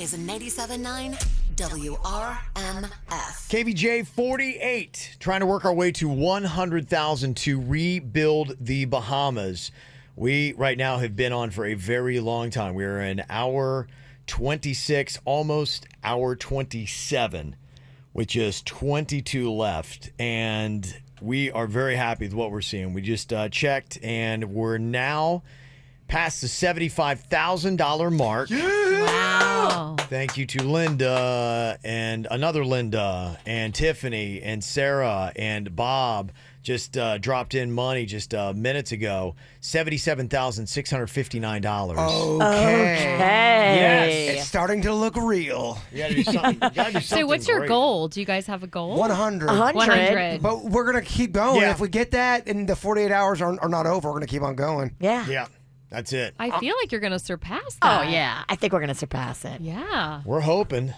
is 97.9 WRMF. KVJ 48, trying to work our way to 100,000 to rebuild the Bahamas. We right now have been on for a very long time. We're in hour 26, almost hour 27, with just 22 left. And we are very happy with what we're seeing. We just checked, and we're now past the $75,000 mark. Yeah! Wow. Thank you to Linda and another Linda and Tiffany and Sarah and Bob. Just dropped in money just minutes ago. $77,659. Okay. Yes. It's starting to look real. You gotta do something. You gotta do something So what's your great. goal? Do you guys have a goal? 100. 100. But we're going to keep going. Yeah. If we get that and the 48 hours are not over, we're going to keep on going. Yeah. Yeah, that's it. I feel like you're going to surpass Oh, that. yeah. I think we're going to surpass it. Yeah. We're hoping.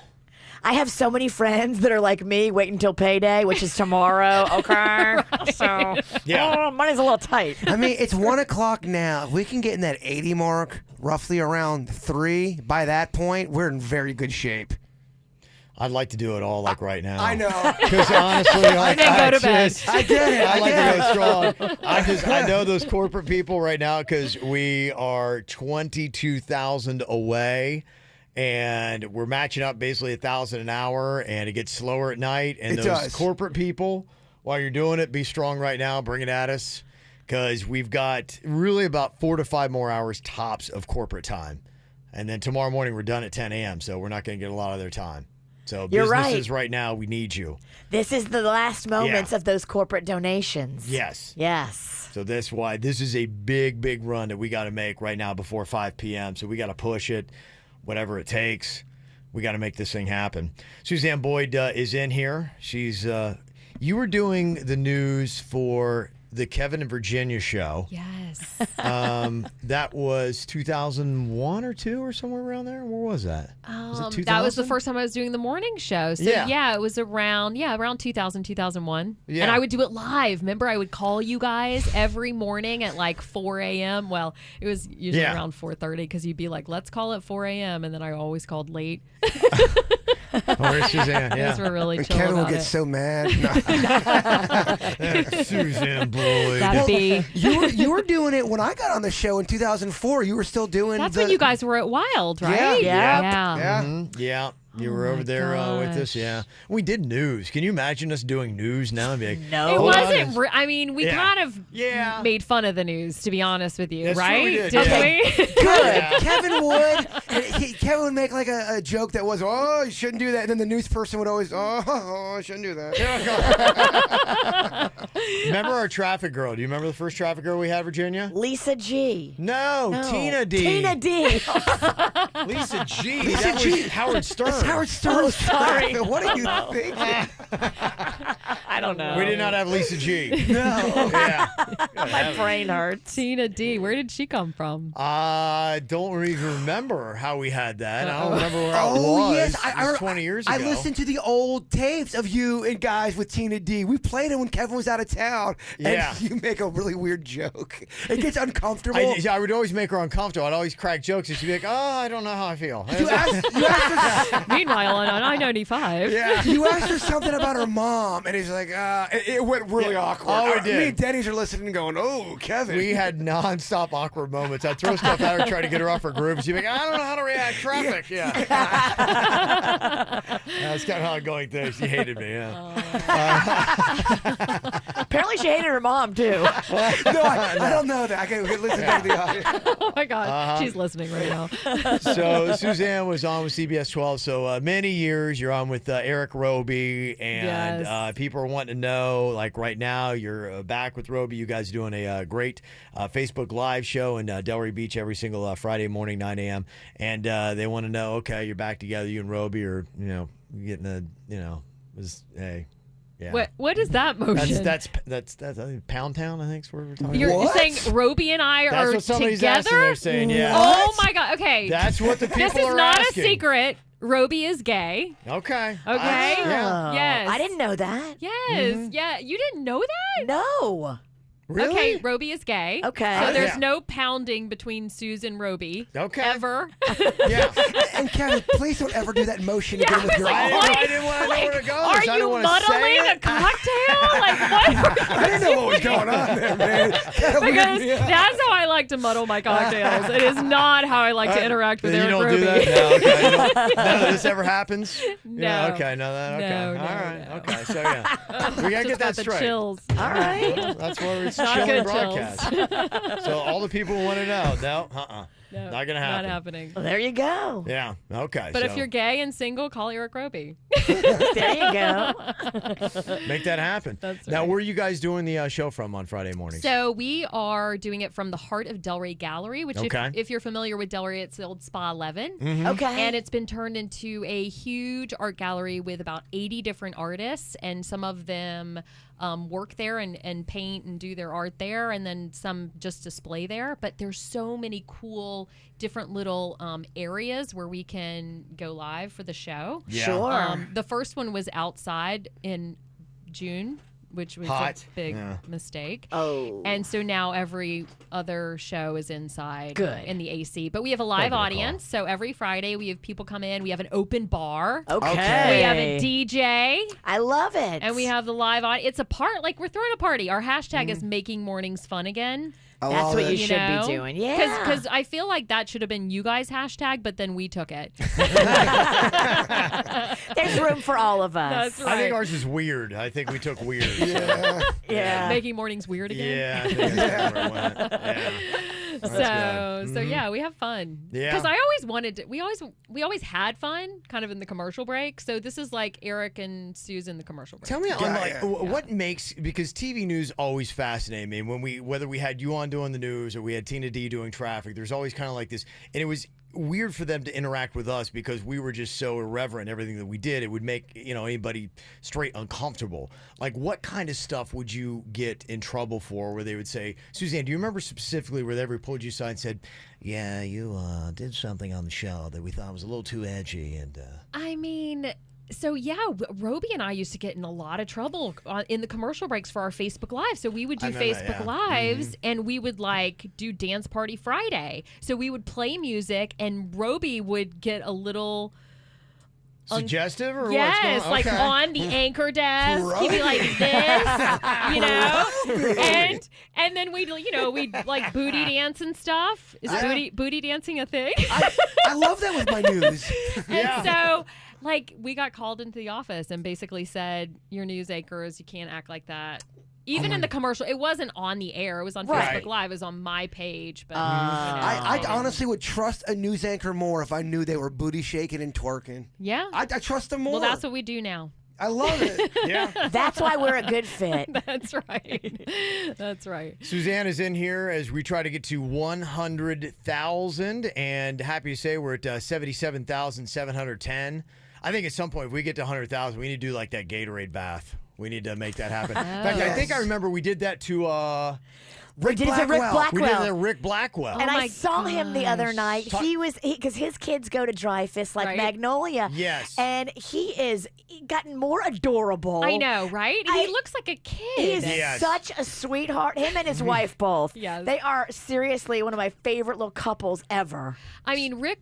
I have so many friends that are like me, waiting until payday, which is tomorrow. Okay. So, Yeah. money's a little tight. I mean, it's 1 o'clock now. If we can get in that 80 mark, roughly around 3, by that point, we're in very good shape. I'd like to do it all like right now. I know. Because honestly, like, then go to bed. I get it. I like get to it. go strong. I know those corporate people right now because we are 22,000 away, and we're matching up basically 1,000 an hour, and it gets slower at night. And It those does. corporate people, while you're doing it, be strong right now. Bring it at us because we've got really about 4 to 5 more hours tops of corporate time, and then tomorrow morning we're done at 10 a.m. So we're not going to get a lot of their time. So You're businesses right now, we need you. This is the last moments Yeah. of those corporate donations. Yes. Yes. So that's why this is a big run that we got to make right now before 5 p.m. So we got to push it, whatever it takes. We got to make this thing happen. Suzanne Boyd is in here. She's you were doing the news for the Kevin and Virginia show. Yes. That was 2001 or 2 or somewhere around there. Where was that? Was it 2000? That was the first time I was doing the morning show. So Yeah. it was around 2000, 2001. Yeah. And I would do it live. Remember, I would call you guys every morning at like 4 a.m. Well, it was usually Yeah. around 4:30 because you'd be like, let's call at 4 a.m. And then I always called late. Oh, where's Suzanne? You guys Yeah. were really And chill Kevin will about get it. so mad. No. Suzanne Boyd. That'd be. You were doing it when I got on the show in 2004. You were still doing That's the... when you guys were at Wild, right? Yeah. Yeah. Yeah. Mhm. Yeah. You Oh were over my there with us, gosh. yeah. We did news. Can you imagine us doing news now? And be like, No. It hold on, wasn't. it's- I mean, we Yeah. kind of Yeah. made fun of the news, to be honest with you, That's true, right? we did, Didn't yeah. we? Good. Yeah. Kevin would. And Kevin would make like a joke that was, oh, you shouldn't do that. And then the news person would always, oh, I shouldn't do that. Remember our traffic girl? Do you remember the first traffic girl we had, Virginia? Lisa G. No, No. Tina D. Tina D. Lisa G. Lisa That G. was Howard Stern. It's Howard Stern's sorry. What are you thinking? I don't know. We did not have Lisa G. No. Yeah. My brain hurts. Tina D. Where did she come from? I don't even remember how we had that. I don't remember where I Oh, was. yes. It was 20 years ago. I listened to the old tapes of you and guys with Tina D. We played it when Kevin was out of town. Yeah. And you make a really weird joke. It gets uncomfortable. I would always make her uncomfortable. I'd always crack jokes, and she'd be like, "Oh, I don't know how I feel." you asked her, Meanwhile, on I-95. Yeah. you asked her something about her mom, and he's like, it went really awkward. Oh, it did. Me and Denny's are listening and going, oh, Kevin. We had nonstop awkward moments. I'd throw stuff at her, try to get her off her groove. She'd be like, I don't know how to react. Traffic. Yeah. That's kind of how I'm going through. She hated me. Yeah. Apparently she hated her mom, too. No, I don't know that. I can listen to the audio. Oh my God, she's listening right now. So Suzanne was on with CBS 12. So many years you're on with Eric Roby, and Yes. people are wanting to know, like right now, you're back with Roby. You guys doing a great Facebook Live show in Delray Beach every single Friday morning, 9 a.m. And they want to know, okay, you're back together, you and Roby, or getting hey. Yeah. What is that motion? That's I think, Pound Town, I think is where we're talking You're What? saying Roby and I That's are what somebody's together? asking. They're saying, yeah. Oh my God. Okay. That's what the people this is are not asking. a secret. Roby is gay. Okay. Okay. Yeah. Oh, Yes. I didn't know that. Yes. Yeah. You didn't know that? No. Really? Okay. Roby is gay. Okay. So there's Yeah. no pounding between Suze and Roby. Okay. Ever. Yeah. And Kevin, please don't ever do that motion again with your I arm. didn't want to know where to go. Are I you don't want to say muddling a it. cocktail? Like what? I didn't know what was going on there, man. Because that's how I like to muddle my cocktails. It is not how I like to interact with You Eric don't Roby. do that? No, okay. None of this ever happens? No. Yeah, okay, no, that, okay. No, All no, right, no. okay, so yeah. We got to Just get got that the straight. chills. All right. That's why it's Not chilling good broadcast. So all the people want to know. No, No, not going to happen. Not happening. Well, there you go. Yeah, okay. But so if you're gay and single, call Eric Roby. There you go. make that happen. That's Now, right. where are you guys doing the show from on Friday mornings? So we are doing it from the heart of Delray Gallery, which Okay. if you're familiar with Delray, it's the old Spa 11. Okay. And it's been turned into a huge art gallery with about 80 different artists, and some of them work there and paint and do their art there, and then some just display there. But there's so many cool different little areas where we can go live for the show. Yeah. Sure. The first one was outside in June, which was Hot. a big Yeah. mistake. Oh. And so now every other show is inside Good. in the AC. But we have a live Good call. audience. So every Friday we have people come in. We have an open bar. Okay. We have a DJ. I love it. And we have the live audience. It's a part, like we're throwing a party. Our hashtag is making mornings fun again. That's what you You should know? be doing. Yeah. Because I feel like that should have been you guys' hashtag, but then we took it. There's room for all of us. That's right. I think ours is weird. I think we took weird. Yeah. Making mornings weird again. Yeah, I think that's where it went. Yeah. So yeah, we have fun. Yeah. Because I always wanted to. We always had fun, kind of in the commercial break. So this is like Eric and Susan the commercial break. Tell me, Yeah. what makes, because TV news always fascinated me. Whether we had you on doing the news or we had Tina D doing traffic, there's always kind of like this, and it was weird for them to interact with us because we were just so irreverent. Everything that we did, it would make anybody straight uncomfortable. Like, what kind of stuff would you get in trouble for? Where they would say, Suzanne, do you remember specifically where they ever pulled you aside and said, "Yeah, you did something on the show that we thought was a little too edgy"? And I mean. So yeah, Roby and I used to get in a lot of trouble in the commercial breaks for our Facebook Live. So we would do I remember, Facebook yeah. Lives, and we would like do Dance Party Friday. So we would play music, and Roby would get a little suggestive or yes, what's going on? like Okay. on the anchor desk. He'd be like this, and then we'd like booty dance and stuff. Is booty dancing a thing? I love that with my news. And so, like, we got called into the office and basically said, "You're news anchors. You can't act like that." Even in the commercial, it wasn't on the air. It was on Right. Facebook Live. It was on my page. But I honestly would trust a news anchor more if I knew they were booty shaking and twerking. yeah. I trust them more. Well, that's what we do now. I love it. Yeah. That's why we're a good fit. That's right. That's right. Suzanne is in here as we try to get to 100,000, and happy to say we're at 77,710. I think at some point, if we get to 100,000, we need to do like that Gatorade bath. We need to make that happen. In fact, I think I remember we did that to We did it to Rick Blackwell. we did it to Rick Blackwell. And Oh I my saw him the other gosh. night. Because his kids go to Dreyfus like Right. Magnolia. Yes. And he gotten more adorable. I know, right? I- He looks like a kid. He is Yes. such a sweetheart. Him and his wife both. Yes. They are seriously one of my favorite little couples ever. I mean, Rick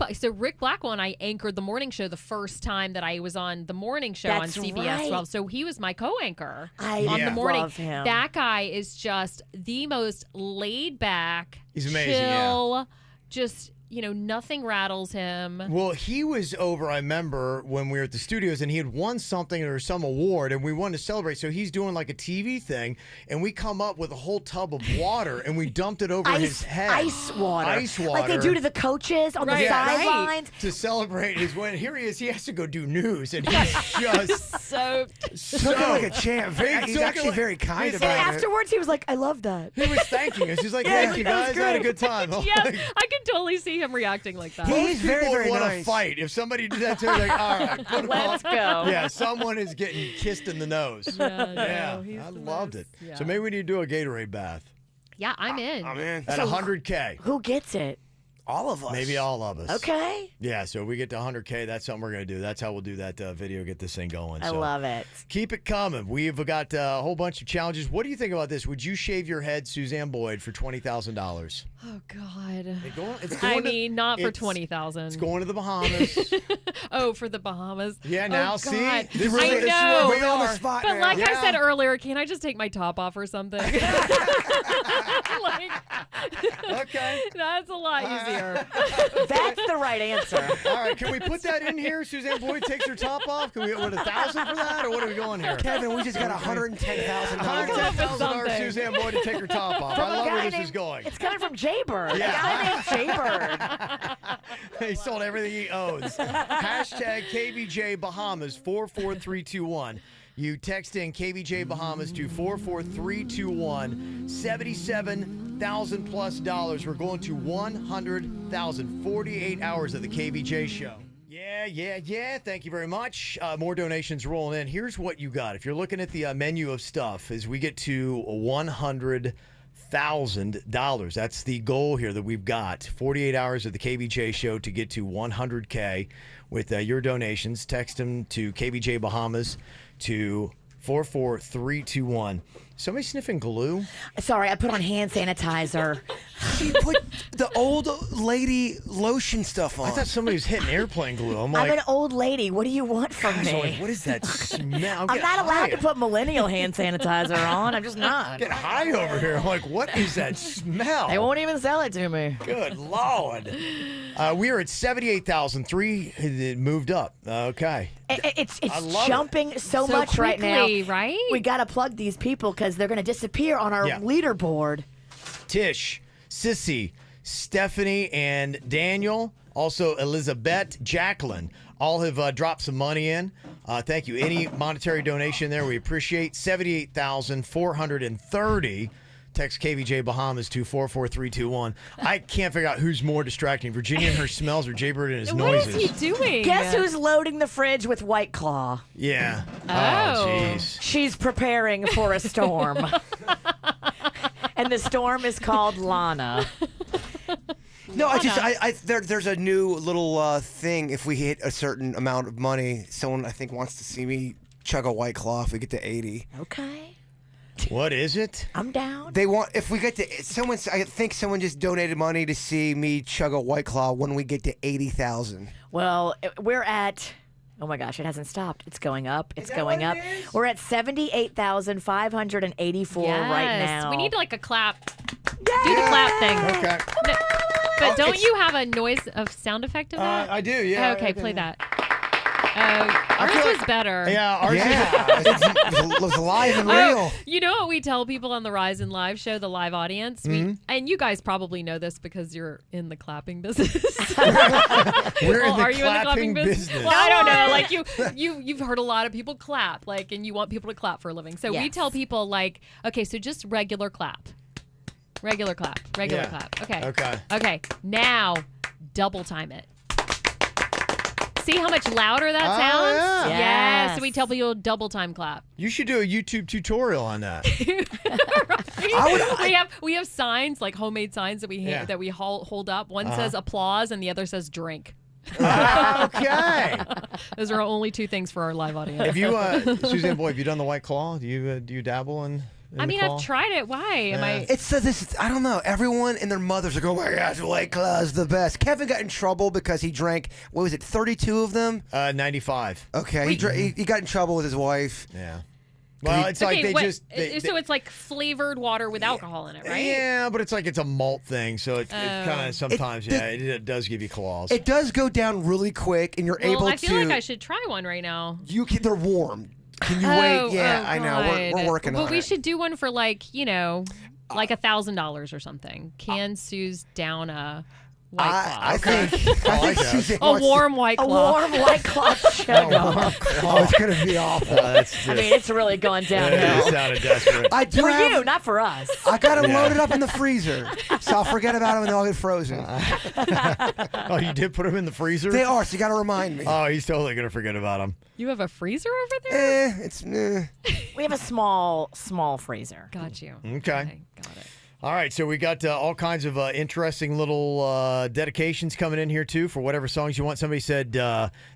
Blackwell and I anchored the morning show the first time that I was on the morning show That's on CBS right. 12. So he was my co-anchor I on the morning. love him. That guy is just the most laid back, He's amazing, yeah. chill, just, nothing rattles him. Well, he was over, I remember, when we were at the studios, and he had won something or some award, and we wanted to celebrate. So he's doing like a TV thing, and we come up with a whole tub of water, and we dumped it over his head. Ice water. Ice water. Like they do to the coaches on the Right, right. sidelines. To celebrate his win. Here he is. He has to go do news, and he's just So so... Took it like a champ. He's took it actually like- very kind he's And about it. afterwards, he was like, I love that. He was thanking us. He's like, Yeah, thank you that was guys. I had a great. good time. yeah, I could totally see him reacting like that. He- He's very, People very want to nice. fight. If somebody did that to him, like, all right, put him Let's on. go. Yeah, someone is getting kissed in the nose. Yeah, Yeah, he's I the loved best. it. Yeah. So maybe we need to do a Gatorade bath Yeah, I'm in. I'm in. at 100K. Who gets it? All of us. Maybe all of us. Okay. Yeah, so we get to 100K. That's something we're going to do. That's how we'll do that video, get this thing going. I love it. Keep it coming. We've got a whole bunch of challenges. What do you think about this? Would you shave your head, Suzanne Boyd, for $20,000? Oh God. I mean, not for 20,000. It's going to the Bahamas. Oh, for the Bahamas. Yeah, now oh, see? God. This is I where know. we on the are. spot But now. like I said earlier, can't I just take my top off or something? Like, Okay. that's a lot easier. That's the right answer. All right, can we put that in here? Suzanne Boyd takes her top off. Can we get $1,000 for that, or what are we going here? Kevin, we just got $110,000. $110,000 Suzanne Boyd to take her top off. I love where this is named- going. It's coming from Jbird. Yeah. A guy named Jbird. He sold everything he owns. Hashtag KVJ Bahamas 44321. You text in KVJ Bahamas to 44321. $77,000+ We're going to 100,000. 48 hours of the KVJ show. Yeah. Thank you very much. More donations rolling in. Here's what you got. If you're looking at the menu of stuff, as we get to $100,000. That's the goal here that we've got. 48 hours of the KVJ show to get to 100K with your donations. Text them to KVJ Bahamas to 44321. Somebody sniffing glue? Sorry, I put on hand sanitizer. She put the old lady lotion stuff on. I thought somebody was hitting airplane glue. I'm I'm like, an old lady. What do you want from I'm me? like, what is that smell? I'm not allowed to put millennial hand sanitizer on. I'm just not. Get high over here. I'm like, what is that smell? They won't even sell it to me. Good Lord. We are at 78,003. It moved up. Okay. It's I love jumping so much quickly, right now. right? We got to plug these people because they're going to disappear on our Yeah. leaderboard. Tish, Sissy, Stephanie, and Daniel. Also, Elizabeth, Jacqueline, all have dropped some money in. Thank you. Any monetary donation there, we appreciate. 78,430. Text KVJ Bahamas to 44321. I can't figure out who's more distracting, Virginia and her smells or Jbird and his What noises. is he doing? Guess who's loading the fridge with White Claw? Yeah. Oh. Jeez. She's preparing for a storm. And the storm is called Lana. No, there's a new little thing. If we hit a certain amount of money, someone I think wants to see me chug a White Claw if we get to 80. Okay. What is it? I'm down. They want if we get to I think someone just donated money to see me chug a White Claw when we get to 80,000. Well, we're at. Oh my gosh, it hasn't stopped. It's going up. It's going up. We're at 78,584 right now. We need like a clap. Do the clap thing. Okay. No, but don't you have a noise of sound effect of that? I do, yeah. Okay, play that. Ours feel was like- better. Yeah, ours It was live and real. Oh, you know what we tell people on the Rise and Live show, the live audience? And you guys probably know this because you're in the clapping business. We're in the are you in the clapping clapping business? business. Well, I don't know. Like you've heard a lot of people clap, like, and you want people to clap for a living. So we Yes. tell people like, okay, so just regular clap. Regular clap. Regular Yeah. clap. Okay. Okay. Okay. Now double time it. See how much louder that sounds? yeah. Yes. So Yes. we tell people double time clap. You should do a YouTube tutorial on that. We have signs, like homemade signs that we Yeah. that we hold up. One says applause and the other says drink. Okay. Those are only two things for our live audience. Have you, Suzanne Boyd, have you done the White Claw? Do you dabble in I the mean, claw? I've tried it. Why? Am I? It's this. I don't know. Everyone and their mothers are going, "Oh my gosh, White Claw's the best." Kevin got in trouble because he drank. What was it? 32 of them. 95. Okay, he got in trouble with his wife. Yeah. Well, it's like they what- just. so it's like flavored water with alcohol in it, right? Yeah, but it's like it's a malt thing, so it kind of sometimes, it does give you claws. It does go down really quick, and you're Well, able I feel to. like I should try one right now. They're warm. Can you wait? Yeah, I know. We're God. working on it. But we should do one for like like $1,000 or something. Can Suze down a White Claw? I think like that. Suzanne A wants warm White A Claw. warm White Claw chug. to- Oh, it's gonna be awful. That's just, I mean, it's really going it downhill. sounded desperate. I do For have- you, not for us. I got them Yeah. loaded up in the freezer, so I'll forget about them and they'll get frozen. Oh, you did put them in the freezer? They are, so you got to remind me. Oh, he's totally going to forget about them. You have a freezer over there? It's We have a small freezer. Got you. Okay. Got it. All right, so we got all kinds of interesting little dedications coming in here, too, for whatever songs you want. Somebody said,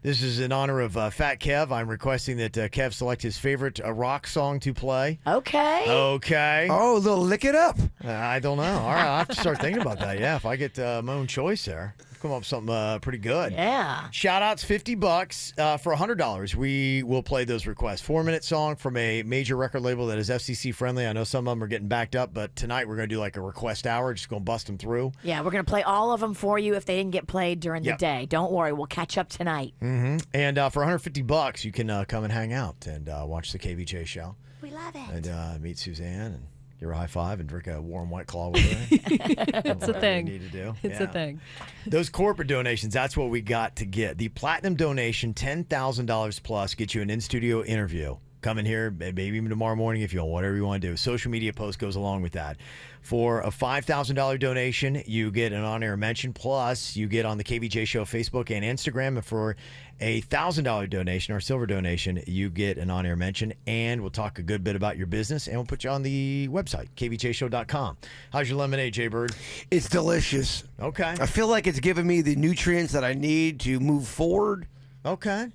this is in honor of Fat Kev. I'm requesting that Kev select his favorite rock song to play. Okay. Okay. Oh, a little lick it up. I don't know. All right, I'll have to start thinking about that. Yeah, if I get my own choice there. Come up with something pretty good. Yeah. Shoutouts, $50 for $100. We will play those requests. 4-minute song from a major record label that is FCC friendly. I know some of them are getting backed up, but tonight we're going to do like a request hour. Just going to bust them through. Yeah, we're going to play all of them for you if they didn't get played during the day. Don't worry, we'll catch up tonight. Mm-hmm. And for $150, you can come and hang out and watch the KVJ show. We love it. And meet Suzanne and give her a high five and drink a warm White Claw with her. It's a thing. You need to do. It's a thing. Those corporate donations, that's what we got to get. The platinum donation, $10,000 plus, gets you an in-studio interview. Come in here, maybe even tomorrow morning if you want, whatever you want to do. Social media post goes along with that. For a $5,000 donation, you get an on-air mention, plus you get on the KVJ Show Facebook and Instagram. And for a $1,000 donation or silver donation, you get an on-air mention, and we'll talk a good bit about your business, and we'll put you on the website, kvjshow.com. How's your lemonade, Jbird? It's delicious. Okay. I feel like it's giving me the nutrients that I need to move forward. Okay.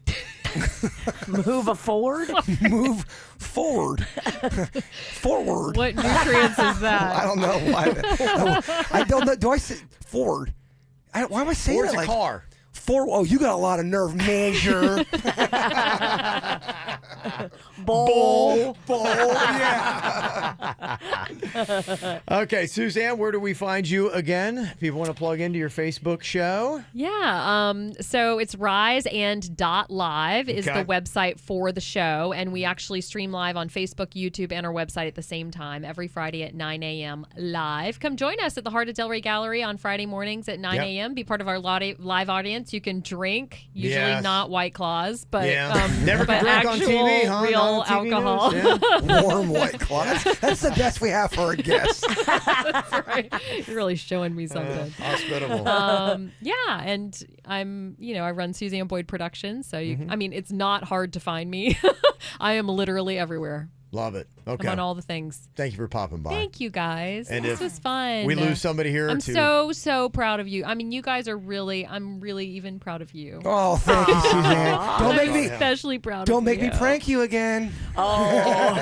Move forward? Move forward. Forward. What nutrients is that? I don't know. I don't know. Do I say forward? Why am I saying Ford's that? a Like car. Forward. Oh, you got a lot of nerve, measure. Bowl. Yeah. Okay, Suzanne, where do we find you again? People want to plug into your Facebook show? Yeah. So it's Rise and .live is Okay. the website for the show. And we actually stream live on Facebook, YouTube, and our website at the same time every Friday at 9 a.m. live. Come join us at the Heart of Delray Gallery on Friday mornings at 9 a.m. Be part of our live audience. You can drink, usually not White Claws, but, Never but can drink on actual TV, huh? real Not on TV alcohol. news? Yeah. Warm White Claw. That's the best we have for a guest. That's right. You're really showing me something. Hospitable. Yeah, and I run Suzanne Boyd Productions, so I mean, it's not hard to find me. I am literally everywhere. Love it. Okay. I'm on all the things. Thank you for popping by. Thank you guys. And This if was fun. We lose somebody here I'm to... so proud of you. I mean, you guys are I'm really even proud of you. Oh, thank you, Suzanne. Don't make I'm me. especially proud Don't of make you. me prank you again. Oh,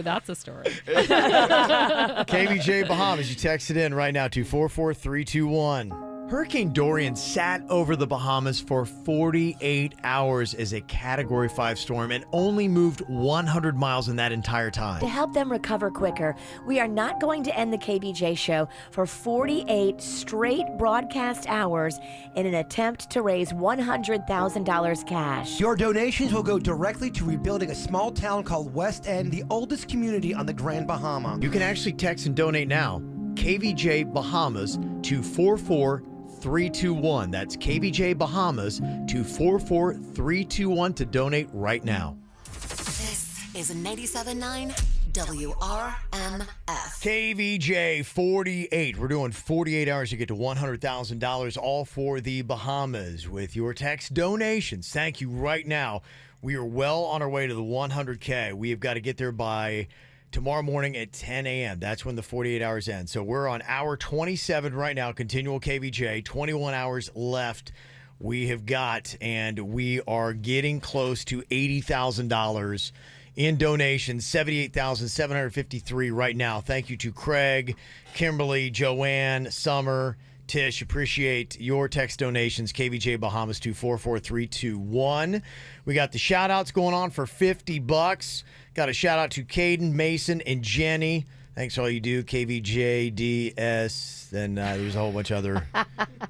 that's a story. KVJ Bahamas, you text it in right now to 44321. Hurricane Dorian sat over the Bahamas for 48 hours as a Category 5 storm and only moved 100 miles in that entire time. To help them recover quicker, we are not going to end the KVJ show for 48 straight broadcast hours in an attempt to raise $100,000 cash. Your donations will go directly to rebuilding a small town called West End, the oldest community on the Grand Bahama. You can actually text and donate now. KVJ Bahamas to 44321. That's KVJ Bahamas to 44321 to donate right now. This is 97.9 WRMF. KVJ 48. We're doing 48 hours to get to $100,000, all for the Bahamas with your text donations. Thank you right now. We are well on our way to the 100K. We have got to get there by tomorrow morning at 10 a.m. That's when the 48 hours end. So we're on hour 27 right now, continual KVJ, 21 hours left we have got, and we are getting close to $80,000 in donations, $78,753 right now. Thank you to Craig, Kimberly, Joanne, Summer, Tish. Appreciate your text donations. KVJ Bahamas to 44321. We got the shout outs going on for $50. Got a shout out to Caden, Mason, and Jenny. Thanks for all you do. KVJDS. Then there's a whole bunch of other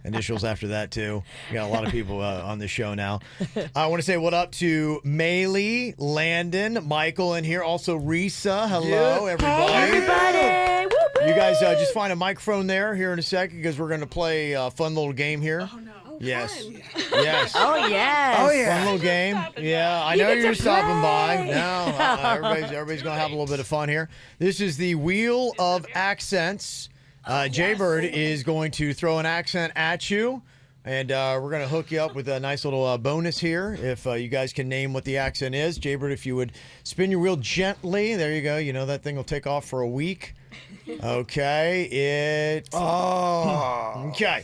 initials after that, too. We got a lot of people on the show now. I want to say what up to Maylee, Landon, Michael in here. Also, Risa. Hello, everybody. Hey, everybody. Whoop, You guys just find a microphone there here in a second because we're going to play a fun little game here. Oh, no. Yes. Yes. Oh, yes. Oh, yeah. Fun little game. Yeah, I You know get to you're stopping by. play. No, everybody's going to have a little bit of fun here. This is the Wheel of Accents. Jbird is going to throw an accent at you, And we're going to hook you up with a nice little bonus here if you guys can name what the accent is. Jbird, if you would spin your wheel gently. There you go. You know that thing will take off for a week. Okay. Okay.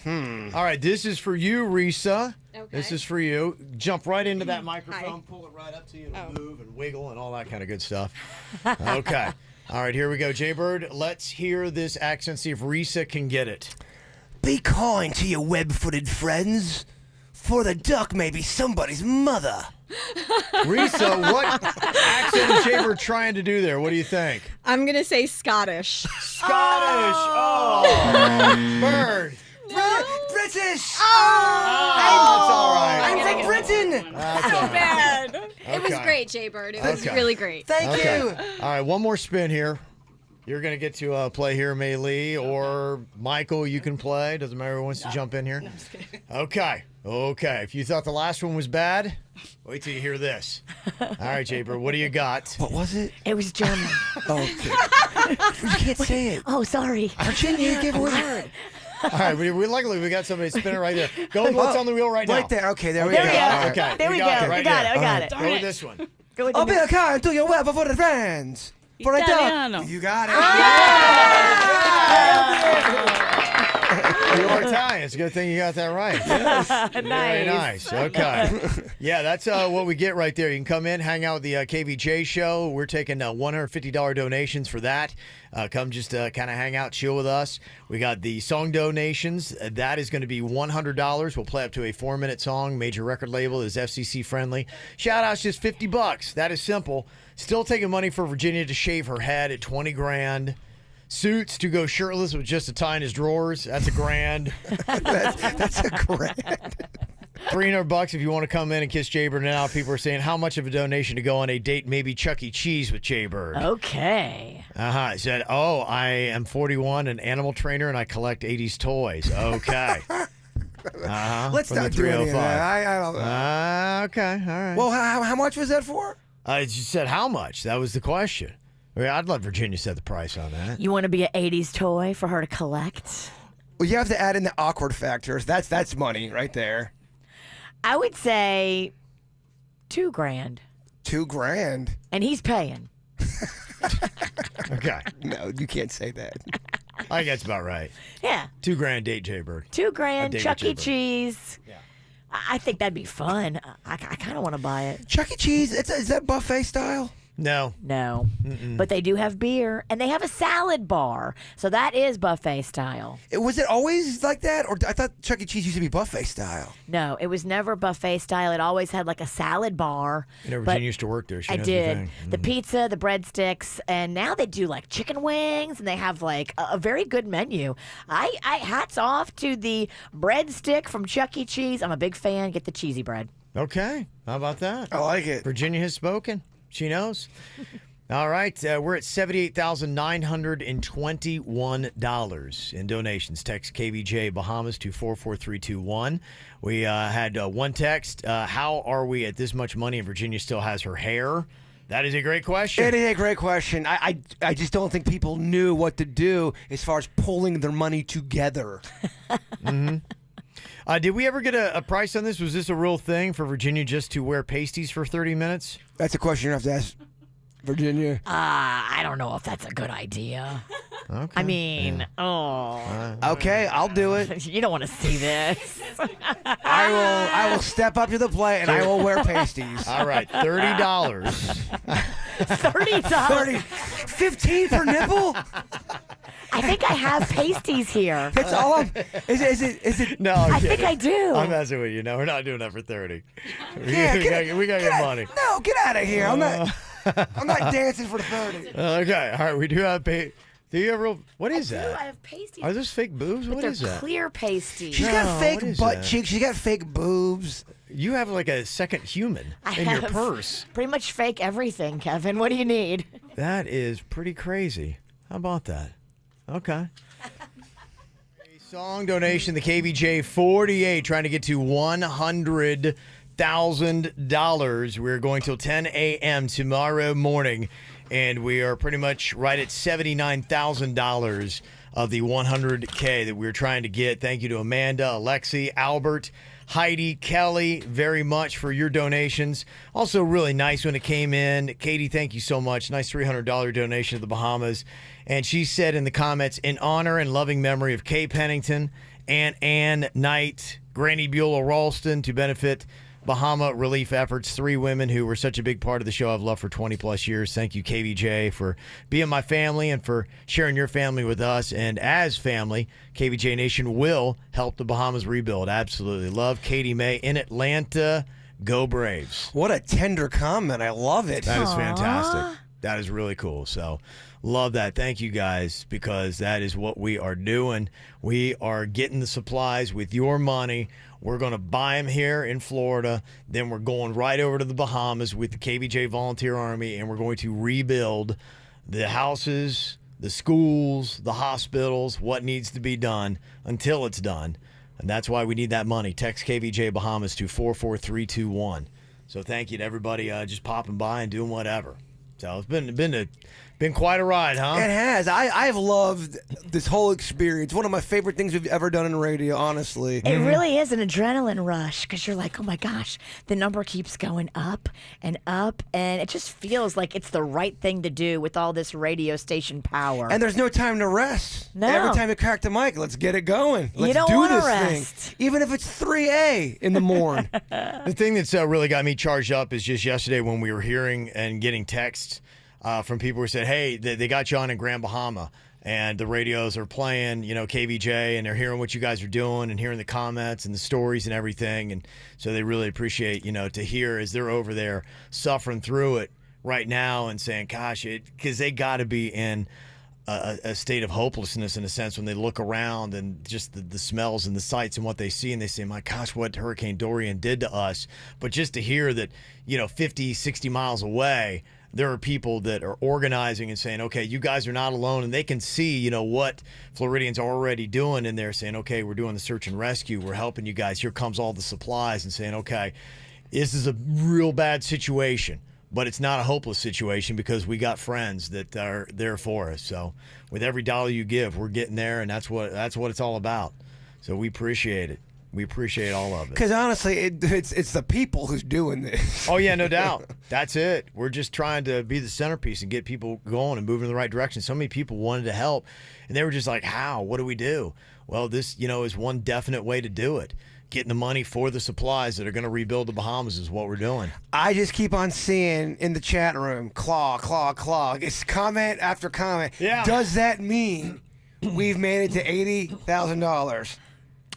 All right. This is for you, Risa. Okay. This is for you. Jump right into that microphone. Pull it right up to you. It'll move and wiggle and all that kind of good stuff. Okay. All right. Here we go. Jbird, let's hear this accent. See if Risa can get it. Be kind to your web-footed friends, for the duck may be somebody's mother. Risa, what accent is Jbird trying to do there? What do you think? I'm going to say Scottish. Scottish. Oh, Bird. British! That's all right. I'm like Britain! That's all right. Bad. It was Okay. great, Jbird. It was Okay. really great. Thank you! All right, one more spin here. You're going to get to play here, May Lee, or Michael, you can play. Doesn't matter who wants to jump in here. No, I'm just kidding. Okay. If you thought the last one was bad, wait till you hear this. All right, Jbird, what do you got? What was it? It was German. Okay. You can't say it. Oh, sorry. Virginia, give away the word. All right, luckily we got somebody spinning right there. Go with what's on the wheel right now. Right there. Okay, there we There go. we go. All right. Okay, There we go. right We got there. it. We got it. Go with this one. Go with Oh, the be kind to your web-footed friends, for a duck. You got it. You're Italian. It's a good thing you got that right. Very nice. Okay. Yeah, that's what we get right there. You can come in, hang out with the KVJ show. We're taking $150 donations for that. Come just kind of hang out, chill with us. We got the song donations. That is going to be $100. We'll play up to a 4-minute song. Major record label is FCC friendly. Shoutouts just $50. That is simple. Still taking money for Virginia to shave her head at $20,000. Suits to go shirtless with just a tie in his drawers. That's $1,000. That's a grand. $300 if you want to come in and kiss Jbird. Now people are saying how much of a donation to go on a date, maybe Chuck E. Cheese with Jbird. Okay. He said, I am 41, an animal trainer, and I collect 80s toys. Okay. Let's From not the do any of 305. that. I don't know. Okay, all right. Well, how much was that for? I just said how much. That was the question. I mean, I'd let Virginia set the price on that. You want to be an 80s toy for her to collect? Well, you have to add in the awkward factors. That's money right there. I would say $2,000. $2,000. And he's paying. Okay. No, you can't say that. I think that's about right. Yeah. $2,000 date Jbird. A $2,000, date Chuck with E. Jbird. Cheese. Yeah. I think that'd be fun. I kind of want to buy it. Chuck E. Cheese, is that buffet style? No. No. But they do have beer, and they have a salad bar. So that is buffet style. Was it always like that? Or I thought Chuck E. Cheese used to be buffet style. No, it was never buffet style. It always had like a salad bar. You know, but Virginia used to work there. She I knows did. the thing. The pizza, the breadsticks, and now they do like chicken wings, and they have like a very good menu. I hats off to the breadstick from Chuck E. Cheese. I'm a big fan. Get the cheesy bread. Okay. How about that? I like it. Virginia has spoken. She knows. All right. We're at $78,921 in donations. Text KVJ Bahamas to 44321. We had one text. How are we at this much money and Virginia still has her hair? That is a great question. It is a great question. I just don't think people knew what to do as far as pulling their money together. Did we ever get a price on this? Was this a real thing for Virginia just to wear pasties for 30 minutes? That's a question you have to ask Virginia. I don't know if that's a good idea. Okay. I mean, Okay, I'll do it. you don't want to see this. I will step up to the plate and I will wear pasties. All right. $30. $30. 30, 15 per nipple? I think I have pasties here. That's all I'm. Is it? No, I think I do. I'm messing with you. No, we're not doing that for 30. Yeah, we got to get money. No, get out of here. I'm not dancing for the 30. Okay. All right. We do have Do you have real? What is I that? have pasties. Are those fake boobs? What They're is that? clear pasties. She's No, got what fake is butt that? cheeks. She's got fake boobs. You have like a second human I in your have purse. Pretty much fake everything, Kevin. What do you need? That is pretty crazy. How about that? Okay. A song donation, the KVJ 48, trying to get to $100,000. We're going till 10 a.m. tomorrow morning, and we are pretty much right at $79,000 of the 100K that we're trying to get. Thank you to Amanda, Alexi, Albert, Heidi, Kelly, very much for your donations. Also really nice when it came in. Katie, thank you so much. Nice $300 donation to the Bahamas. And she said in the comments, in honor and loving memory of Kay Pennington, Aunt Ann Knight, Granny Beulah Ralston, to benefit Bahama relief efforts. 3 women who were such a big part of the show I've loved for 20 plus years. Thank you, KVJ, for being my family and for sharing your family with us. And as family, KVJ Nation will help the Bahamas rebuild. Absolutely. Love Katie May in Atlanta. Go Braves. What a tender comment. I love it. That is fantastic. That is really cool. So love that. Thank you guys, because that is what we are doing. We are getting the supplies with your money. We're going to buy them here in Florida. Then we're going right over to the Bahamas with the KVJ Volunteer Army, and we're going to rebuild the houses, the schools, the hospitals, what needs to be done until it's done. And that's why we need that money. Text KVJ Bahamas to 44321. So thank you to everybody just popping by and doing whatever. So it's been quite a ride, huh? It has. I've loved this whole experience. One of my favorite things we've ever done in radio, honestly. It really is an adrenaline rush because you're like, oh my gosh, the number keeps going up, and it just feels like it's the right thing to do with all this radio station power. And there's no time to rest. No. Every time you crack the mic, let's get it going. Let's don't do wanna this rest. thing. Even if it's 3 in the morning. The thing that's really got me charged up is just yesterday when we were hearing and getting texts from people who said, hey, they got you on in Grand Bahama, and the radios are playing, KVJ, and they're hearing what you guys are doing and hearing the comments and the stories and everything. And so they really appreciate, to hear as they're over there suffering through it right now and saying, gosh, because they got to be in a state of hopelessness in a sense when they look around and just the smells and the sights and what they see, and they say, my gosh, what Hurricane Dorian did to us. But just to hear that, 50, 60 miles away, there are people that are organizing and saying, okay, you guys are not alone. And they can see, what Floridians are already doing. And they're saying, okay, we're doing the search and rescue. We're helping you guys. Here comes all the supplies, and saying, okay, this is a real bad situation, but it's not a hopeless situation because we got friends that are there for us. So with every dollar you give, we're getting there. And that's what it's all about. So we appreciate it. We appreciate all of it. Because honestly, it's the people who's doing this. Oh, yeah, no doubt. That's it. We're just trying to be the centerpiece and get people going and moving in the right direction. So many people wanted to help, and they were just like, how? What do we do? Well, this, is one definite way to do it. Getting the money for the supplies that are going to rebuild the Bahamas is what we're doing. I just keep on seeing in the chat room, claw, claw, claw. It's comment after comment. Yeah. Does that mean we've made it to $80,000?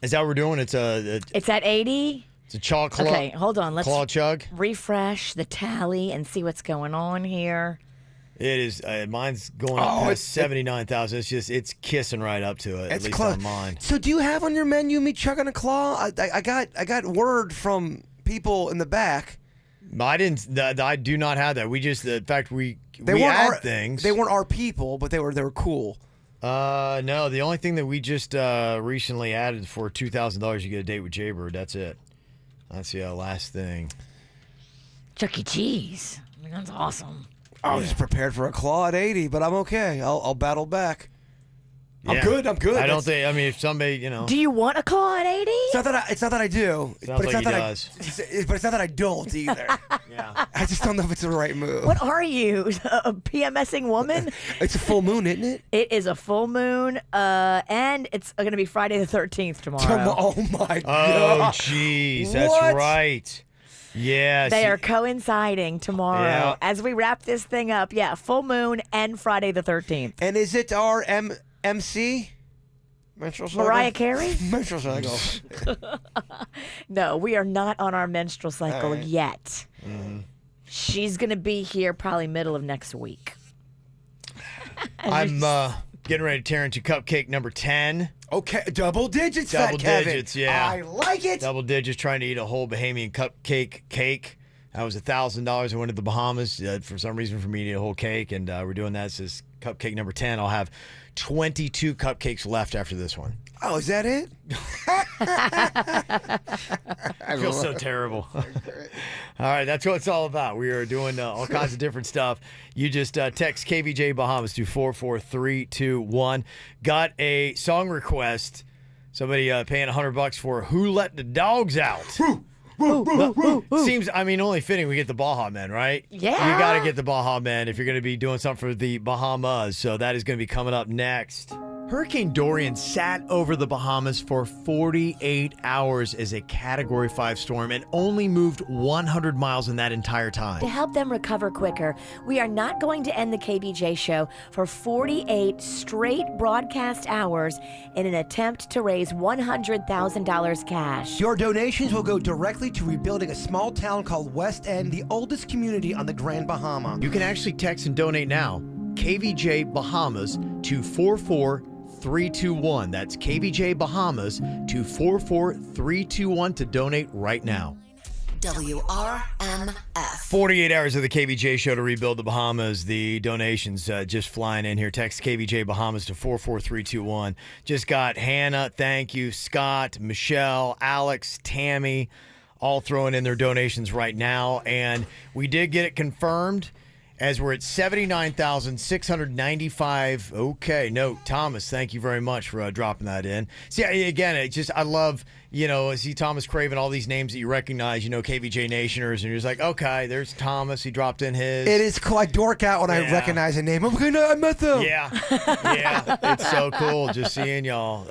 Is that what we're doing? It's at 80. It's a chaw claw. Okay, hold on. Let's claw chug. refresh the tally and see what's going on here. It is. Mine's going up past 79,000. It's kissing right up to it. At least close. on mine. So do you have on your menu me chugging a claw? I got word from people in the back. I didn't. I do not have that. We just, in fact, we weren't add things. They weren't our people, but they were cool. No, the only thing that we just recently added for $2,000, you get a date with Jbird. That's it. That's the last thing. Chuck E. Cheese. That's awesome. I was prepared for a claw at 80, but I'm okay. I'll battle back. Yeah. I'm good. I don't think. I mean, if somebody, Do you want a claw at 80? It's not that I do. Sounds but it's like not he that does. but it's not that I don't either. Yeah. I just don't know if it's the right move. What are you, a PMSing woman? It's a full moon, isn't it? It is a full moon, and it's going to be Friday the 13th tomorrow. Oh my Oh, god. jeez, that's What? right. Yes. They are coinciding tomorrow Yeah. as we wrap this thing up. Yeah, full moon and Friday the 13th. And is it our MC? Menstrual cycle? Mariah Carey? Menstrual cycle. No, we are not on our menstrual cycle All right. yet. Mm-hmm. She's going to be here probably middle of next week. I'm getting ready to tear into cupcake number 10. Okay, double digits, Double Fat Kevin. digits, yeah. I like it. Double digits, trying to eat a whole Bahamian cupcake cake. That was $1,000. I went to the Bahamas for some reason for me to eat a whole cake, and we're doing that. This is cupcake number 10. I'll have 22 cupcakes left after this one. Oh, is that it? I feel so terrible. All right, that's what it's all about. We are doing all kinds of different stuff. You just text KVJ Bahamas to 44321. Got a song request. Somebody paying $100 for "Who Let the Dogs Out." Seems, only fitting we get the Baja Men, right? Yeah. You got to get the Baja Men if you're going to be doing something for the Bahamas. So that is going to be coming up next. Hurricane Dorian sat over the Bahamas for 48 hours as a Category 5 storm and only moved 100 miles in that entire time. To help them recover quicker, we are not going to end the KVJ show for 48 straight broadcast hours in an attempt to raise $100,000 cash. Your donations will go directly to rebuilding a small town called West End, the oldest community on the Grand Bahama. You can actually text and donate now. KVJ Bahamas to 44321. That's KVJ Bahamas to 44321 to donate right now. WRMF. 48 hours of the KVJ show to rebuild the Bahamas. The donations just flying in here. Text KVJ Bahamas to 44321. Just got Hannah, thank you, Scott, Michelle, Alex, Tammy, all throwing in their donations right now. And we did get it confirmed as we're at $79,695. Okay, no, Thomas, thank you very much for dropping that in. See, again, I love, see Thomas Craven, all these names that you recognize, KVJ Nationers, and you're just like, okay, there's Thomas. He dropped in his. It is cool. I dork out when I recognize a name. I'm like, no, I met them. Yeah, it's so cool just seeing y'all,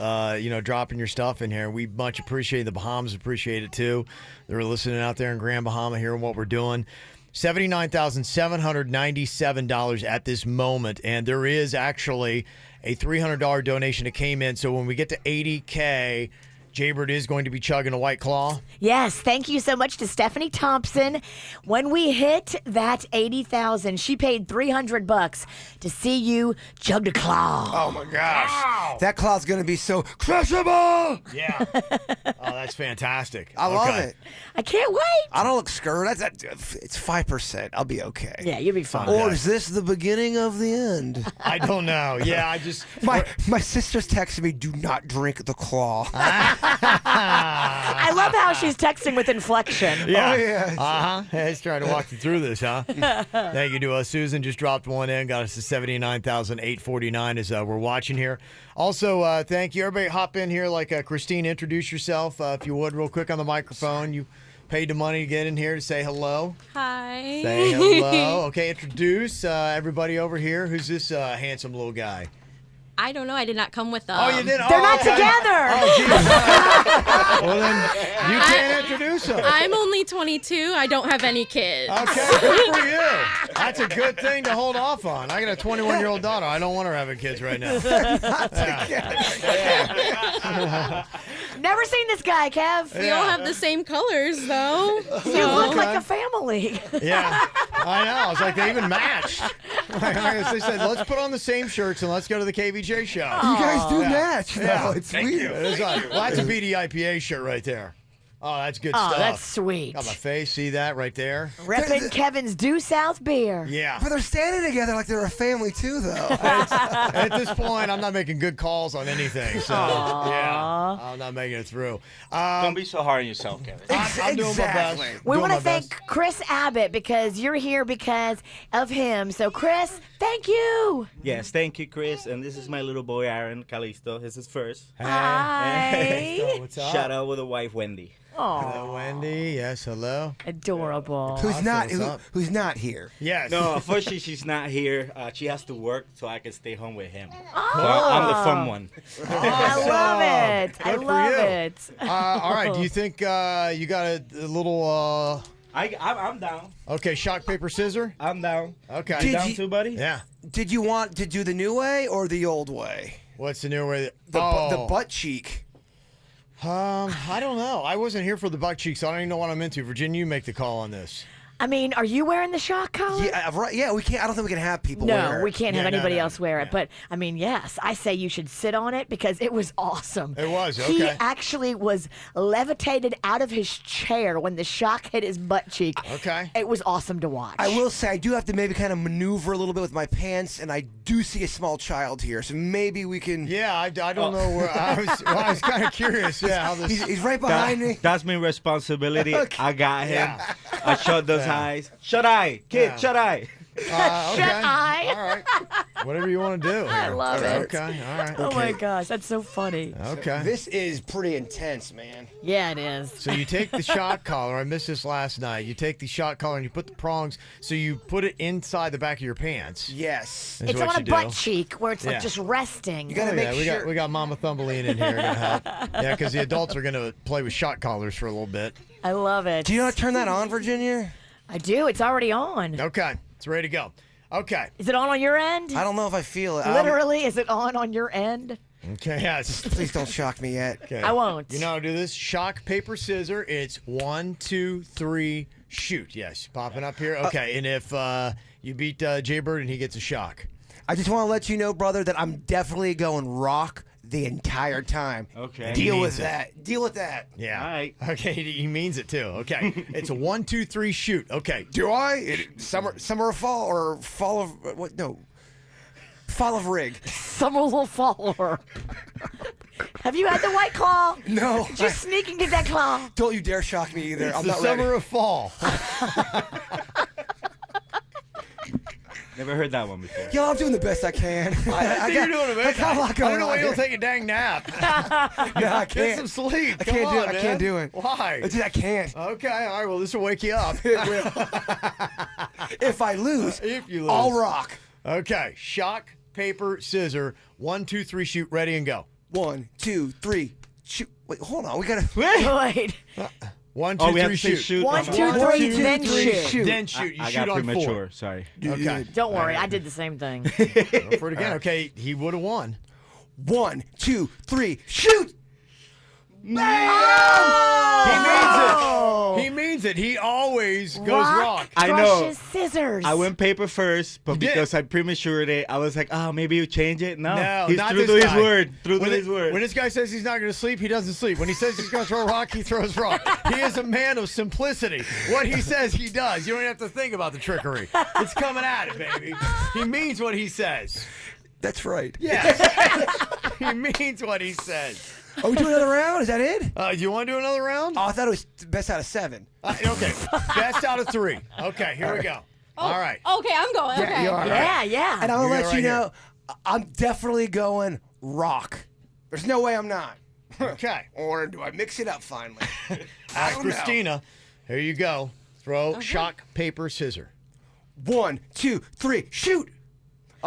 dropping your stuff in here. We much appreciate it. The Bahamas appreciate it too. They're listening out there in Grand Bahama, hearing what we're doing. $79,797 at this moment, and there is actually a $300 donation that came in. So when we get to 80K, Jbird is going to be chugging a White Claw. Yes, thank you so much to Stephanie Thompson. When we hit that 80,000, she paid $300 to see you chug the claw. Oh my gosh. Wow. That claw's going to be so crushable. Yeah. Oh, that's fantastic. I love it. I can't wait. I don't look scared. It's 5%. I'll be okay. Yeah, you'll be fine. Okay. Or is this the beginning of the end? I don't know. Yeah, My sister's texted me, do not drink the claw. I love how she's texting with inflection. Yeah. Oh, yeah. Uh-huh. Hey, he's trying to walk you through this, huh? Thank you to us. Susan just dropped one in, got us to 79,849 as we're watching here. Also, thank you. Everybody hop in here like Christine, introduce yourself, if you would, real quick on the microphone. You paid the money to get in here to say hello. Hi. Say hello. Okay, introduce everybody over here. Who's this handsome little guy? I don't know. I did not come with them. Oh, you did? They're not okay. together. Oh, geez. Well, then you can't introduce them. I'm only 22. I don't have any kids. Okay, good for you. That's a good thing to hold off on. I got a 21-year-old daughter. I don't want her having kids right now. Never seen this guy, Kev. We all have the same colors, though. You look like a family. Yeah, I know. It's like they even matched. They said, let's put on the same shirts and let's go to the KVJ show. You guys do match. Yeah. No, it's weird. Well, that's a BDIPA shirt right there. Oh, that's good Oh, stuff. that's sweet. Got my face. See that right there? Repping Kevin's Due South beer. Yeah. But they're standing together like they're a family too, though. At this point, I'm not making good calls on anything. So, yeah, I'm not making it through. Don't be so hard on yourself, Kevin. I'm doing my best. We Doing want to my thank best. Chris Abbott because you're here because of him. So, Chris, thank you. Yes, thank you, Chris. And this is my little boy, Aaron Calisto. This is first. Hi. What's up? Shout out with the wife, Wendy. Hello, Wendy. Yes, hello. Adorable. Who's not? what's up. Who's not here? Yes. No, unfortunately, she's not here. She has to work, so I can stay home with him. Oh. So I'm the fun one. I love it. I Good for love you. it. All right. Do you think you got a little? I'm down. Okay, shock paper scissor. I'm down. Okay. Did Down you- too, buddy? Yeah. Did you want to do the new way or the old way? What's the new way? The butt cheek. I don't know. I wasn't here for the butt cheeks. So I don't even know what I'm into. Virginia, you make the call on this. I mean, are you wearing the shock collar? Yeah, right. Yeah, we can't. I don't think we can have people wear No, it. we can't have Yeah, no, anybody no. else wear it. Yeah. But I mean, yes, I say you should sit on it because it was awesome. It was, He okay. actually was levitated out of his chair when the shock hit his butt cheek. Okay. It was awesome to watch. I will say I do have to maybe kind of maneuver a little bit with my pants, and I do see a small child here, so maybe we can. Yeah, I don't know where I was kind of curious. Yeah, how this. He's right behind me. That's my responsibility. Okay. I got him. Yeah. I shut those eyes. Shut eye, kid. Yeah. Shut eye. Okay. eye. All right. Whatever you want to do. I here. love it. Okay. All right. Oh my gosh, that's so funny. Okay. This is pretty intense, man. Yeah, it is. So you take the shot collar. I missed this last night. You take the shot collar and you put the prongs. So you put it inside the back of your pants. Yes. Is It's what on a you do. butt cheek where it's Yeah. like just resting. You gotta Oh, make yeah, sure. we got Mama Thumbelina in here to help. Yeah, because the adults are going to play with shot collars for a little bit. I love it. Do you know how to turn that on, Virginia? I do. It's already on. Okay, it's ready to go. Okay. Is it on your end? I don't know if I feel it. Literally, is it on your end? Okay, yes. Please don't shock me yet. Okay. I won't. You know how to do this? Shock, paper, scissor. It's 1, 2, 3, shoot. Yes, popping up here. Okay, and if you beat Jbird and he gets a shock. I just want to let you know, brother, that I'm definitely going rock the entire time. Okay. Deal He with means it. that. Deal with that. Yeah. All right. Okay, he means it too. Okay, it's a 1, 2, 3, shoot. Okay. Do I? Summer of fall or fall of what? No. Fall of rig. Summer little follower. Have you had the White Claw? No. Just sneaking to that claw. Don't you dare shock me either. It's I'm the not summer ready. of fall. Never heard that one before. Yo, I'm doing the best I can. I think you're doing it, man. I got a lot I'm going gonna on wait till here. take a dang nap. No, I Get can't. some sleep. I Come can't do on, it. I man. can't do it. Why? I can't. Okay, all right. Well, this will wake you up. If I lose, If you lose. I'll rock. Okay, shock, paper, scissor. 1, 2, 3, shoot. Ready and go. 1, 2, 3, shoot. Wait, hold on. We gotta. Wait. 1, 2, Oh, we have 3, to say shoot. shoot. 1, on 2, the- 3, then shoot. Then shoot. You I shoot got on premature. Sorry. 4. Okay. Don't worry, I did the same thing. Go for it again. Okay, he would have won. 1, 2, 3, shoot. He means it. He means it. He always goes rock. I know. crushes scissors. I went paper first, but did. because I prematured it, I was like, oh, maybe you change it. No, No, he's not true this to guy. his word. True When to his word. When this guy says he's not going to sleep, he doesn't sleep. When he says he's going to throw rock, he throws rock. He is a man of simplicity. What he says, he does. You don't have to think about the trickery. It's coming at it, baby. He means what he says. That's right. Yes. He means what he says. Are we doing another round? Is that it? Do you want to do another round? Oh, I thought it was best out of 7. Okay. Best out of 3. Okay, here we go. All right. Okay, I'm going. Okay. you are. Yeah, yeah. And I'll You let go you right know, I'm definitely going rock. There's no way I'm not. Okay. Or do I mix it up finally? Ask don't know. Christina. Here you go. Throw shock, paper, scissor. 1, 2, 3, shoot.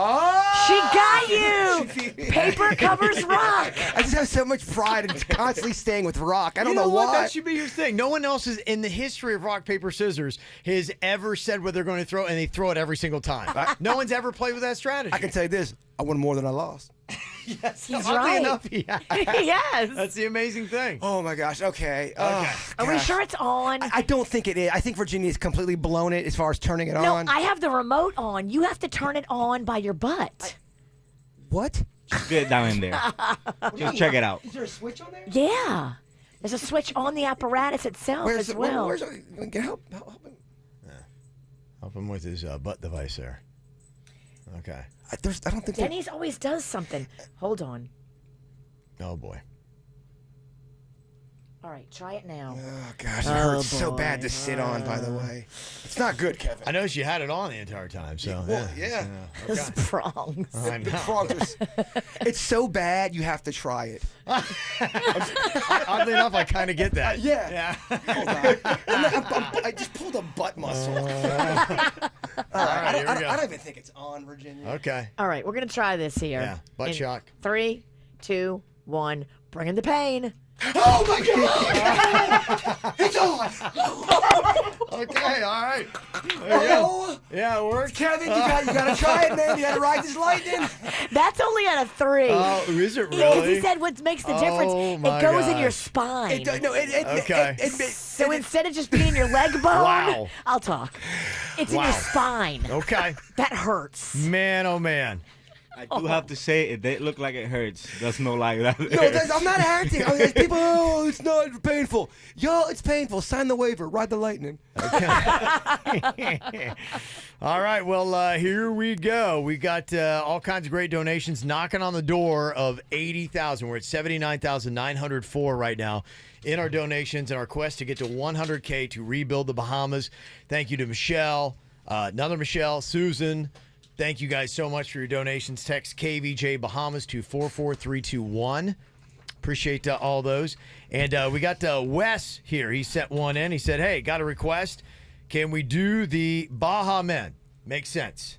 Oh! She got you. Paper covers rock. I just have so much pride in constantly staying with rock. I don't You know what? why. That should be your thing. No one else is in the history of rock, paper, scissors has ever said what they're going to throw, and they throw it every single time. No one's ever played with that strategy. I can tell you this: I won more than I lost. Yes, He's oddly right. enough, he has. Yes. That's the amazing thing. Oh my gosh. Okay. Okay. Are we sure it's on? I don't think it is. I think Virginia's completely blown it as far as turning it No, on. I have the remote on. You have to turn it on by your butt. What? Just get down in there. Just check it out. Is there a switch on there? Yeah. There's a switch on the apparatus itself as well. Where's help him. Help him with his butt device there. Okay. I don't think. Denny's always does something. Hold on. Oh, boy. All right, try it now. Oh gosh, it hurts so bad to sit on. By the way, it's not good, Kevin. I noticed you had it on the entire time, so. Well, yeah. Those prongs. I know. Frogs are- it's so bad you have to try it. Oddly enough, I kind of get that. Yeah. Hold on. I just pulled a butt muscle. All right, right, here we go. I don't even think it's on, Virginia. Okay. All right, we're going to try this here. Yeah, butt In shock. 3, 2, 1. Bring in the pain. Oh my God! It's on. Okay, all right. There you go. Yeah, it works. Kevin, you gotta try it, man. You gotta ride this lightning. That's only at a 3. Oh, is it Yes, really? he said what makes the difference. Oh, It my goes in your gosh. spine. Okay. So instead of just being your leg bone, Wow. I'll talk. It's in Wow. your spine. Okay. That hurts. Man, oh man. I do have to say, it they look like it hurts. That's no lie. No, I'm not acting. There's people, it's not painful. Yo, it's painful. Sign the waiver. Ride the lightning. All right, well, here we go. We got all kinds of great donations knocking on the door of 80,000. We're at 79,904 right now in our donations and our quest to get to 100K to rebuild the Bahamas. Thank you to Michelle, another Michelle, Susan. Thank you guys so much for your donations. Text KVJ Bahamas to 44321. Appreciate all those. And we got Wes here. He sent one in. He said, hey, got a request. Can we do the Baha Men? Makes sense.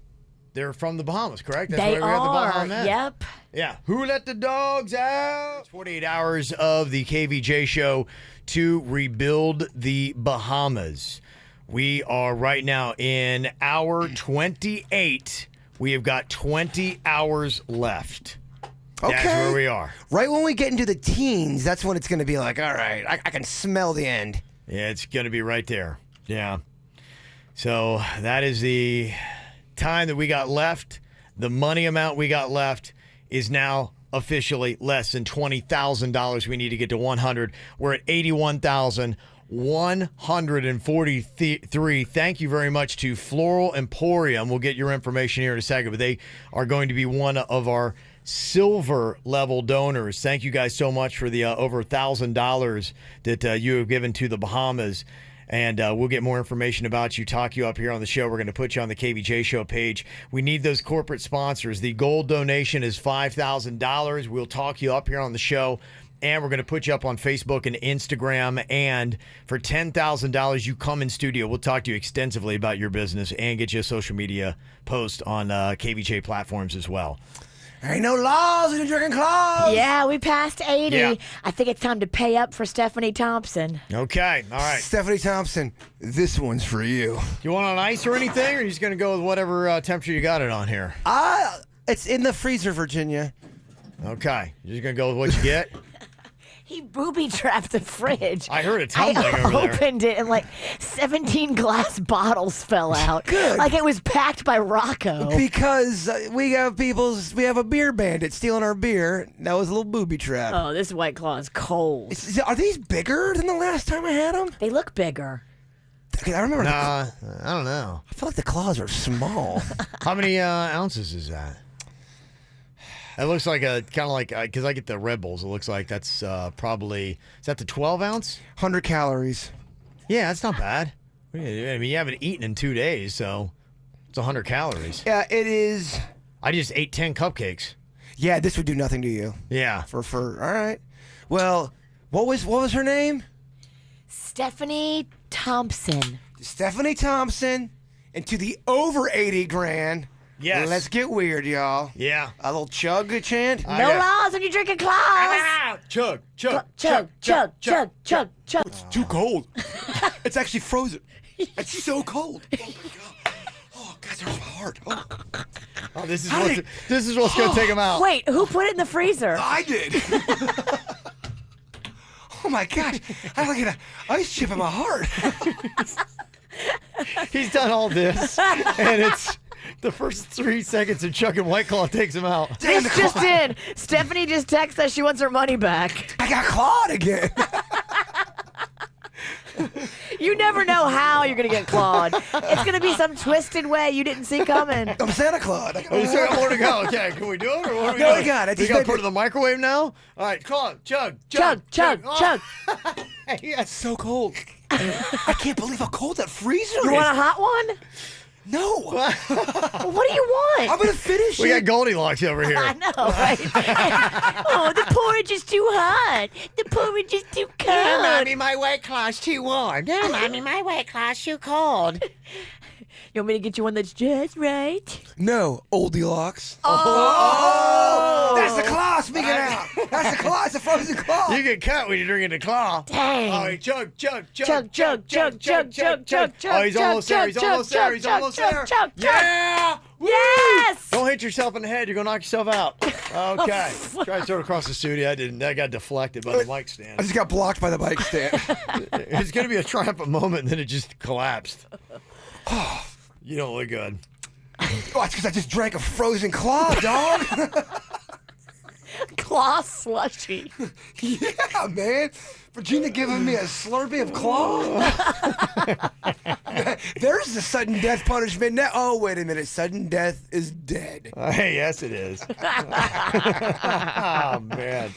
They're from the Bahamas, correct? That's They why we have the Baha are. Men. Yep. Yeah. Who let the dogs out? It's 48 hours of the KVJ show to rebuild the Bahamas. We are right now in hour 28. We have got 20 hours left. Okay. That's where we are. Right when we get into the teens, that's when it's going to be like, all right, I can smell the end. Yeah, it's going to be right there. Yeah. So that is the time that we got left. The money amount we got left is now officially less than $20,000. We need to get to 100. We're at 81,143. Thank you very much to Floral Emporium. We'll get your information here in a second, but they are going to be one of our silver level donors. Thank you guys so much for the over $1,000 that you have given to the Bahamas. And we'll get more information about you, talk you up here on the show. We're going to put you on the KVJ show page. We need those corporate sponsors. The gold donation is $5,000. We'll talk you up here on the show. And we're going to put you up on Facebook and Instagram. And for $10,000, you come in studio. We'll talk to you extensively about your business and get you a social media post on KVJ platforms as well. There ain't no laws in the drinking clause. Yeah, we passed 80. Yeah. I think it's time to pay up for Stephanie Thompson. Okay. All right. Stephanie Thompson, this one's for you. You want on ice or anything? Or are you just going to go with whatever temperature you got it on here? It's in the freezer, Virginia. Okay. You're just going to go with what you get? He booby-trapped the fridge. I heard it tumbling over there. I opened it and 17 glass bottles fell out. Good. Like it was packed by Rocco. Because we have a beer bandit stealing our beer. That was a little booby trap. Oh, this White Claw is cold. Are these bigger than the last time I had them? They look bigger. Okay, I remember. Nah, I don't know. I feel like the claws are small. How many ounces is that? It looks like a kind of like because I get the Red Bulls. It looks like that's probably is that the 12 ounce? 100 calories. Yeah, that's not bad. I mean, you haven't eaten in 2 days, so it's 100 calories. Yeah, it is. I just ate 10 cupcakes. Yeah, this would do nothing to you. Yeah. For all right. Well, what was her name? Stephanie Thompson. Stephanie Thompson, and to the over 80 grand. Yes. Let's get weird, y'all. Yeah. A little chug chant. No yeah. laws when you're drinking claws. Chug, chug, Chug, chug, chug, chug, chug. It's too cold. It's actually frozen. It's so cold. Oh my god. Oh, God, there's my heart. Oh, Oh, this is what's going to take him out. Wait, who put it in the freezer? I did. Oh my gosh. I look at an ice chip in my heart. He's done all this, and it's the first 3 seconds of chugging White Claw takes him out. Damn, This the just claw. in. Stephanie just texted us she wants her money back. I got clawed again. You never know how you're going to get clawed. It's going to be some twisted way you didn't see coming. I'm Santa Claus. Oh, you still got more to go. Okay, can we do it? Or what are we No, doing? we got it. We Just got to make put it it- in the microwave now? All right, claw, chug, Chug, chug, Oh. chug. Yes. So cold. I can't believe how cold that freezer You is. want a hot one? No. Well, what do you want? I'm going to finish We got it. Goldilocks over I here. know, right? Oh, the porridge is too hot. The porridge is too cold. my White Claw's too warm. No, Mommy, my White Claw's too cold. You want me to get you one that's just right? No, Oldilocks. Oh! That's the claw speaking out. That's the claw. It's a frozen claw. You get cut when you're drinking the claw. Dang. Oh, he chug. Chug, chug, chug, chug, chug, chug. Oh, he's almost there. He's almost there. He's almost there. Yeah. Woo! Yes. Don't hit yourself in the head. You're going to knock yourself out. Okay. Try to throw it across the studio. I didn't. That got deflected by the mic I stand. just got blocked by the bike stand. It's going to be a triumphant moment, and then it just collapsed. You don't look good. Oh, it's because I just drank a frozen claw, dog. Claw slushy. Yeah, man. Virginia giving me a Slurpee of claw. There's the sudden death punishment now. Oh, wait a minute. Sudden death is dead. Hey, yes, it is. Oh, man.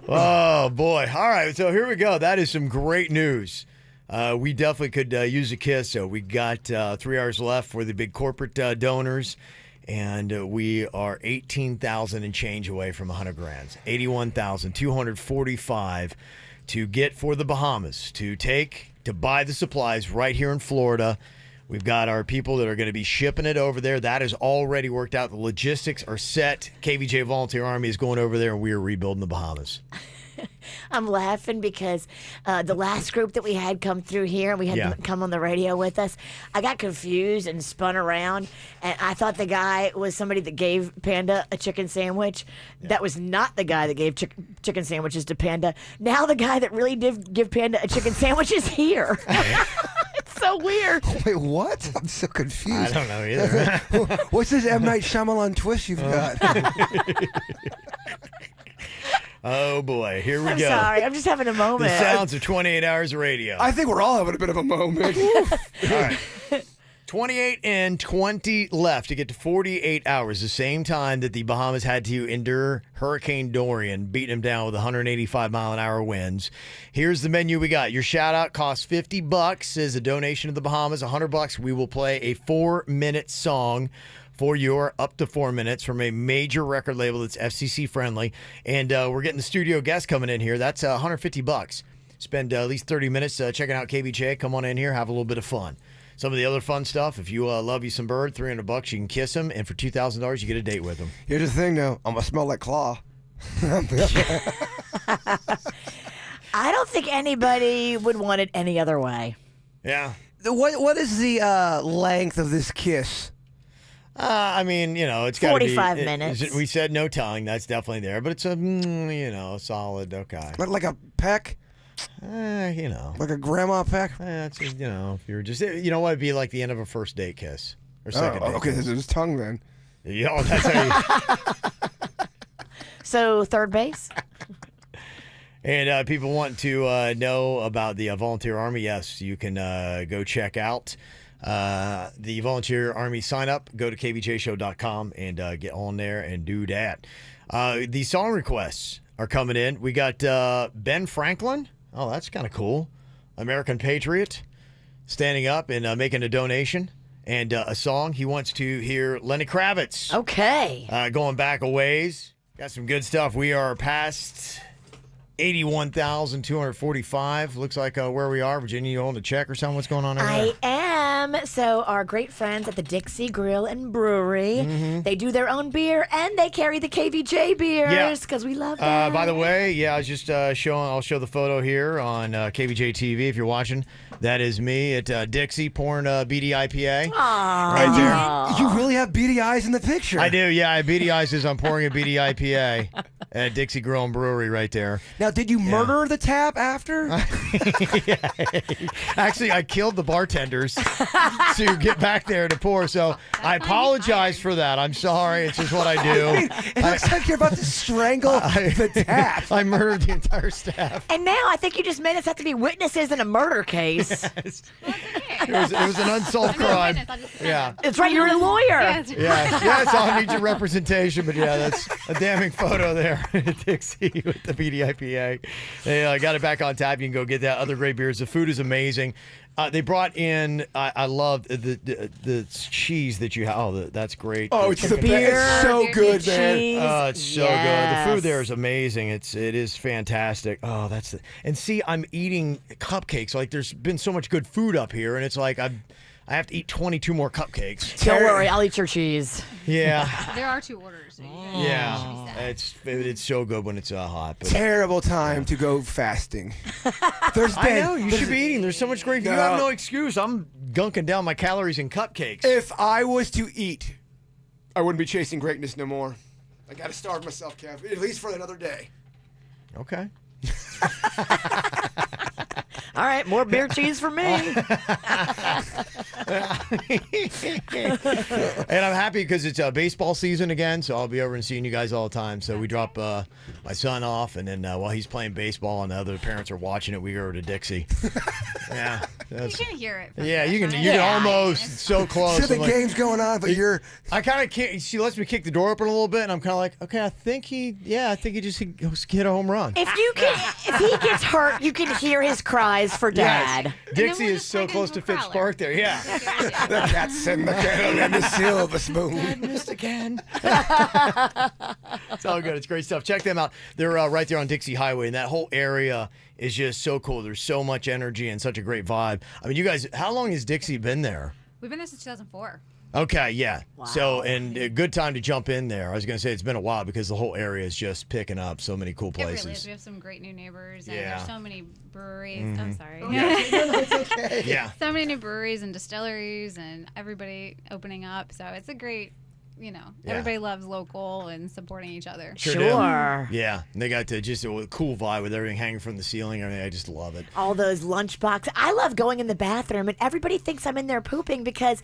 Oh, boy. All right, so here we go. That is some great news. We definitely could use a kiss. So we got 3 hours left for the big corporate donors, and we are 18,000 and change away from 100 grand. 81,245 to get for the Bahamas to buy the supplies right here in Florida. We've got our people that are going to be shipping it over there. That is already worked out. The logistics are set. KVJ Volunteer Army is going over there, and we are rebuilding the Bahamas. I'm laughing because the last group that we had come through here, and we had them come on the radio with us, I got confused and spun around, and I thought the guy was somebody that gave Panda a chicken sandwich. That was not the guy that gave chicken sandwiches to Panda. Now the guy that really did give Panda a chicken sandwich is here. It's so weird. Wait, what? I'm so confused. I don't know either. What's this M. Night Shyamalan twist you've got? Oh, boy. Here we I'm go. sorry. I'm just having a moment. The sounds of 28 hours of radio. I think we're all having a bit of a moment. All right. 28 and 20 left to get to 48 hours, the same time that the Bahamas had to endure Hurricane Dorian, beating them down with 185-mile-an-hour winds. Here's the menu we got. Your shout-out costs $50 as a donation to the Bahamas. $100, we will play a 4-minute song for your up to 4 minutes from a major record label that's FCC friendly. And we're getting the studio guest coming in here. That's $150. Spend at least 30 minutes checking out KVJ. Come on in here, have a little bit of fun. Some of the other fun stuff, if you love you some bird, $300, you can kiss him. And for $2,000, you get a date with him. Here's the thing, though. I'm going to smell like claw. I don't think anybody would want it any other way. Yeah. What is the length of this kiss? I mean, it's got to be 45 minutes. We said no tongue. That's definitely there. But it's a, solid, okay. Like a peck? Like a grandma peck? It's if you're just, what would be like the end of a first date kiss or second date okay, kiss. there's tongue then. Yeah, that's how you. So third base? And people want to know about the Volunteer Army. Yes, you can go check out the Volunteer Army sign up. Go to kvjshow.com and get on there and do that. The song requests are coming in. We got Ben Franklin. Oh, that's kind of cool. American Patriot standing up and making a donation. And a song. He wants to hear Lenny Kravitz. Okay. Going back a ways. Got some good stuff. We are past 81,245. Looks like where we are. Virginia, you holding a check or something? What's going on over there? I am. So our great friends at the Dixie Grill and Brewery, they do their own beer and they carry the KVJ beers because we love that. By the way, I was just I'll show the photo here on KVJ TV if you're watching. That is me at Dixie pouring BD IPA. Right there. You really have beady eyes in the picture. I do, yeah. I have beady eyes as I'm pouring a BD IPA at Dixie Grill and Brewery right there. Now, did you murder the tap after? Actually, I killed the bartenders to get back there to pour, so I apologize for that. I'm sorry. It's just what I do. I mean, it looks like you're about to strangle the tap. I murdered the entire staff. And now I think you just made us have to be witnesses in a murder case. Yes. It was an unsolved crime. Yeah. That's right, you're a lawyer. Yes, I'll need your representation, but that's a damning photo there. Dixie with the BD IPA. They got it back on tap. You can go get that. Other great beers. The food is amazing. They brought in. I love the cheese that you have. Oh, that's great. Oh, it's the beer. It's so good, man. Oh, it's so good. The food there is amazing. It is fantastic. Oh, and see, I'm eating cupcakes. Like there's been so much good food up here, and it's like I I have to eat 22 more cupcakes. Don't worry, I'll eat your cheese. Yeah. There are 2 orders. So Yeah. It's so good when it's hot. But Terrible time to go fasting. There's been, I know, you should be eating. There's so much great food. You No. have no excuse. I'm gunking down my calories in cupcakes. If I was to eat, I wouldn't be chasing greatness no more. I gotta starve myself, Kev, at least for another day. Okay. All right, more beer cheese for me. And I'm happy because it's baseball season again, so I'll be over and seeing you guys all the time. So we drop my son off, and then while he's playing baseball and the other parents are watching it, we go over to Dixie. Yeah. You can hear it. Yeah, you can almost. It's so close. So the I'm like- game's going on, but you're. I kind of can't. She lets me kick the door open a little bit, and I'm kind of like, okay, I think he just hit a home run. If he gets hurt, you can hear his cries for Dad. Yes. Dixie we'll is just so turn it close to into a Phipps crowler. Park there. Yeah. The cat's in the kettle and the silver spoon. I missed again. It's all good. It's great stuff. Check them out. They're right there on Dixie Highway, and that whole area is just so cool. There's so much energy and such a great vibe. I mean, you guys, how long has Dixie been there? We've been there since 2004. Okay, yeah. So, and a good time to jump in there. I was going to say it's been a while because the whole area is just picking up so many cool It really places. is. We have some great new neighbors, and Yeah. there's so many breweries. I'm sorry. Yeah. So many new breweries and distilleries, and everybody opening up. So it's a great, Yeah. everybody loves local and supporting each other. Sure do. Yeah. And they got just a cool vibe with everything hanging from the ceiling. I mean, I just love it. All those lunch boxes. I love going in the bathroom, and everybody thinks I'm in there pooping because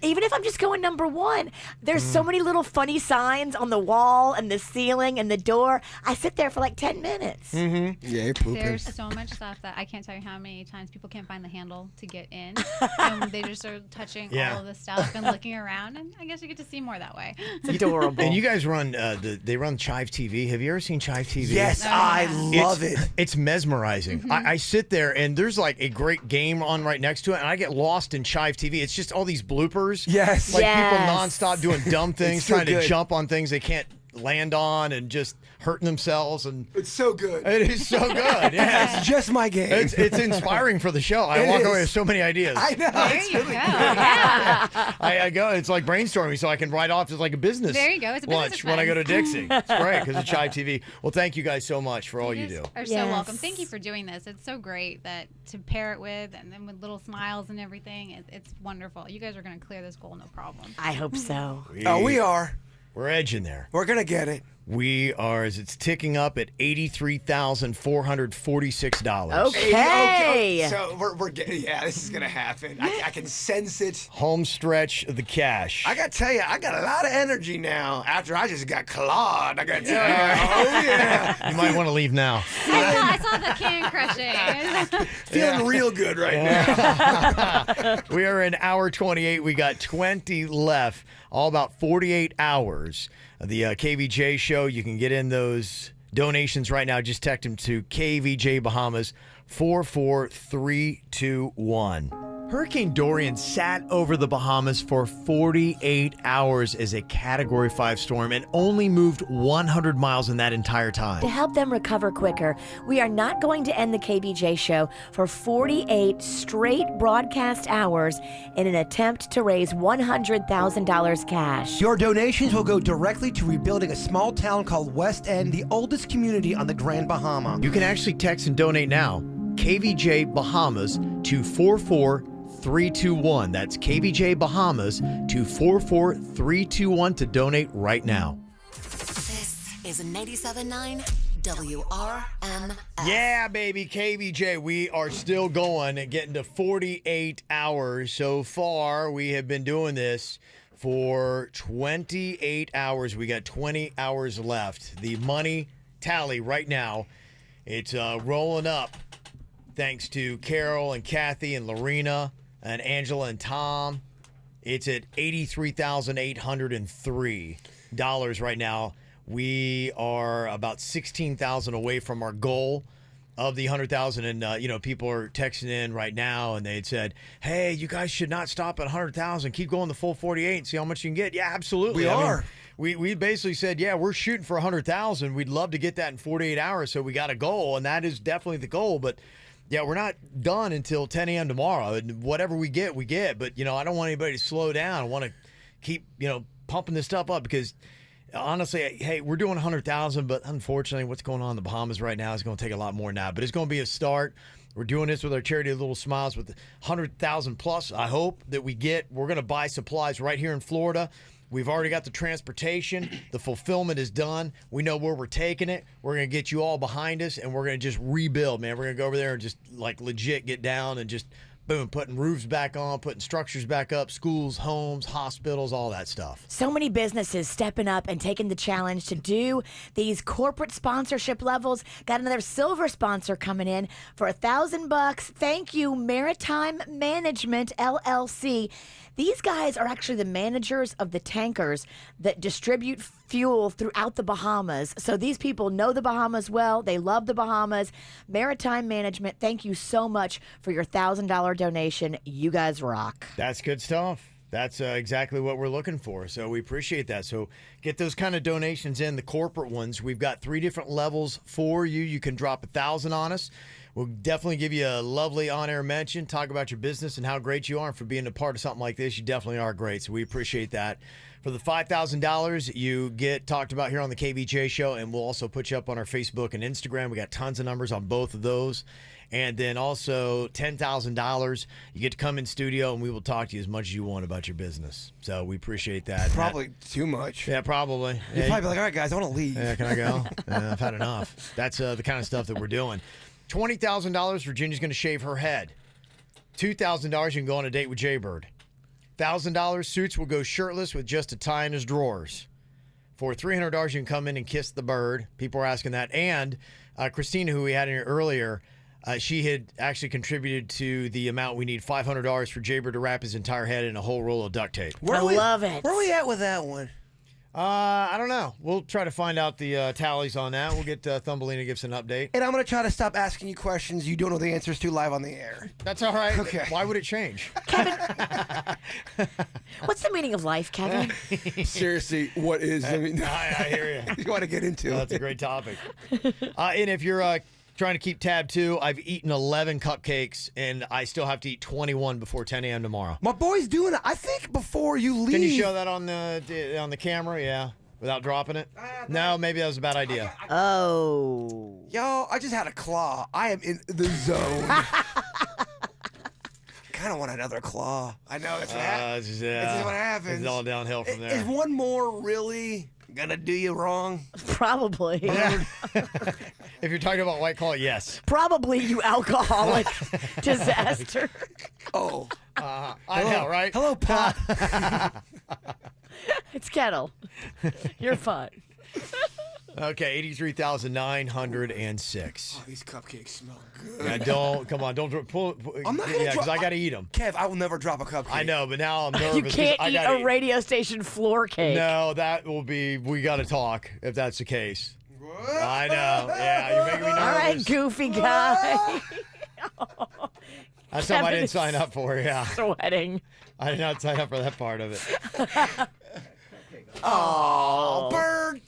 even if I'm just going number 1, there's so many little funny signs on the wall and the ceiling and the door. I sit there for like 10 minutes. Yeah, you're pooping. There's so much stuff that I can't tell you how many times people can't find the handle to get in, and they just are touching Yeah. all of the stuff and looking around. And I guess you get to see more that way. It's adorable. And you guys run, they run Chive TV. Have you ever seen Chive TV? Yes, I love it. It's mesmerizing. I sit there and there's like a great game on right next to it, and I get lost in Chive TV. It's just all these bloopers. Yes. Like Yes. people nonstop doing dumb things, It's so trying to good. jump on things they can't land on and just hurting themselves. And It's so good. it is so good. Yeah. It's just my game. It's inspiring for the show. I It walk is. away with so many ideas. I know. There It's you really go. good. Yeah. I go. It's like brainstorming, so I can write off as like a business. There you go. It's a business lunch when I go to Dixie. It's great because of Chive TV. Well, thank you guys so much for all you do. Are so Yes. welcome. Thank you for doing this. It's so great that to pair it with, and then with little smiles and everything. It's wonderful. You guys are going to clear this goal, no problem. I hope so. Oh, we are. We're edging there. We're gonna get it. We are, as it's ticking up at $83,446. Okay. So we're getting. Yeah, this is gonna happen. I can sense it. Home stretch of the cash. I gotta tell you, I got a lot of energy now after I just got clawed. I gotta tell you. Oh yeah. You might want to leave now. I saw the can crushing. Feeling real good right now. We are in hour 28. We got 20 left. All about 48 hours. The KVJ show. You can get in those donations right now. Just text them to KVJ Bahamas 44321. Hurricane Dorian sat over the Bahamas for 48 hours as a Category 5 storm and only moved 100 miles in that entire time. To help them recover quicker, we are not going to end the KVJ show for 48 straight broadcast hours in an attempt to raise $100,000 cash. Your donations will go directly to rebuilding a small town called West End, the oldest community on the Grand Bahama. You can actually text and donate now. KVJ Bahamas to 44321. That's KVJ Bahamas to 44321 to donate right now. This is 97.9 WRMF. Yeah, baby, KVJ. We are still going and getting to 48 hours. So far, we have been doing this for 28 hours. We got 20 hours left. The money tally right now, it's rolling up. Thanks to Carol and Kathy and Lorena and Angela and Tom. It's at $83,803 right now. We are about 16,000 away from our goal of the 100,000. And, people are texting in right now and they'd said, hey, you guys should not stop at 100,000. Keep going the full 48 and see how much you can get. Yeah, absolutely. We are. We basically said, yeah, we're shooting for 100,000. We'd love to get that in 48 hours. So we got a goal, and that is definitely the goal. But yeah, we're not done until 10 a.m. tomorrow. And whatever we get, we get. But, I don't want anybody to slow down. I want to keep, pumping this stuff up because honestly, hey, we're doing 100,000, but unfortunately what's going on in the Bahamas right now is going to take a lot more now. But it's going to be a start. We're doing this with our charity Little Smiles with 100,000 plus. I hope that we're going to buy supplies right here in Florida. We've already got the transportation. The fulfillment is done. We know where we're taking it. We're going to get you all behind us, and we're going to just rebuild, man. We're going to go over there and just, legit get down and just, boom, putting roofs back on, putting structures back up, schools, homes, hospitals, all that stuff. So many businesses stepping up and taking the challenge to do these corporate sponsorship levels. Got another silver sponsor coming in for $1,000. Thank you, Maritime Management, LLC. These guys are actually the managers of the tankers that distribute fuel throughout the Bahamas. So these people know the Bahamas well. They love the Bahamas. Maritime Management, thank you so much for your $1,000 donation. You guys rock. That's good stuff. That's exactly what we're looking for. So we appreciate that. So get those kind of donations in, the corporate ones. We've got 3 different levels for you. You can drop $1,000 on us. We'll definitely give you a lovely on-air mention, talk about your business and how great you are. And for being a part of something like this, you definitely are great. So we appreciate that. For the $5,000, you get talked about here on the KVJ show, and we'll also put you up on our Facebook and Instagram. We got tons of numbers on both of those. And then also $10,000, you get to come in studio, and we will talk to you as much as you want about your business. So we appreciate that. Probably too much. Yeah, probably. You'd probably be like, all right, guys, I want to leave. Yeah, can I go? I've had enough. That's the kind of stuff that we're doing. $20,000, Virginia's going to shave her head. $2,000, you can go on a date with Jbird. $1,000, Suits will go shirtless with just a tie in his drawers. For $300, you can come in and kiss the bird. People are asking that. And Christina, who we had in here earlier, she had actually contributed to the amount we need, $500 for Jbird to wrap his entire head in a whole roll of duct tape. I love it. Where are we at with that one? I don't know. We'll try to find out the tallies on that. We'll get Thumbelina to give us an update. And I'm going to try to stop asking you questions you don't know the answers to live on the air. That's all right. Okay. Why would it change? What's the meaning of life, Kevin? Seriously, what is? I mean, I hear you. You want to get into it. That's a great topic. And if you're trying to keep tab too, I've eaten 11 cupcakes, and I still have to eat 21 before 10 a.m. tomorrow. My boy's doing it. I think before you leave. Can you show that on the camera? Yeah, without dropping it. No, maybe that was a bad idea. Oh. Yo, I just had a claw. I am in the zone. Kind of want another claw. I know that's what happens. This is what happens. It's all downhill from there. Is one more really gonna do you wrong? Probably. Yeah. If you're talking about White Claw, yes. Probably, you alcoholic disaster. Oh. I know, right? Hello, Pop. It's Kettle. You're fine. Okay, 83,906. Oh, these cupcakes smell good. Yeah, don't pull. I'm not gonna because I got to eat them. Kev, I will never drop a cupcake. I know, but now I'm nervous. You can't 'cause eat I gotta a radio station floor cake. No, that will be. We got to talk if that's the case. I know. Yeah, you're making me nervous. All right, goofy guy. That's something I Kevin didn't is sign up for. Yeah, Sweating. I did not sign up for that part of it. Oh, bird.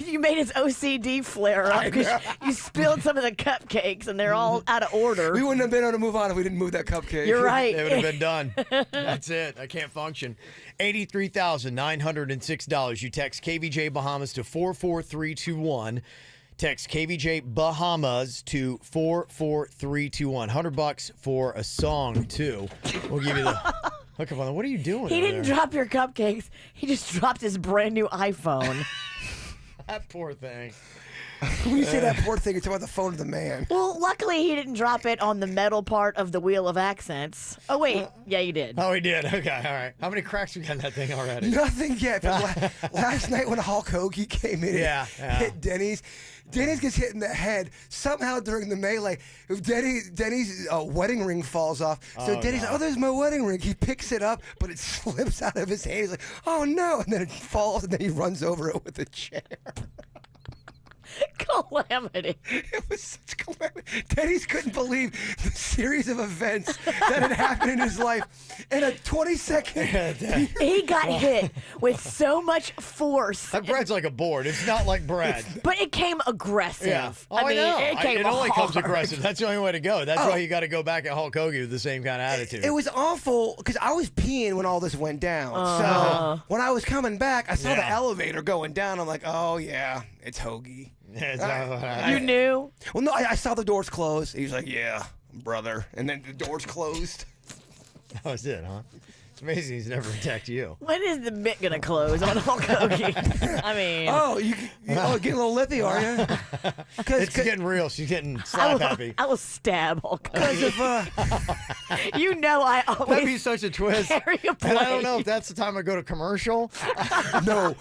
You made his OCD flare up because you spilled some of the cupcakes and they're all out of order. We wouldn't have been able to move on if we didn't move that cupcake. You're right. They would have been done. That's it. I can't function. $83,906. You text KVJ Bahamas to 44321. Text KVJ Bahamas to 44321. $100 for a song too. We'll give you the hook up on that. What are you doing? He over didn't there? drop your cupcakes. He just dropped his brand new iPhone. That poor thing. When you say that poor thing, it's about the phone of the man. Well, luckily he didn't drop it on the metal part of the wheel of accents. Oh wait, yeah, you did. Oh, he did. Okay, all right. How many cracks we got in that thing already? Nothing yet. But last night when Hulk Hogan came in and hit Denny's gets hit in the head somehow during the melee. If Denny's wedding ring falls off, so Denny's like, oh, there's my wedding ring. He picks it up, but it slips out of his hand. He's like, oh no, and then it falls, and then he runs over it with a chair. Calamity. It was such calamity. Denny's couldn't believe the series of events that had happened in his life. In a 20-second... He got hit with so much force. That bread's like a board. It's not like bread. But it came aggressive. Yeah. Oh, I mean, know. it came It only comes hard. aggressive. That's the only way to go. That's why you got to go back at Hulk Hogan with the same kind of attitude. It was awful because I was peeing when all this went down. So when I was coming back, I saw the elevator going down. I'm like, oh, yeah, it's Hoagie. You knew? Well, no, I saw the doors close. He was like, yeah, brother. And then the doors closed. That was it, huh? It's amazing he's never attacked you. When is the mitt going to close on Hulk Hogan? I mean... Oh, you getting a little lippy, are you? It's getting real. She's getting slap happy. I will stab Hulk Hogan. Because of... You know I always That'd be such a twist. carry a And I don't know blade. if that's the time I go to commercial. No,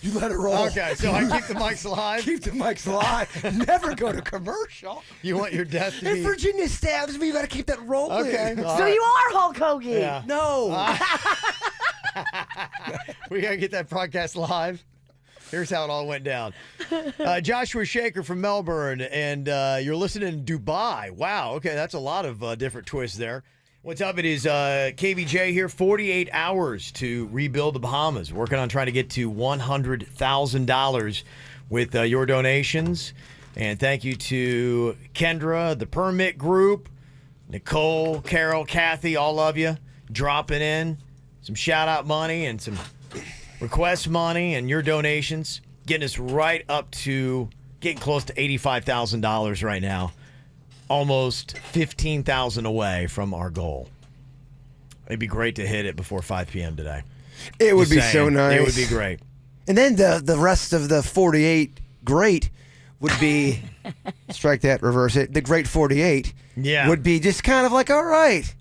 you let it roll. Okay, so I keep the mics alive. Keep the mics alive. Never go to commercial. You want your death to If be... Virginia stabs me, you got to keep that rolling. Okay. So you are Hulk Hogan. Yeah. No. We got to get that podcast live. Here's how it all went down. Joshua Shaker from Melbourne, and you're listening in Dubai. Wow, okay, that's a lot of different twists there. What's up? It is KVJ here, 48 hours to rebuild the Bahamas. Working on trying to get to $100,000 with your donations. And thank you to Kendra, the Permit Group, Nicole, Carol, Kathy, all of you dropping in some shout-out money and some request money and your donations, getting us right up to getting close to $85,000 right now. Almost $15,000 away from our goal. It'd be great to hit it before 5 p.m. today. It would Just be saying. so nice. It would be great. And then the rest of the 48 great would be, strike that, reverse it, the great 48 would be just kind of like, all right,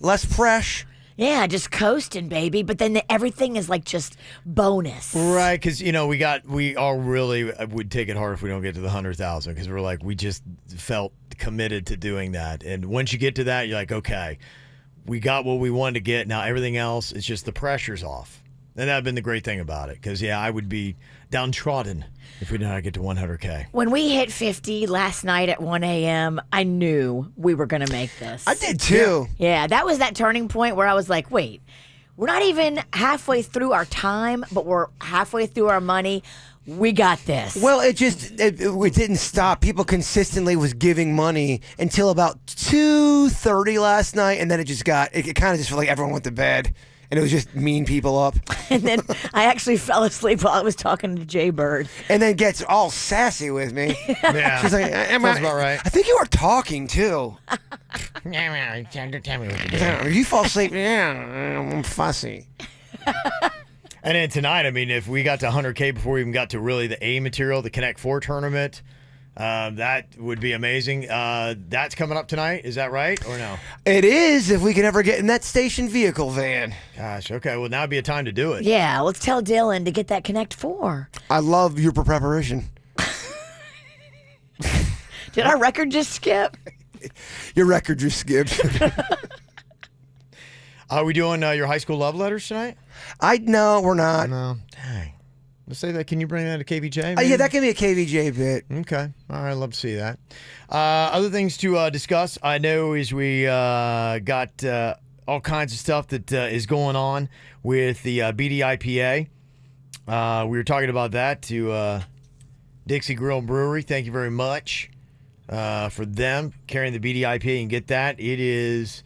less fresh. Yeah, just coasting, baby. But then everything is like just bonus. Right, because, we all really would take it hard if we don't get to the 100,000 because we're like, we just felt committed to doing that. And once you get to that, you're like, okay, we got what we wanted to get. Now everything else, it's just the pressure's off. And that'd been the great thing about it because, I would be downtrodden if we did not get to 100K. When we hit 50 last night at 1 a.m., I knew we were going to make this. I did too. Yeah, that was that turning point where I was like, wait, we're not even halfway through our time, but we're halfway through our money. We got this. Well, it didn't stop. People consistently was giving money until about 2:30 last night, and then it kind of just felt like everyone went to bed. And it was just mean people up. And then I actually fell asleep while I was talking to Jbird. And then gets all sassy with me. Yeah. She's like, Sounds about right. I think you were talking too. Tell me what to do. If you fall asleep, I'm fussy. And then tonight, if we got to 100K before we even got to really the A material, the Connect 4 tournament, that would be amazing. That's coming up tonight. Is that right or no? It is, if we can ever get in that station vehicle van. Gosh, okay. Well, now would be a time to do it. Yeah, let's tell Dylan to get that Connect 4. I love your preparation. Did our record just skip? Your record just skipped. Are we doing your high school love letters tonight? No, we're not. No. Dang. Let's say that. Can you bring that to KVJ? Yeah, that can be a KVJ bit. Okay. All right. I'd love to see that. Other things to discuss, I know, is we got all kinds of stuff that is going on with the BDIPA. We were talking about that to Dixie Grill and Brewery. Thank you very much for them carrying the BDIPA and get that. It is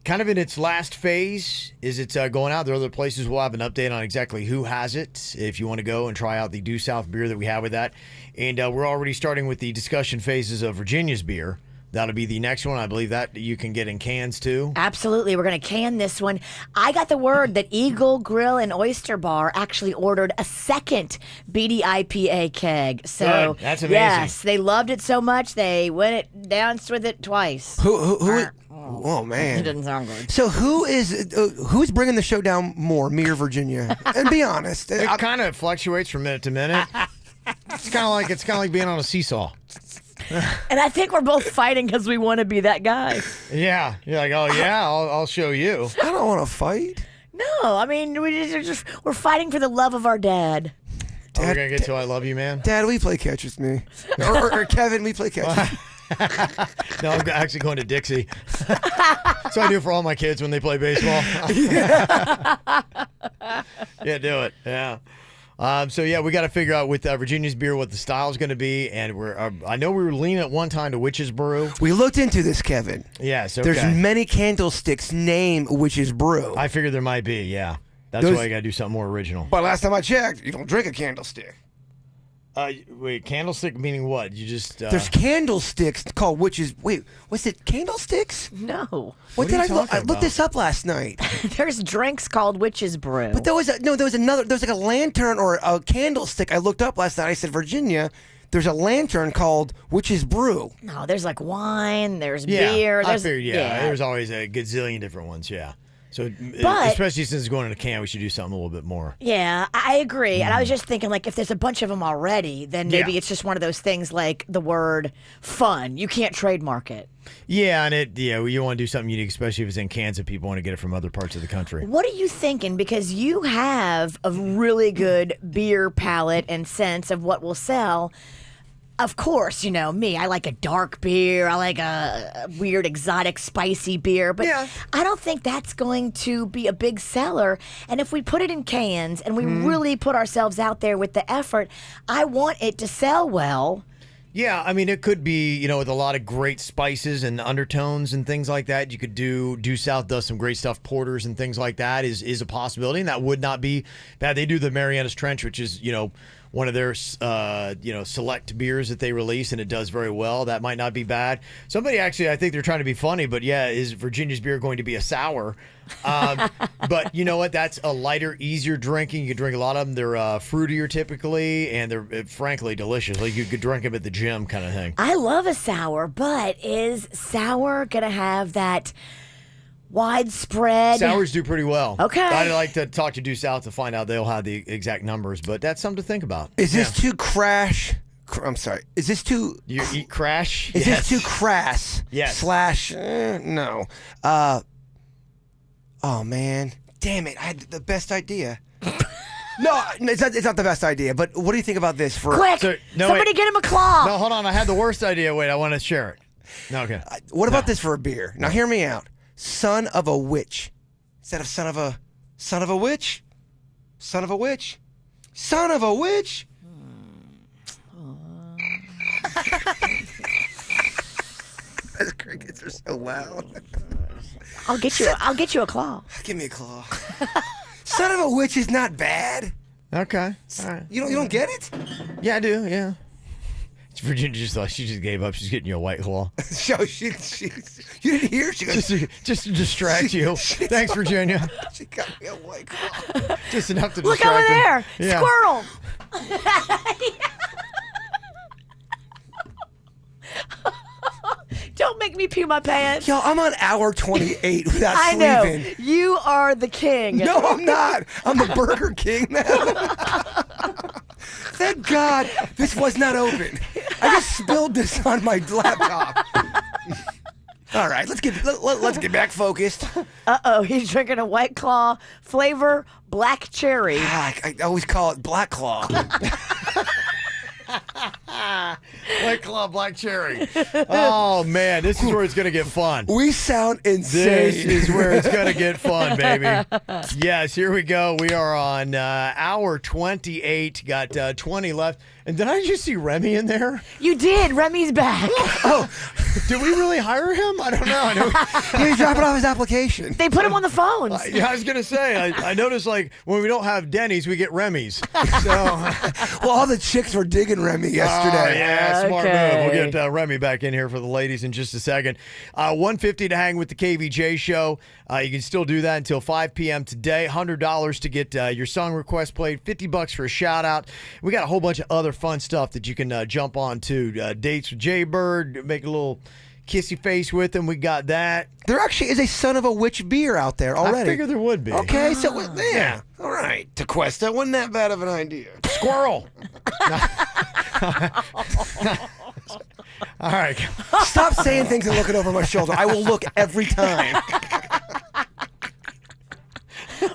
kind of in its last phase. Is it's going out. There are other places we'll have an update on exactly who has it if you want to go and try out the Due South beer that we have with that. And we're already starting with the discussion phases of Virginia's beer. That'll be the next one. I believe that you can get in cans too. Absolutely. We're going to can this one. I got the word that Eagle Grill and Oyster Bar actually ordered a second BDIPA keg. So good. That's amazing. Yes, they loved it so much they went danced with it twice. Oh man, It doesn't sound good. So who's bringing the show down more, me or Virginia? And be honest, It kind of fluctuates from minute to minute. It's kind of like being on a seesaw. And I think we're both fighting because we want to be that guy. Yeah, you're like, oh yeah, I'll show you. I don't want to fight. No, I mean we're fighting for the love of our dad. Are we gonna get to I love you, man? Dad, will you play catch with me? or Kevin, will you play catch with me? No, I'm actually going to Dixie. So I do for all my kids when they play baseball. Yeah, do it. Yeah. So yeah, we got to figure out with Virginia's beer what the style is going to be, and I know we were leaning at one time to Witch's Brew. We looked into this, Kevin. Yes, okay. There's many candlesticks named Witch's Brew. I figured there might be. Yeah, that's why you got to do something more original. But last time I checked, you don't drink a candlestick. Wait, candlestick meaning what? You just There's candlesticks called Witch's. Wait, was it candlesticks? No. What are did you I look? talking I looked about? this up last night. There's drinks called Witch's Brew. But there was another. There was like a lantern or a candlestick I looked up last night. I said, Virginia, there's a lantern called Witch's Brew. No, there's like wine. There's beer. I There's, figured, there's always a gazillion different ones. Yeah. So, But- especially since it's going in a can, we should do something a little bit more. Yeah, I agree. And I was just thinking, like, if there's a bunch of them already, then maybe it's just one of those things like the word fun. You can't trademark it. Yeah, and you want to do something unique, especially if it's in cans and people want to get it from other parts of the country. What are you thinking? Because you have a really good beer palate and sense of what will sell. Of course, you know me. I like a dark beer. I like a weird, exotic, spicy beer. But I don't think that's going to be a big seller. And if we put it in cans and we really put ourselves out there with the effort, I want it to sell well. Yeah, I mean, it could be, with a lot of great spices and undertones and things like that. You could do South does some great stuff. Porters and things like that is a possibility, and that would not be bad. They do the Mariana's Trench, which is, one of their, select beers that they release, and it does very well. That might not be bad. Somebody actually, I think they're trying to be funny, but yeah, is Virginia's beer going to be a sour? But you know what? That's a lighter, easier drinking. You can drink a lot of them. They're fruitier typically, and they're frankly delicious. Like you could drink them at the gym kind of thing. I love a sour, but is sour going to have that widespread? Sours do pretty well. Okay. I'd like to talk to Due South to find out. They'll have the exact numbers, but that's something to think about. Is this too crash? I'm sorry. Is this too? You eat crash? Is this too crass? Yes. Slash no. Oh man, damn it! I had the best idea. No, it's not the best idea. But what do you think about this? Quick! Somebody get him a claw. No, hold on. I had the worst idea. Wait, I want to share it. No, okay. What about this for a beer? Now hear me out. Son of a witch. Instead of son of a witch? Son of a witch? Son of a witch? Those crickets are so loud. I'll get you a claw. Give me a claw. Son of a witch is not bad. Okay. All right. You don't get it? Yeah, I do. Yeah. Virginia just thought she just gave up. She's getting you a White Claw. So you didn't hear? She goes, just to distract you. Thanks, Virginia. She got me a White Claw. Just enough to Look distract over him. there, Yeah. squirrel. Don't make me pee my pants. Yo, I'm on hour 28 without I know. sleeping. You are the king. No, I'm not. I'm the Burger King now. Thank God this was not open. I just spilled this on my laptop. All right, let's get back focused. Uh-oh, he's drinking a White Claw flavor black cherry. I always call it Black Claw. White Claw, black cherry. Oh man, this is where it's gonna get fun. We sound insane. This is where it's gonna get fun, baby. Yes, here we go. We are on hour 28. Got 20 left. And did I just see Remy in there? You did. Remy's back. Oh, did we really hire him? I don't know. I know. He's dropping off his application. They put him on the phones. Yeah, I was gonna say. I noticed like when we don't have Denny's, we get Remy's. So, well, all the chicks were digging Remy yesterday. Yeah, smart move. Okay. We'll get Remy back in here for the ladies in just a second. $150 to hang with the KVJ show. You can still do that until 5 p.m. today. $100 to get your song request played. $50 for a shout out. We got a whole bunch of other fun stuff that you can jump on to. Dates with Jbird. Make a little kissy face with him. We got that. There actually is a Son of a Witch beer out there already. I figured there would be. Okay, so yeah. All right, Tequesta, wasn't that bad of an idea? Squirrel. All right. Stop saying things and looking over my shoulder. I will look every time.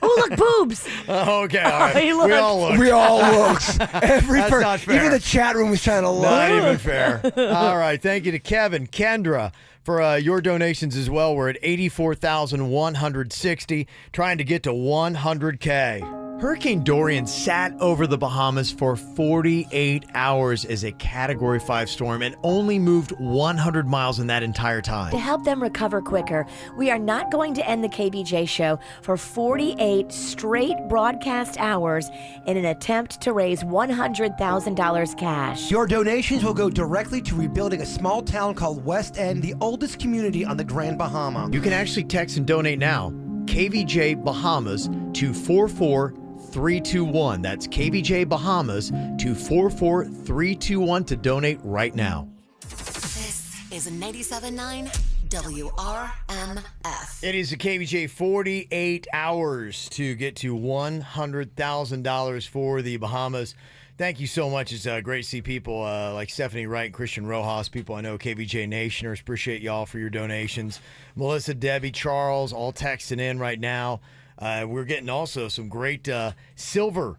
Well, look, boobs. Okay, all right. You look. We all look. We all looked. That's not fair. Even the chat room was trying to look. Not even fair. All right. Thank you to Kevin, Kendra, for your donations as well. We're at 84,160, trying to get to 100K. Hurricane Dorian sat over the Bahamas for 48 hours as a Category 5 storm and only moved 100 miles in that entire time. To help them recover quicker, we are not going to end the KVJ show for 48 straight broadcast hours in an attempt to raise $100,000 cash. Your donations will go directly to rebuilding a small town called West End, the oldest community on the Grand Bahama. You can actually text and donate now. KVJ Bahamas to 44321. That's KVJ Bahamas to 44321 to donate right now. This is 97.9 WRMF. It is a KVJ 48 hours to get to $100,000 for the Bahamas. Thank you so much. It's great to see people like Stephanie Wright and Christian Rojas, people I know, KVJ Nationers. Appreciate y'all for your donations. Melissa, Debbie, Charles, all texting in right now. We're getting also some great silver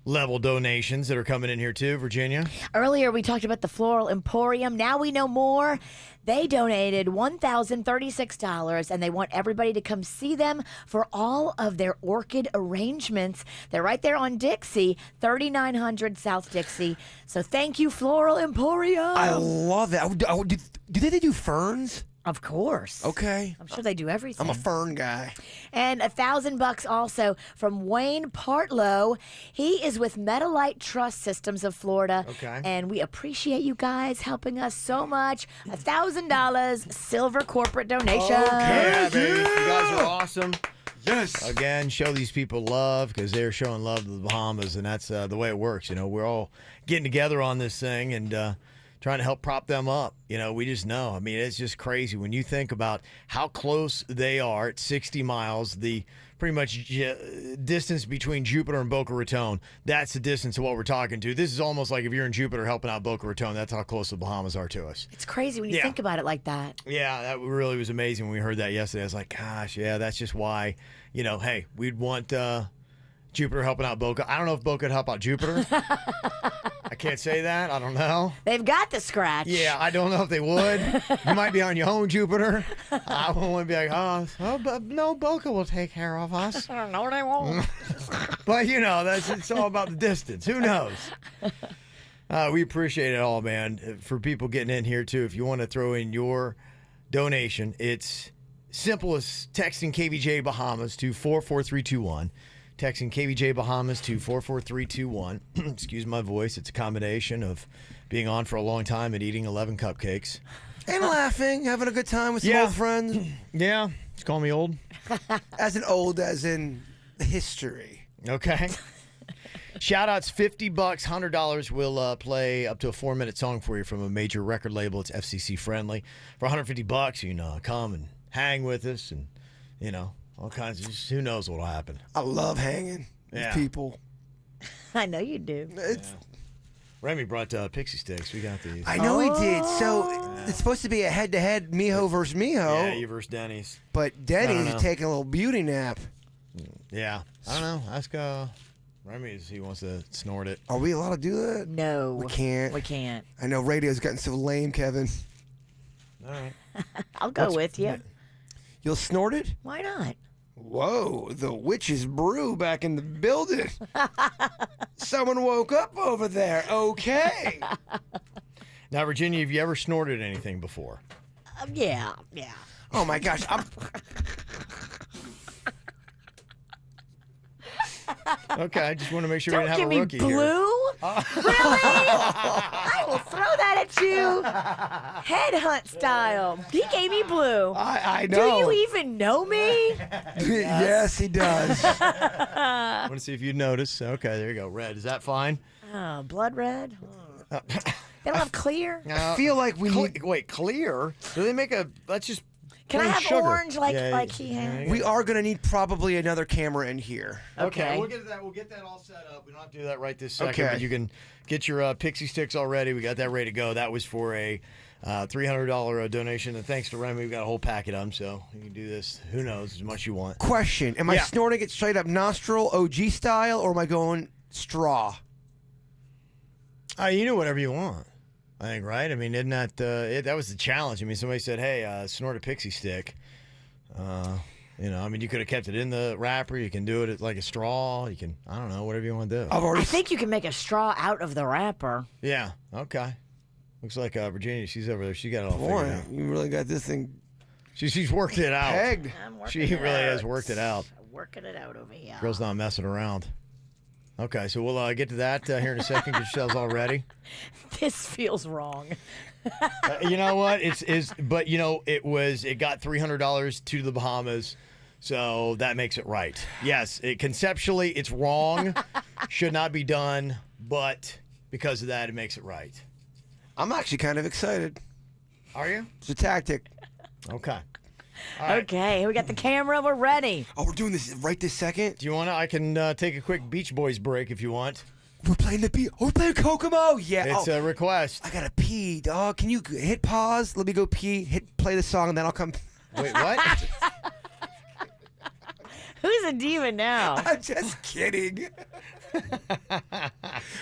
level donations that are coming in here too, Virginia. Earlier, we talked about the Floral Emporium. Now we know more. They donated $1,036, and they want everybody to come see them for all of their orchid arrangements. They're right there on Dixie, 3900 South Dixie. So thank you, Floral Emporium. I love that. Do they do ferns? Of course. Okay. I'm sure they do everything. I'm a fern guy. And $1,000 also from Wayne Partlow. He is with Metalite Trust Systems of Florida. Okay. And we appreciate you guys helping us so much. $1,000 silver corporate donation. Yeah, baby. You guys are awesome. Yes. Again, show these people love because they're showing love to the Bahamas, and that's the way it works. You know, we're all getting together on this thing and trying to help prop them up. You know, we just know. I mean, it's just crazy when you think about how close they are at 60 miles, the pretty much distance between Jupiter and Boca Raton. That's the distance of what we're talking to. This is almost like if you're in Jupiter helping out Boca Raton. That's how close the Bahamas are to us. It's crazy when you think about it like that. Yeah, that really was amazing when we heard that yesterday. I was like, gosh, yeah, that's just why, you know, hey, we'd want Jupiter helping out Boca. I don't know if Boca could help out Jupiter. I can't say that. I don't know. They've got the scratch. Yeah, I don't know if they would. You might be on your own, Jupiter. I wouldn't be like, but no, Boca will take care of us. No, they won't. But, you know, it's all about the distance. Who knows? We appreciate it all, man. For people getting in here, too, if you want to throw in your donation, it's simple as texting KVJ Bahamas to 44321. Texting KVJ Bahamas to 44321. Excuse my voice. It's a combination of being on for a long time and eating 11 cupcakes. And laughing, having a good time with some old friends. Yeah. Just call me old. As in history. Okay. Shoutouts, $50, $100. We'll play up to a 4-minute song for you from a major record label. It's FCC friendly. For $150, you know, come and hang with us and, you know, all kinds of, who knows what'll happen. I love hanging with people. I know you do. Remy brought Pixie Stix. We got these. I know he did. So it's supposed to be a head-to-head Miho versus Miho. Yeah, you versus Denny's. But Denny's is taking a little beauty nap. Yeah. I don't know. Ask Remy if he wants to snort it. Are we allowed to do that? No. We can't. We can't. I know radio's gotten so lame, Kevin. All right. I'll go with you. You'll snort it? Why not? Whoa, the witch's brew back in the building. Someone woke up over there. Okay. Now, Virginia, have you ever snorted anything before? Yeah. Oh, my gosh. Okay, I just want to make sure Don't we didn't give have a me rookie blue. here. Really? I will throw that at you. Headhunt style. He gave me blue. I know. Do you even know me? Yes, he does. I want to see if you notice. Okay, there you go. Red. Is that fine? Oh, blood red. They don't have clear. I feel like we need... Wait, clear? Do they make a... Let's just... Can I have sugar. orange like he had? We are going to need probably another camera in here. Okay, we'll get that all set up. We don't have to do that right this second. Okay. But you can get your Pixie Stix already. We got that ready to go. That was for a $300 donation. And thanks to Remy, we've got a whole packet of them, so you can do this, who knows, as much you want. Question: am I snorting it straight up nostril, OG style, or am I going straw? You know, whatever you want, I think, right? I mean, isn't that that was the challenge? I mean, somebody said, hey, snort a Pixie stick. You know, I mean, you could have kept it in the wrapper. You can do it like a straw. You can, I don't know, whatever you want to do. I think you can make a straw out of the wrapper. Yeah, okay. Looks like Virginia, she's over there. She got it all figured out. You really got this thing. She's worked it out. Pegged. She really has worked it out. Working it out over here. Girl's not messing around. Okay, so we'll get to that here in a second. Get yourselves all ready. This feels wrong. You know what? But you know, it got $300 to the Bahamas, so that makes it right. Yes, conceptually it's wrong, should not be done, but because of that, it makes it right. I'm actually kind of excited. Are you? It's a tactic. Okay. All right. Okay, we got the camera. We're ready. Oh, we're doing this right this second? Do you want to? I can take a quick Beach Boys break if you want. We're playing the beat. Oh, we're playing Kokomo. Yeah. It's a request. I gotta pee, dog. Can you hit pause? Let me go pee. Play the song, and then I'll come. Wait, what? Who's a diva now? I'm just kidding.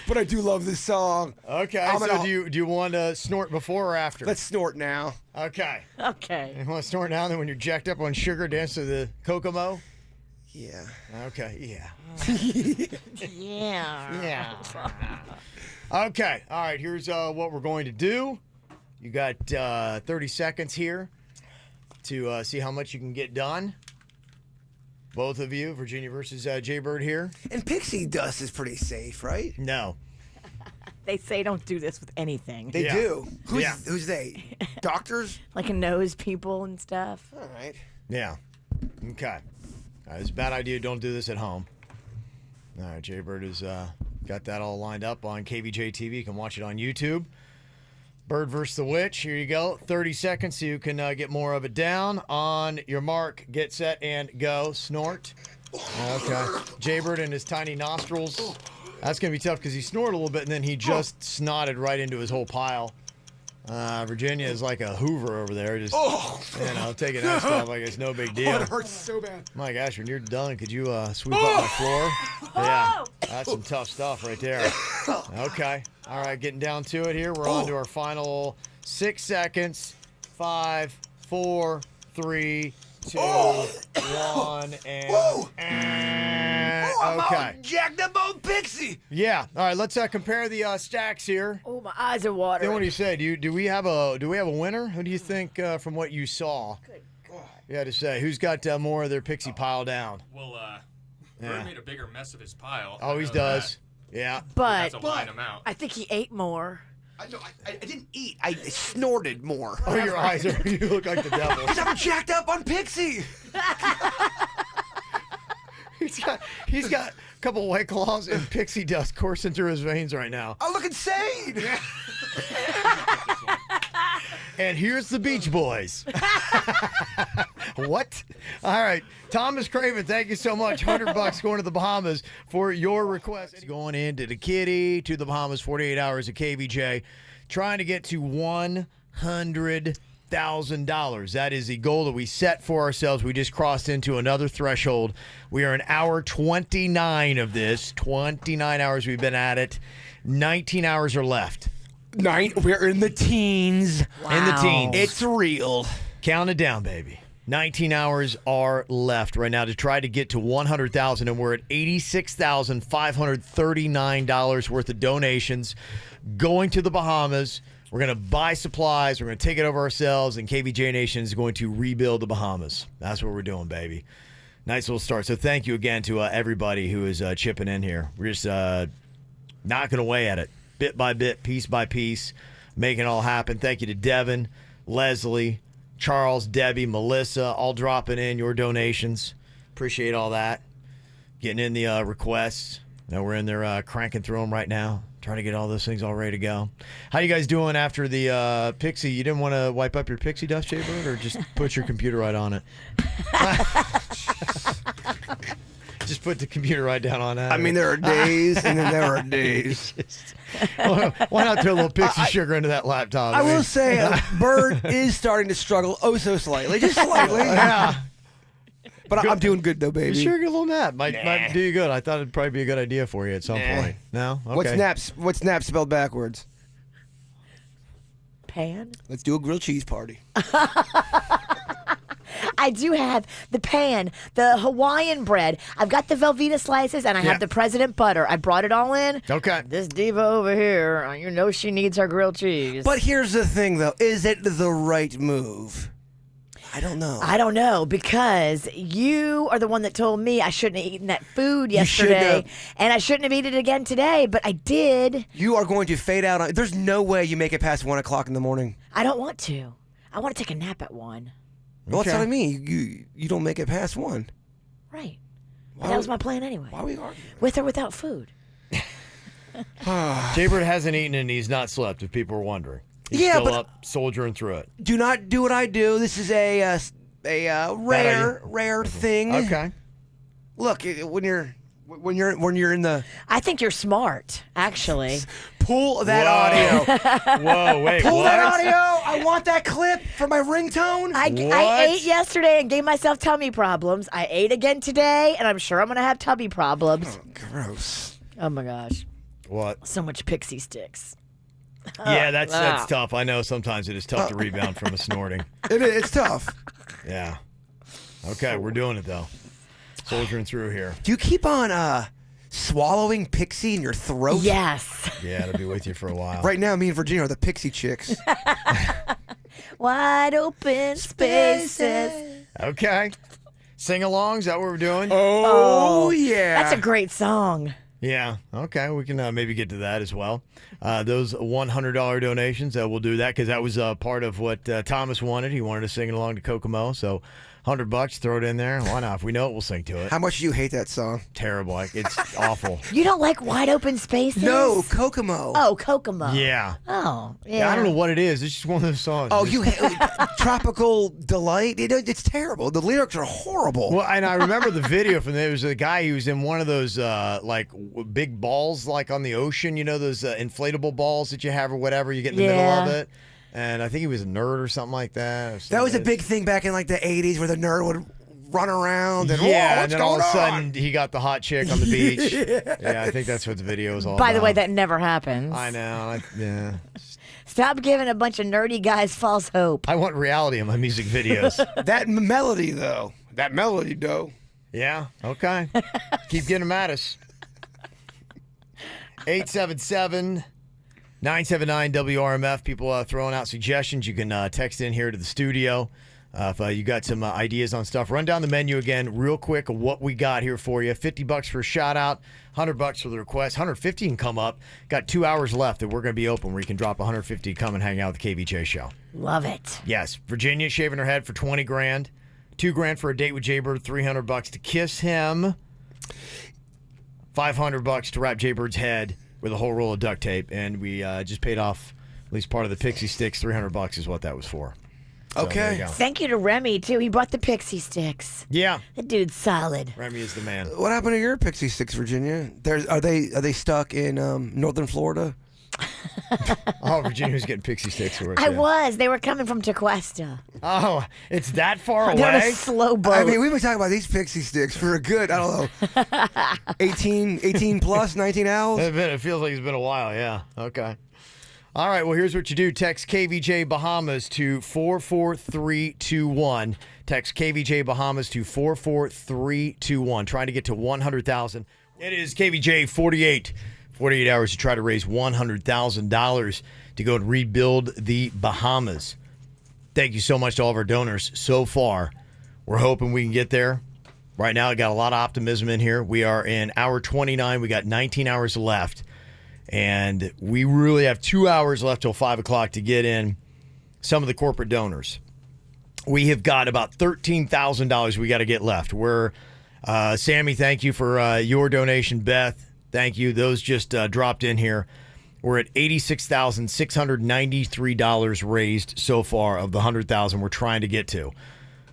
But I do love this song. Okay, do you want to snort before or after? Let's snort now. Okay. Okay. You want to snort now, then when you're jacked up on sugar, dance to the Kokomo? Yeah. Okay, yeah. Yeah. Yeah. Okay, all right, here's what we're going to do. You got 30 seconds here to see how much you can get done. Both of you, Virginia versus Jbird here. And pixie dust is pretty safe, right? No. They say don't do this with anything. They do. Who's they? Doctors? Like nose people and stuff. All right. Yeah. Okay. It's a bad idea. Don't do this at home. All right, Jbird has got that all lined up on KVJ TV. You can watch it on YouTube. Bird versus the Witch. Here you go. 30 seconds so you can get more of it down. On your mark, get set, and go. Snort. Okay. Jbird and his tiny nostrils. That's going to be tough because he snorted a little bit and then he just snotted right into his whole pile. Virginia is like a Hoover over there, just taking that stuff like it's no big deal. Oh, it hurts so bad. My gosh, when you're done, could you sweep up my floor? Yeah, that's some tough stuff right there. Okay, all right, getting down to it here. We're on to our final 6 seconds. 5, 4, 3, 2, 1, and okay. Jacked up on Pixie. Yeah. All right. Let's compare the stacks here. Oh, my eyes are watering. Then what do you say? Do we have a winner? Who do you think from what you saw? Good God. You had to say who's got more of their Pixie pile down? Well, Bird made a bigger mess of his pile. Always does. Yeah. But That's a line amount. I think he ate more. I didn't eat. I snorted more. Oh, your eyes are. You look like the devil. Because I'm jacked up on Pixie. He's got a couple White Claws and pixie dust coursing through his veins right now. I look insane. And here's the Beach Boys. What? All right. Thomas Craven, thank you so much. $100 going to the Bahamas for your request. It's going into the kitty to the Bahamas, 48 hours of KVJ, trying to get to $100,000. That is the goal that we set for ourselves. We just crossed into another threshold. We are in hour 29 of this. 29 hours we've been at it. 19 hours are left. We're in the teens. Wow. In the teens. It's real. Count it down, baby. 19 hours are left right now to try to get to $100,000, and we're at $86,539 worth of donations going to the Bahamas. We're going to buy supplies. We're going to take it over ourselves, and KVJ Nation is going to rebuild the Bahamas. That's what we're doing, baby. Nice little start. So thank you again to everybody who is chipping in here. We're just knocking away at it, bit by bit, piece by piece, making it all happen. Thank you to Devin, Leslie, Charles, Debbie, Melissa, all dropping in your donations. Appreciate all that. Getting in the requests. Now we're in there cranking through them right now, trying to get all those things all ready to go. How you guys doing after the Pixie? You didn't want to wipe up your Pixie dust, Jbird, or just put your computer right on it? Just put the computer right down on that. I mean, there are days and then there are days. Why not throw a little Pixie sugar into that laptop? I will say, Bird is starting to struggle so slightly, just slightly. Yeah. But I'm doing good though, baby. You sure get a little nap. Might do you good. I thought it'd probably be a good idea for you at some point. No? Okay. What's nap spelled backwards? Pan? Let's do a grilled cheese party. I do have the pan, the Hawaiian bread. I've got the Velveeta slices, and I have the President butter. I brought it all in. Okay. This diva over here, you know she needs her grilled cheese. But here's the thing, though. Is it the right move? I don't know. I don't know, because you are the one that told me I shouldn't have eaten that food yesterday, and I shouldn't have eaten it again today, but I did. You are going to fade out on. There's no way you make it past 1 o'clock in the morning. I don't want to. I want to take a nap at 1. Well, that's what I mean. You don't make it past 1. Right. That was my plan anyway. Why are we arguing? With or without food. Jbird hasn't eaten and he's not slept, if people are wondering. He's still up, soldiering through it. Do not do what I do. This is a rare thing. Okay. Look, when you're in the. I think you're smart, actually. Pull that audio. Whoa, wait, Pull what? that audio. I want that clip for my ringtone. I ate yesterday and gave myself tummy problems. I ate again today, and I'm sure I'm going to have tummy problems. Oh, gross. Oh, my gosh. What? So much Pixie Sticks. Yeah, that's tough. I know sometimes it is tough to rebound from a snorting. It's tough. Yeah. Okay, we're doing it, though. Soldiering through here. Do you keep on swallowing Pixie in your throat? Yes. Yeah, it'll be with you for a while. Right now, me and Virginia are the Pixie chicks. Wide open spaces. Okay. Sing-alongs, is that what we're doing? Oh, yeah. That's a great song. Yeah. Okay, we can maybe get to that as well. Those $100 donations, we'll do that because that was part of what Thomas wanted. He wanted to sing along to Kokomo, so $100, throw it in there. Why not? If we know it, we'll sing to it. How much do you hate that song? Terrible. It's awful. You don't like Wide Open Spaces? No, Kokomo. Oh, Kokomo. Yeah. Oh, yeah. Yeah, I don't know what it is. It's just one of those songs. Oh, you hate Tropical Delight? It's terrible. The lyrics are horrible. Well, and I remember the video from there was a guy who was in one of those big balls like on the ocean, you know, those inflatable balls that you have or whatever. You get in the middle of it. And I think he was a nerd or something like that. That was a big thing back in like the 80s where the nerd would run around and and then all of a sudden he got the hot chick on the beach. Yeah, I think that's what the video was all about. By the way, that never happens. I know. Yeah. Stop giving a bunch of nerdy guys false hope. I want reality in my music videos. That melody, though. Yeah, okay. Keep getting them at us. 877 979 WRMF. People throwing out suggestions. You can text in here to the studio if you got some ideas on stuff. Run down the menu again real quick of what we got here for you. $50 for a shout out, $100 for the request, $150 can come up. Got 2 hours left that we're going to be open where you can drop $150, come and hang out with the KVJ show. Love it. Yes, Virginia shaving her head for $20 grand, $2 grand for a date with Jbird, $300 to kiss him, $500 to wrap Jbird's head with a whole roll of duct tape, and we just paid off at least part of the Pixie Sticks. $300 is what that was for. So okay. Thank you to Remy too. He brought the Pixie Sticks. Yeah, that dude's solid. Remy is the man. What happened to your Pixie Sticks, Virginia? Are they stuck in northern Florida? Oh, Virginia was getting Pixie Sticks for us. I was. They were coming from Tequesta. Oh, it's that far away? They're on a slow boat. I mean, we've been talking about these Pixie Sticks for a good, I don't know, 18 plus, 19 hours? It feels like it's been a while, yeah. Okay. All right, well, here's what you do. Text KVJ Bahamas to 44321. Text KVJ Bahamas to 44321. Trying to get to 100,000. It is KVJ 48 hours to try to raise $100,000 to go and rebuild the Bahamas. Thank you so much to all of our donors so far. We're hoping we can get there. Right now, I got a lot of optimism in here. We are in hour 29. We got 19 hours left. And we really have 2 hours left till 5 o'clock to get in some of the corporate donors. We have got about $13,000 we got to get left. We're, Sammy, thank you for your donation. Beth, thank you. Those just dropped in here. We're at $86,693 raised so far of the $100,000 we're trying to get to.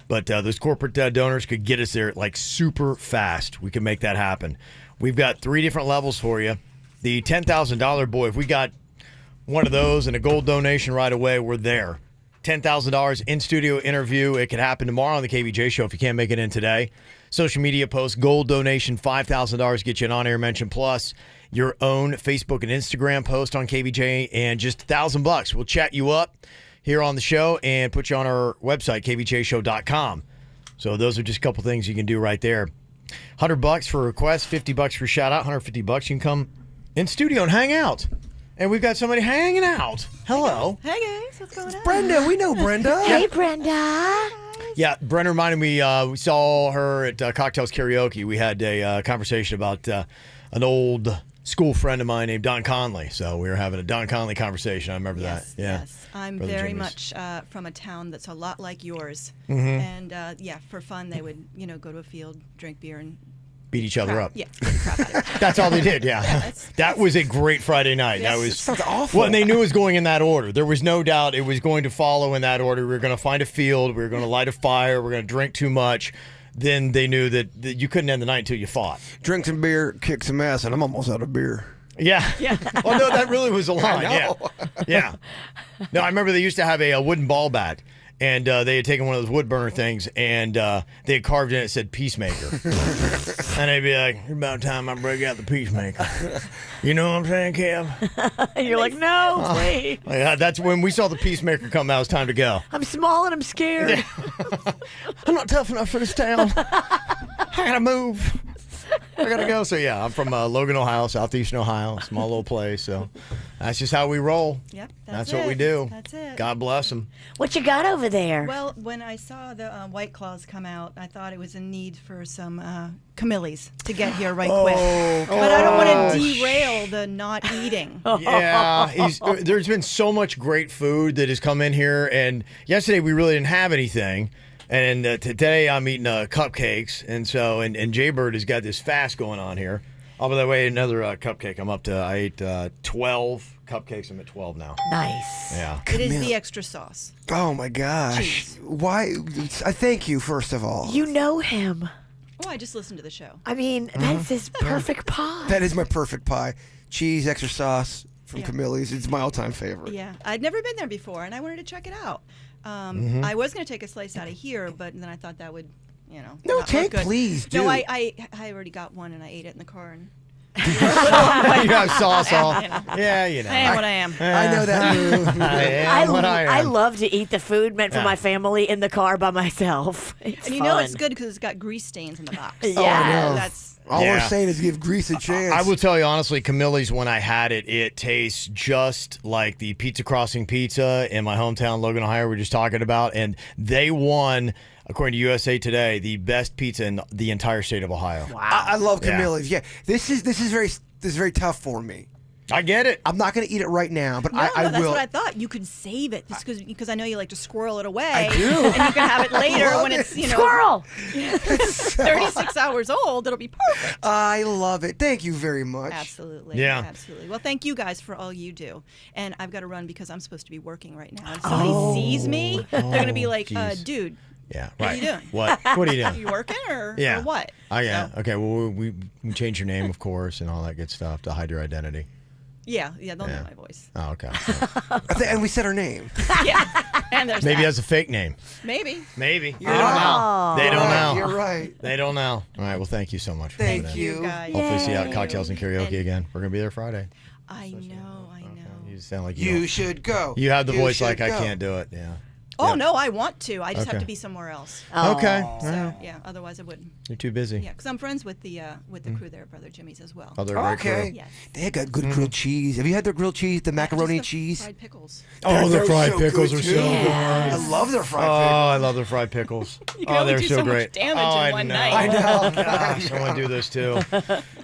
But those corporate donors could get us there like super fast. We can make that happen. We've got 3 different levels for you. The $10,000 boy, if we got one of those and a gold donation right away, we're there. $10,000 in-studio interview. It could happen tomorrow on the KVJ show if you can't make it in today. Social media post, gold donation, $5,000 get you an on-air mention, plus your own Facebook and Instagram post on KVJ, and just $1,000. We'll chat you up here on the show and put you on our website, kvjshow.com. So those are just a couple things you can do right there. $100 for a request, $50 for shout out, $150 you can come in studio and hang out. And we've got somebody hanging out. Hello. Hey guys, what's going on? Brenda, we know Brenda. Hey, Brenda. Yeah, Brenda reminded me, we saw her at Cocktails Karaoke. We had a conversation about an old school friend of mine named Don Conley. So we were having a Don Conley conversation. I remember that. Yeah. Yes, I'm Brother very Jimmy's. much from a town that's a lot like yours. Mm-hmm. And yeah, for fun, they would, go to a field, drink beer, and Beat each other up. Yeah, beat the crap out of it. That's all they did, yeah. That was a great Friday night. Yes. That was Sounds awful. Well, and they knew it was going in that order. There was no doubt it was going to follow in that order. We were going to find a field. We were going to light a fire. We were going to drink too much. Then they knew that you couldn't end the night until you fought. Drink some beer, kick some ass, and I'm almost out of beer. Yeah. Oh, no, that really was a line. I Yeah. know. Yeah. No, I remember they used to have a wooden ball bat. And they had taken one of those wood burner things, and they had carved in it said Peacemaker. And they'd be like, it's about time I break out the Peacemaker. You know what I'm saying, Kev? And you're like, no, wait. That's when we saw the Peacemaker come out. It was time to go. I'm small and I'm scared. I'm not tough enough for this town. I gotta move. I gotta go. So yeah, I'm from Logan, Ohio, southeastern Ohio, small little place. So that's just how we roll. Yep, That's what we do. That's it. God bless them. What you got over there? Well, when I saw the White Claws come out, I thought it was a need for some Camillis to get here right quick. But I don't want to derail the not eating. Yeah, there's been so much great food that has come in here, and yesterday we really didn't have anything. And today I'm eating cupcakes, and Jbird has got this fast going on here. Oh, by the way, another cupcake. I ate 12 cupcakes. I'm at 12 now. Nice. Yeah. It is the extra sauce. Oh my gosh. Cheese. Why? I thank you, first of all. You know him. Oh, I just listened to the show. I mean, that's his perfect pie. That is my perfect pie. Cheese, extra sauce from Yeah. Camilli's. It's my all-time favorite. Yeah, I'd never been there before, and I wanted to check it out. I was going to take a slice out of here, but then I thought that would, No, not look take, good. please, do. No, I already got one, and I ate it in the car. And You have sauce all. You know. Yeah, you know. I am what I am. I know that move. I am what I am. I love to eat the food meant for Yeah. my family in the car by myself. It's And fun. it's good because it's got grease stains in the box. Yes. Oh, I know. That's All we're Yeah. saying is give grease a chance. I will tell you honestly, Camilli's, when I had it, it tastes just like the Pizza Crossing pizza in my hometown, Logan, Ohio, we were just talking about. And they won, according to USA Today, the best pizza in the entire state of Ohio. Wow. I love Yeah. Camilli's. Yeah, this is very tough for me. I get it. I'm not going to eat it right now, but no, I that's will. what I thought. You could save it because I know you like to squirrel it away. I do. And you can have it later love when it. it's Squirrel. 36 hours old. It'll be perfect. I love it. Thank you very much. Absolutely. Yeah. Absolutely. Well, thank you guys for all you do. And I've got to run because I'm supposed to be working right now. If somebody sees me, they're going to be like, geez. dude, Yeah, what right. are you doing? What? What are you Are doing? you working or Yeah. what? Oh, yeah. So, Okay, well, we change your name, of course, and all that good stuff to hide your identity. yeah, they'll Yeah. know my voice. Oh, okay. And we said her name. Yeah. And there's Maybe that. as a fake name. Maybe. Maybe. They You're don't right. know. They don't know. You're right. They don't know. All right, well, thank you so much for Thank coming in. you. guys. Hopefully see you out at Thank Cocktails and Karaoke And- again. We're going to be there Friday. I know. You sound like You don't- should go. You have the You voice should like I go. can't do it. Yeah. Oh, Yeah. no, I want to. I just Okay. have to be somewhere else. Okay. So, yeah, otherwise I wouldn't. You're too busy. Yeah, because I'm friends with the crew there, Brother Jimmy's as well. Oh, they're a great crew. Okay. Yes. They got good grilled cheese. Have you had their grilled cheese, the macaroni Just the cheese? Fried pickles. Oh, the They're fried so pickles good, are too. so good. I love their Oh, fried pickles. I love their fried pickles. You can Oh, only they're do so so much great. damage Oh, in I one know. night. I know. Gosh, I want to do those too.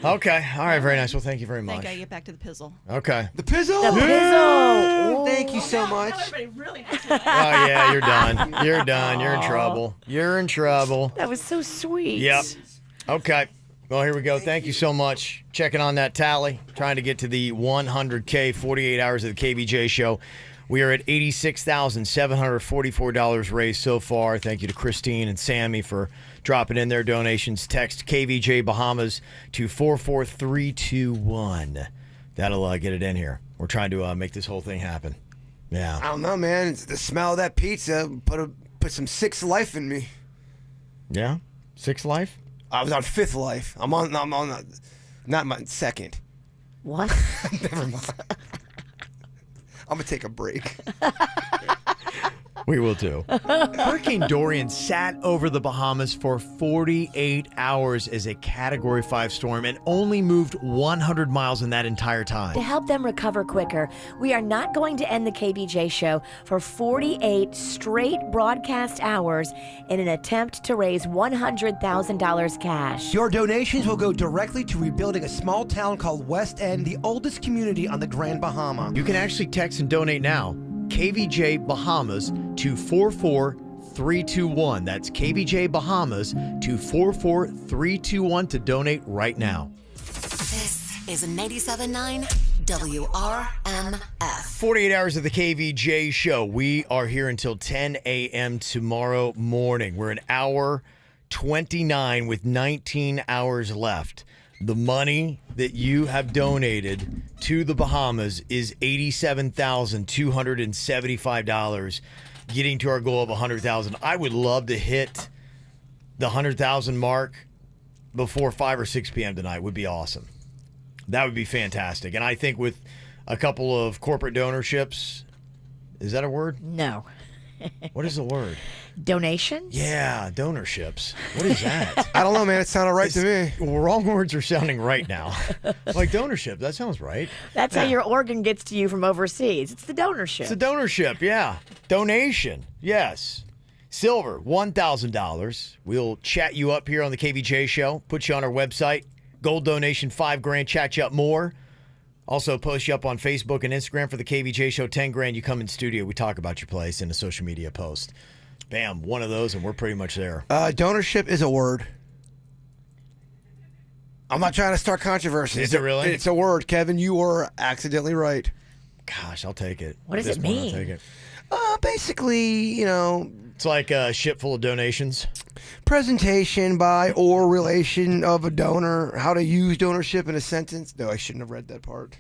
Okay. All right. Very nice. Well, thank you very I much. think I get back to the pizzle. Okay. The pizzle. The pizzle. Thank you so much. Oh yeah, you're done. You're done. You're in trouble. You're in trouble. That was so sweet. Yep. Okay. Well, here we go. Thank you so much. Checking on that tally. Trying to get to the 100K 48 hours of the KVJ show. We are at $86,744 raised so far. Thank you to Christine and Sammy for dropping in their donations. Text KVJ Bahamas to 44321. That'll get it in here. We're trying to make this whole thing happen. Yeah. I don't know, man. It's the smell of that pizza put some Six Life in me. Yeah? Six Life? I was on Fifth Life. I'm on not my second. What? Never mind. I'm going to take a break. We will too. Hurricane Dorian sat over the Bahamas for 48 hours as a Category 5 storm and only moved 100 miles in that entire time. To help them recover quicker, we are not going to end the KVJ show for 48 straight broadcast hours in an attempt to raise $100,000 cash. Your donations will go directly to rebuilding a small town called West End, the oldest community on the Grand Bahama. You can actually text and donate now. KVJ Bahamas to 44321. That's KVJ Bahamas to 44321 to donate right now. This is 97.9 WRMF. 48 hours of the KVJ show. We are here until 10 a.m. tomorrow morning. We're an hour 29 with 19 hours left. The money that you have donated to the Bahamas is $87,275, getting to our goal of $100,000. I would love to hit the $100,000 mark before 5 or 6 p.m. tonight. Would be awesome. That would be fantastic. And I think with a couple of corporate donorships, is that a word? No. What is the word? Donations? Yeah, donorships. What is that? I don't know, man. It sounded right to me. Wrong words are sounding right now. Like donorship. That sounds right. That's how your organ gets to you from overseas. It's the donorship. It's a donorship, yeah. Donation, yes. Silver, $1,000. We'll chat you up here on the KVJ show, put you on our website. Gold donation, $5,000, chat you up more. Also, post you up on Facebook and Instagram for the KVJ show. $10,000. You come in studio. We talk about your place in a social media post. Bam, one of those, and we're pretty much there. Donorship is a word. I'm not trying to start controversy. Is it really? It's a word, Kevin. You were accidentally right. Gosh, I'll take it. What does At it this point, mean? I'll take it. Basically, it's like a ship full of donations. Presentation by or relation of a donor. How to use donorship in a sentence. No, I shouldn't have read that part.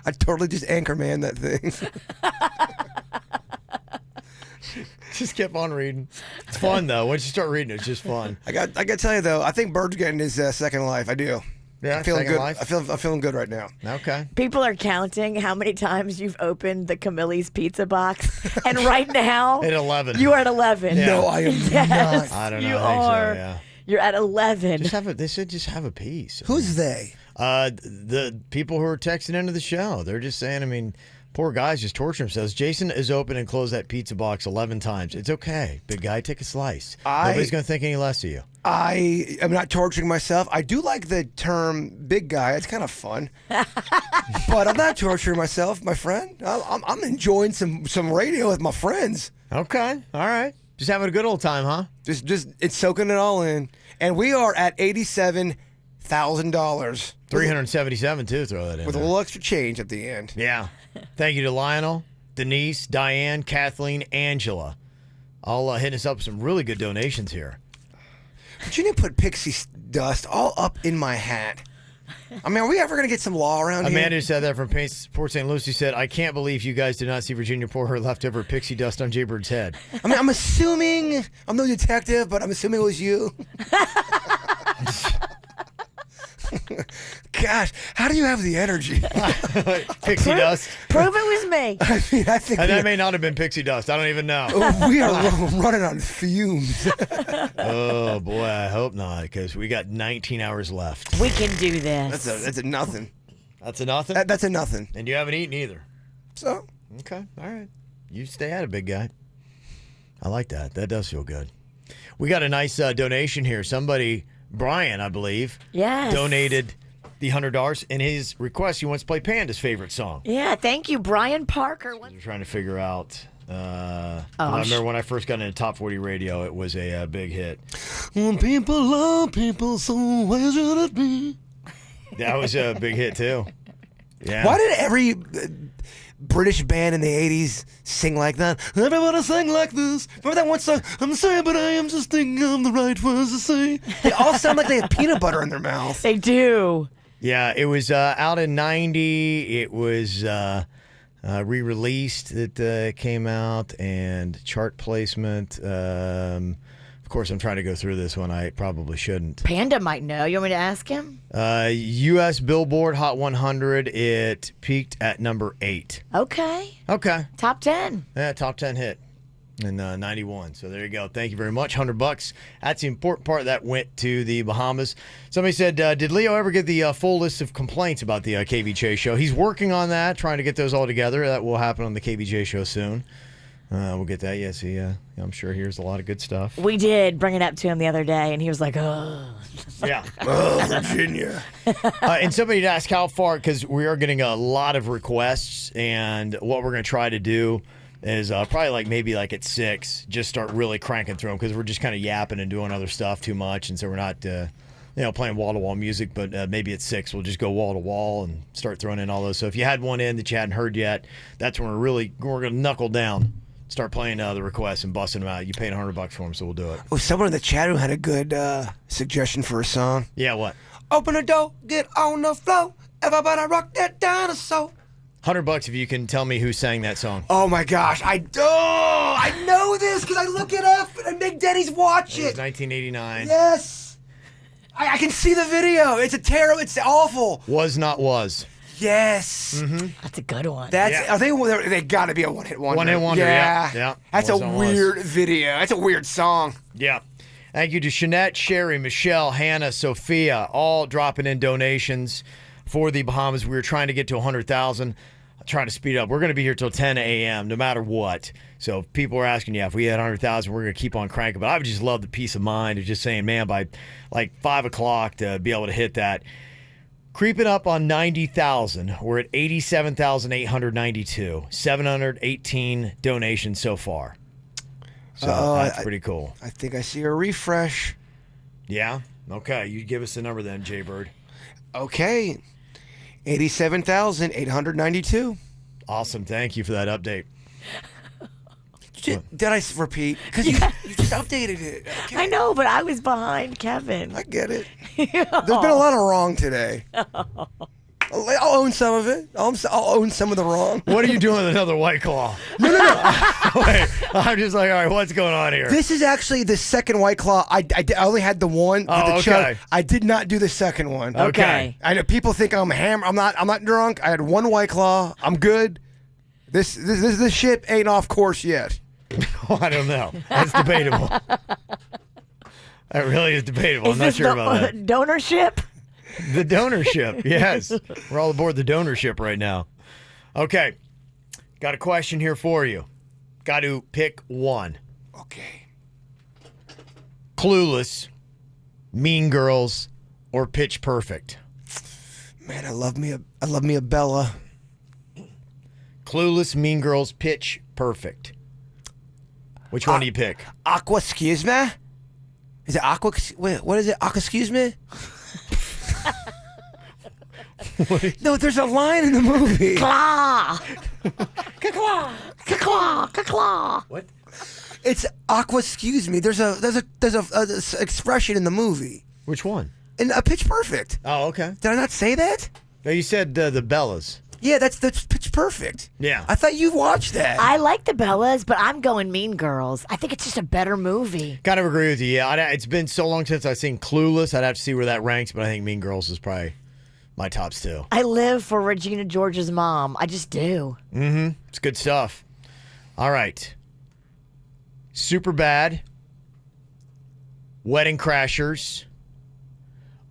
I totally just anchorman that thing. Just kept on reading. It's fun though. Once you start reading, it's just fun. I got to tell you though, I think Bird's getting his second life. I do. Yeah, I'm feeling second good. life? I'm feeling good right now. Okay. People are counting how many times you've opened the Camille's pizza box. And right now, At 11. you are at 11. Yeah. No, I am Yes, I don't know. you I think so, are. yeah. You're at 11. They should just have a piece. Who's they? The people who are texting into the show. They're just saying, poor guys just torture themselves. Jason is open and closed that pizza box 11 times. It's okay. Big guy, take a slice. Nobody's going to think any less of you. I am not torturing myself. I do like the term big guy. It's kind of fun. But I'm not torturing myself, my friend. I'm enjoying some radio with my friends. Okay. All right. Just having a good old time, huh? Just it's soaking it all in. And we are at $87,000. 377 too, throw that in With a there. little extra change at the end. Yeah. Thank you to Lionel, Denise, Diane, Kathleen, Angela. All hitting us up with some really good donations here. But you didn't put Pixie dust all up in my hat. I mean, are we ever going to get some law around here? Amanda said that from Port St. Lucie. Said, I can't believe you guys did not see Virginia pour her leftover pixie dust on Jbird's head. I mean, I'm assuming, I'm no detective, but I'm assuming it was you. Gosh, how do you have the energy? Pixie dust. Prove it was me. I mean, I think And that may not have been pixie dust. I don't even know. we are running on fumes. Oh, boy, I hope not, because we got 19 hours left. We can do this. That's a nothing. That's a nothing? That's a nothing. And you haven't eaten either. So? Okay, all right. You stay at it, big guy. I like that. That does feel good. We got a nice donation here. Somebody, Brian, I believe, Yes. donated the $100. In his request, he wants to play Panda's favorite song. Yeah, thank you, Brian Parker. We're trying to figure out. I remember when I first got into Top 40 radio, it was a big hit. When people love people, so why should it be? That was a big hit, too. Yeah. Why did every British band in the 80s sing like that? Everybody sang like this. Remember that one song? I'm sorry, but I am just thinking of the right words to say. They all sound like they have peanut butter in their mouth. They do. Yeah, it was out in 90. It was re-released. It came out, and chart placement. Of course, I'm trying to go through this one. I probably shouldn't. Panda might know. You want me to ask him? U.S. Billboard Hot 100. It peaked at number 8. Okay. Okay. Top 10. Yeah, top 10 hit in 91. So there you go. Thank you very much. $100. That's the important part that went to the Bahamas. Somebody said, did Leo ever get the full list of complaints about the KVJ show? He's working on that, trying to get those all together. That will happen on the KVJ show soon. We'll get that. Yes, I'm sure he hears a lot of good stuff. We did bring it up to him the other day, and he was like, oh. Yeah. Virginia. And somebody asked how far, because we are getting a lot of requests, and what we're going to try to do is probably maybe at 6, just start really cranking through them, because we're just kind of yapping and doing other stuff too much, and so we're not playing wall-to-wall music, but maybe at 6 we'll just go wall-to-wall and start throwing in all those. So if you had one in that you hadn't heard yet, that's when we're going to knuckle down, start playing the requests and busting them out. You paid $100 for them, so we'll do it. Oh, someone in the chat room had a good suggestion for a song. Yeah, what? Open the door, get on the floor, everybody rock that dinosaur. $100 if you can tell me who sang that song. Oh my gosh, I know this because I look it up and I make Denny's watch It was it. 1989. Yes, I can see the video. It's it's awful. Was Not Was. Yes, That's a good one. I think they got to be a one-hit wonder. One-hit wonder. Yeah, yeah. That's Was a Not weird Was. video. That's a weird song. Yeah. Thank you to Shanette, Sherry, Michelle, Hannah, Sophia, all dropping in donations for the Bahamas. We were trying to get to 100,000. Trying to speed up. We're going to be here till 10 a.m. no matter what. So if people are asking, if we had 100,000, we're going to keep on cranking. But I would just love the peace of mind of just saying, man, by 5 o'clock to be able to hit that. Creeping up on 90,000. We're at 87,892. 718 donations so far. So that's pretty cool. I think I see a refresh. Yeah? Okay. You give us the number then, Jbird. Okay. 87,892. Awesome. Thank you for that update. Did I repeat? Because you just updated it. Okay. I know, but I was behind Kevin. I get it. There's been a lot of wrong today. I'll own some of it. I'll own some of the wrong. What are you doing with another White Claw? No. Wait, I'm just all right, what's going on here? This is actually the second White Claw. I only had the one. Oh, okay. I did not do the second one. Okay. I know people think I'm hammered. I'm not drunk. I had one White Claw. I'm good. This ship ain't off course yet. I don't know. That's debatable. That really is debatable. I'm not sure about that. Donorship? The donorship, yes. We're all aboard the donorship right now. Okay. Got a question here for you. Got to pick one. Okay. Clueless, Mean Girls, or Pitch Perfect? Man, I love me a Bella. Clueless, Mean Girls, Pitch Perfect. Which one do you pick? Aqua, excuse me? Is it Aqua? Wait, what is it? Aqua, excuse me? No, there's a line in the movie. Claw. Claw. Claw. Claw. What? It's Aqua, excuse me. There's a expression in the movie. Which one? In Pitch Perfect. Oh, okay. Did I not say that? No, you said the Bellas. Yeah, that's Pitch Perfect. Yeah. I thought you watched that. I like the Bellas, but I'm going Mean Girls. I think it's just a better movie. Kind of agree with you. Yeah, it's been so long since I've seen Clueless. I'd have to see where that ranks, but I think Mean Girls is probably my tops two. I live for Regina George's mom. I just do. Mm-hmm. It's good stuff. All right. Superbad, Wedding Crashers,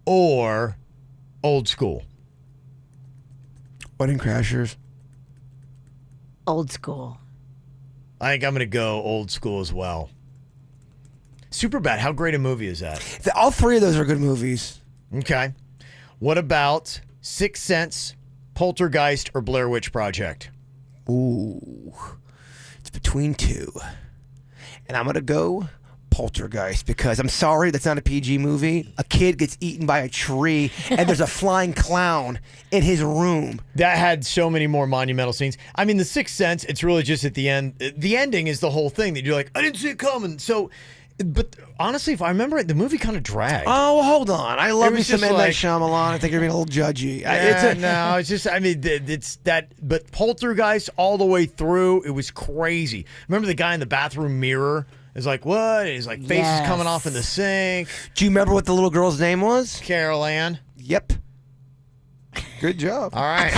or Old School? Wedding Crashers. Old School. I think I'm going to go Old School as well. Superbad, how great a movie is that? All three of those are good movies. Okay. What about Sixth Sense, Poltergeist, or Blair Witch Project? Ooh. It's between two. And I'm going to go Poltergeist because I'm sorry, that's not a PG movie. A kid gets eaten by a tree and there's a flying clown in his room. That had so many more monumental scenes. I mean, The Sixth Sense, it's really just at the end. The ending is the whole thing that you're like, I didn't see it coming. So But honestly, if I remember it, the movie kind of dragged. Oh, hold on. I love me was some just M. Night like- Shyamalan. I think you're being a little judgy. No, it's just, I mean, it's that, but Poltergeist all the way through, it was crazy. Remember the guy in the bathroom mirror is like, what? His like face is coming off in the sink. Do you remember what the little girl's name was? Carol Ann. Yep. Good job. All right.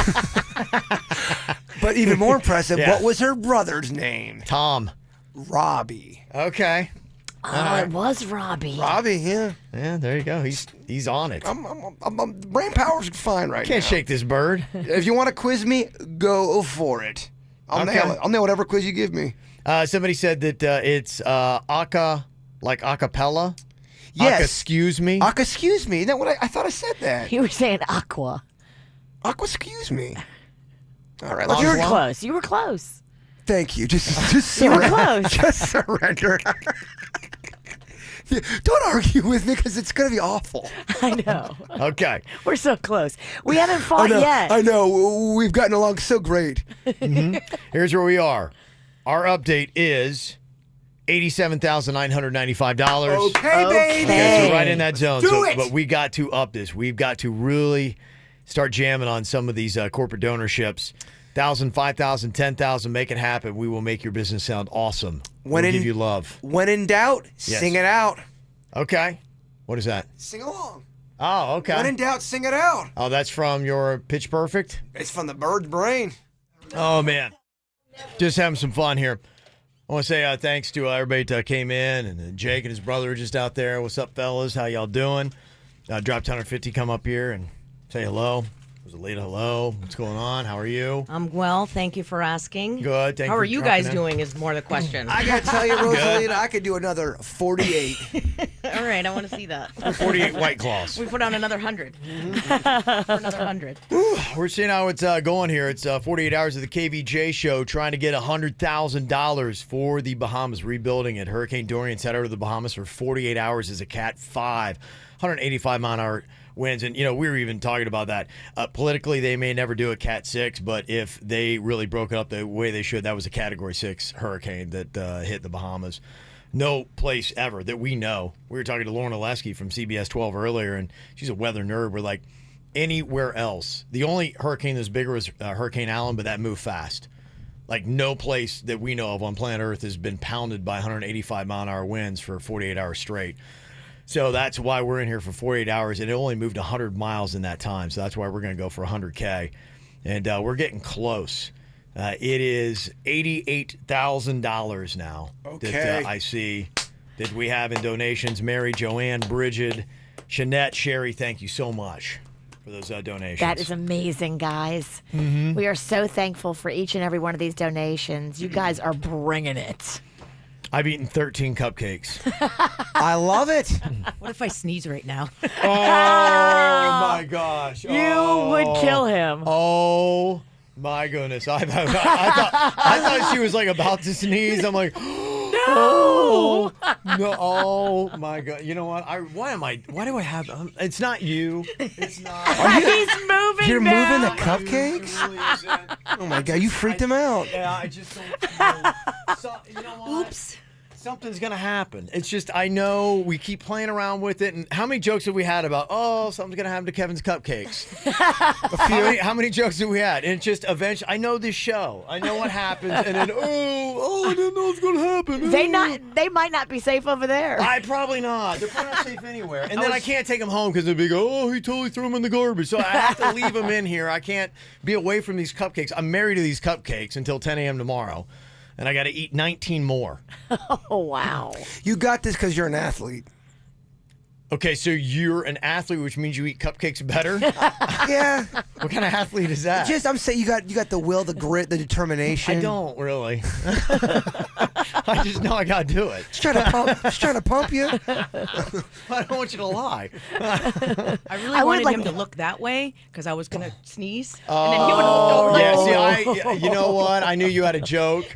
But even more impressive, Yeah. what was her brother's name? Tom. Robbie. Okay. Oh, it was Robbie. Robbie, yeah. Yeah, there you go. He's on it. I'm brain power's fine right Can't now. shake this bird. If you want to quiz me, go for it. I'll nail it. I'll nail whatever quiz you give me. Somebody said that it's like acapella. Yes. Excuse me. Excuse me. Isn't that what I thought I said that? You were saying aqua. Excuse me. All right. You were close. You were close. Thank you. Just You were surrender. close. Just surrender. Don't argue with me because it's going to be awful. I know. Okay. We're so close. We haven't fought yet. I know. We've gotten along so great. Here's where we are. Our update is $87,995. Okay, baby. Okay, so right in that zone. Do it. But we got to up this. We've got to really start jamming on some of these corporate donorships. 1,000, 5,000, 10,000. Make it happen. We will make your business sound awesome. We'll give you love. When in doubt, sing it out. Okay. What is that? Sing along. Oh, okay. When in doubt, sing it out. Oh, that's from your Pitch Perfect? It's from the bird's brain. Oh, man. Just having some fun here. I want to say thanks to everybody that came in, and Jake and his brother are just out there. What's up, fellas? How y'all doing? Drop 150, come up here and say hello. It was a late hello. What's going on? How are you? I'm well. Thank you for asking. Good. Thank How you are for you dropping guys in. doing is more the question. I got to tell you, Rosalita, I could do another 48. All right, I want to see that. 48 White Claws. We put on another 100. Another 100. We're seeing how it's going here. It's 48 hours of the KVJ show trying to get $100,000 for the Bahamas, rebuilding it. Hurricane Dorian set out of the Bahamas for 48 hours as a Cat 5, 185 mile an hour winds. And, we were even talking about that. Politically, they may never do a Cat 6, but if they really broke it up the way they should, that was a Category 6 hurricane that hit the Bahamas. No place ever that we know. We were talking to Lauren Oleski from CBS 12 earlier, and she's a weather nerd. We're like, anywhere else. The only hurricane that's bigger was Hurricane Allen, but that moved fast. Like, no place that we know of on planet Earth has been pounded by 185 mile an hour winds for 48 hours straight. So that's why we're in here for 48 hours, and it only moved 100 miles in that time. So that's why we're going to go for 100K. And we're getting close. It is $88,000 now that I see that we have in donations. Mary, Joanne, Bridget, Shanette, Sherry, thank you so much for those donations. That is amazing, guys. We are so thankful for each and every one of these donations. You guys are bringing it. I've eaten 13 cupcakes. I love it. What if I sneeze right now? Oh, my gosh. You would kill him. Oh, my goodness. I thought she was like about to sneeze. I'm like, no. No. Oh, my God. You know what? Why do I have, it's not you. It's not. He's moving You're down. moving the cupcakes? Oh, my God. You freaked him out. Yeah, I just don't know. You know what? Oops. Something's going to happen. It's just, I know we keep playing around with it. And how many jokes have we had about, something's going to happen to Kevin's Cupcakes? How many jokes have we had? And it's just eventually, I know this show. I know what happens. And then, I didn't know it's going to happen. They might not be safe over there. Probably not. They're probably not safe anywhere. And then I can't take them home because they'd be he totally threw them in the garbage. So I have to leave them in here. I can't be away from these cupcakes. I'm married to these cupcakes until 10 a.m. tomorrow. And I got to eat 19 more. Oh, wow. You got this because you're an athlete. Okay, so you're an athlete, which means you eat cupcakes better? Yeah. What kind of athlete is that? I'm saying you got the will, the grit, the determination. I don't really. I just know I got to do it. Just trying to pump you. I don't want you to lie. I really wanted him to look that way because I was going to sneeze. And then he would Oh, look over. yeah. See, you know what? I knew you had a joke.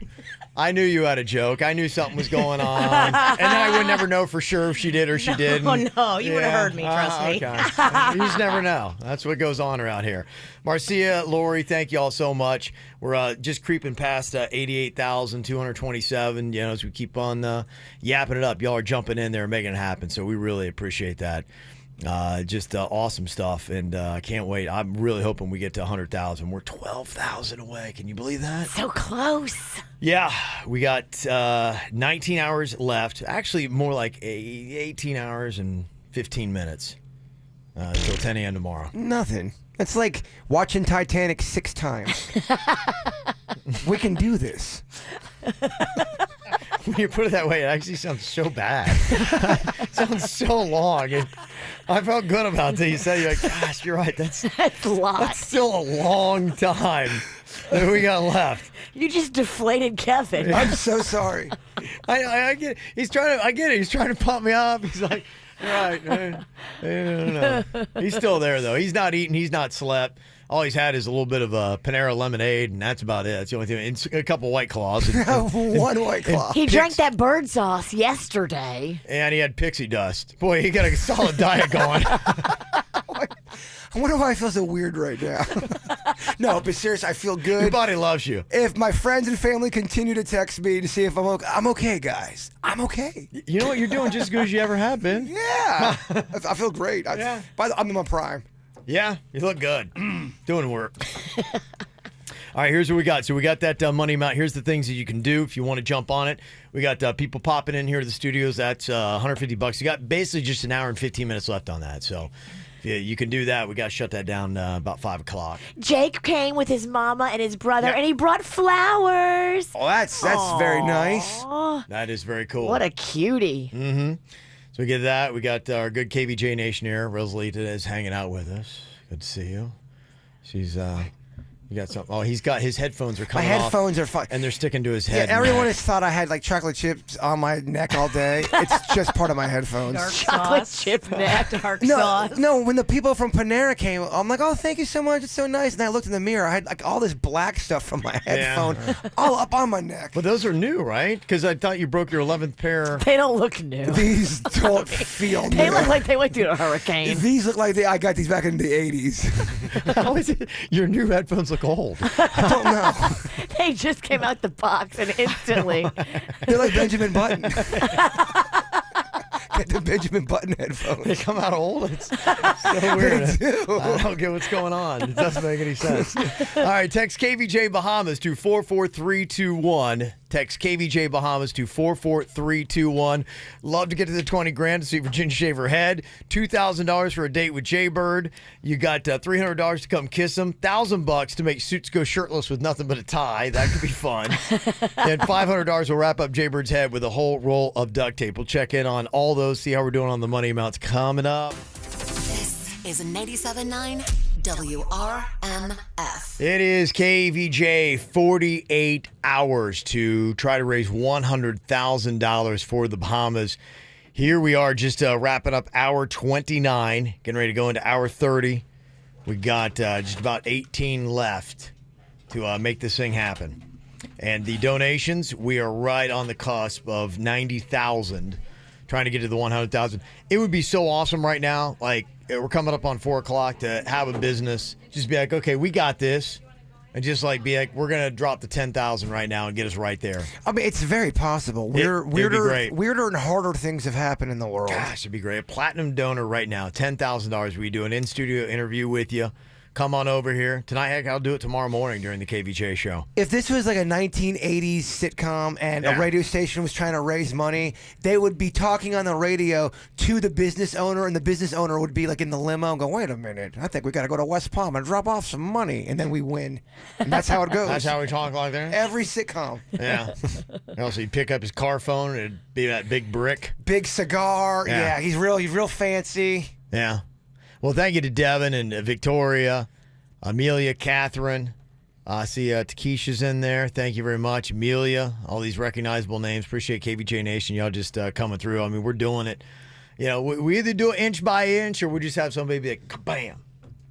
I knew you had a joke. I knew something was going on. And then I would never know for sure if she did or she didn't. Oh, no. You would have heard me, trust me. Okay. You just never know. That's what goes on around here. Marcia, Lori, thank you all so much. We're just creeping past 88,227, as we keep on yapping it up. Y'all are jumping in there and making it happen, so we really appreciate that. Just awesome stuff, and I can't wait. I'm really hoping we get to 100,000. We're 12,000 away. Can you believe that? So close. Yeah, we got 19 hours left. Actually, more like 18 hours and 15 minutes until 10 a.m. tomorrow. Nothing. It's like watching Titanic 6 times. We can do this. When you put it that way, it actually sounds so bad. It sounds so long. And I felt good about it. You said, you're like, gosh, you're right. That's a lot. That's still a long time that we got left. You just deflated Kevin. I'm so sorry. I get it. I get it. He's trying to pump me up. He's like, right. No. He's still there, though. He's not eating. He's not slept. All he's had is a little bit of a Panera lemonade, and that's about it. That's the only thing. And a couple White Claws. One White Claw. He drank that bird sauce yesterday. And he had pixie dust. Boy, he got a solid diet going. I wonder why I feel so weird right now. No, but seriously, I feel good. Your body loves you. If my friends and family continue to text me to see if I'm okay, guys. I'm okay. You know what? You're doing just as good as you ever have been. Yeah. I feel great. Yeah. I'm in my prime. Yeah, you look good. Doing work. All right, here's what we got. So we got that money amount. Here's the things that you can do if you want to jump on it. We got people popping in here to the studios. That's $150. You got basically just an hour and 15 minutes left on that. So if you can do that. We got to shut that down about 5 o'clock. Jake came with his mama and his brother, and he brought flowers. Oh, that's very nice. That is very cool. What a cutie. Mm-hmm. So we get that. We got our good KVJ Nation here. Rosalita is hanging out with us. Good to see you. She's you got something. Oh, he's got his headphones are coming off. My headphones are fine. And they're sticking to his head. Yeah, everyone has thought I had like chocolate chips on my neck all day. It's just part of my headphones. Dark Chocolate sauce. chip neck. Dark sauce. No, when the people from Panera came, I'm like, oh, thank you so much. It's so nice. And I looked in the mirror. I had like all this black stuff from my headphone all up on my neck. But those are new, right? Because I thought you broke your 11th pair. They don't look new. These don't feel new. They look like they went through a hurricane. These look like I got these back in the 80s. How is it? Your new headphones look old. I don't know. They just came out the box and instantly. They're like Benjamin Button. Get the Benjamin Button headphones. They come out old. It's so weird. They do. I don't get what's going on. It doesn't make any sense. All right, text KVJ Bahamas to 44321. Text KVJ Bahamas to 44321. Love to get to the 20 grand to see Virginia shave her head. $2,000 for a date with Jbird. You got $300 to come kiss him. $1,000 to make Suits go shirtless with nothing but a tie. That could be fun. And $500 will wrap up Jbird's head with a whole roll of duct tape. We'll check in on all those, see how we're doing on the money amounts coming up. This is 97.9 WRMF. It is KVJ 48 hours to try to raise $100,000 for the Bahamas. Here we are just wrapping up hour 29, getting ready to go into hour 30. We got just about 18 left to make this thing happen. And the donations, we are right on the cusp of 90,000, trying to get to the 100,000. It would be so awesome right now. Like, we're coming up on 4 o'clock to have a business. Just be like, okay, we got this. And just like be like, we're going to drop the 10,000 right now and get us right there. I mean, it's very possible. Weirder and harder things have happened in the world. Gosh, it'd be great. A platinum donor right now, $10,000. We do an in-studio interview with you. Come on over here. Tonight, heck, I'll do it tomorrow morning during the KVJ show. If this was like a 1980s sitcom and a radio station was trying to raise money, they would be talking on the radio to the business owner, and the business owner would be like in the limo and go, wait a minute, I think we got to go to West Palm and drop off some money, and then we win. And that's how it goes. That's how we talk like that? Every sitcom. Yeah. Also, he'd pick up his car phone, and it'd be that big brick. Big cigar. Yeah, he's real fancy. Yeah. Well, thank you to Devin and Victoria, Amelia, Catherine. I see Takesha's in there. Thank you very much. Amelia, all these recognizable names. Appreciate KVJ Nation. Y'all just coming through. I mean, we're doing it. You know, we either do it inch by inch or we just have somebody be like, kabam.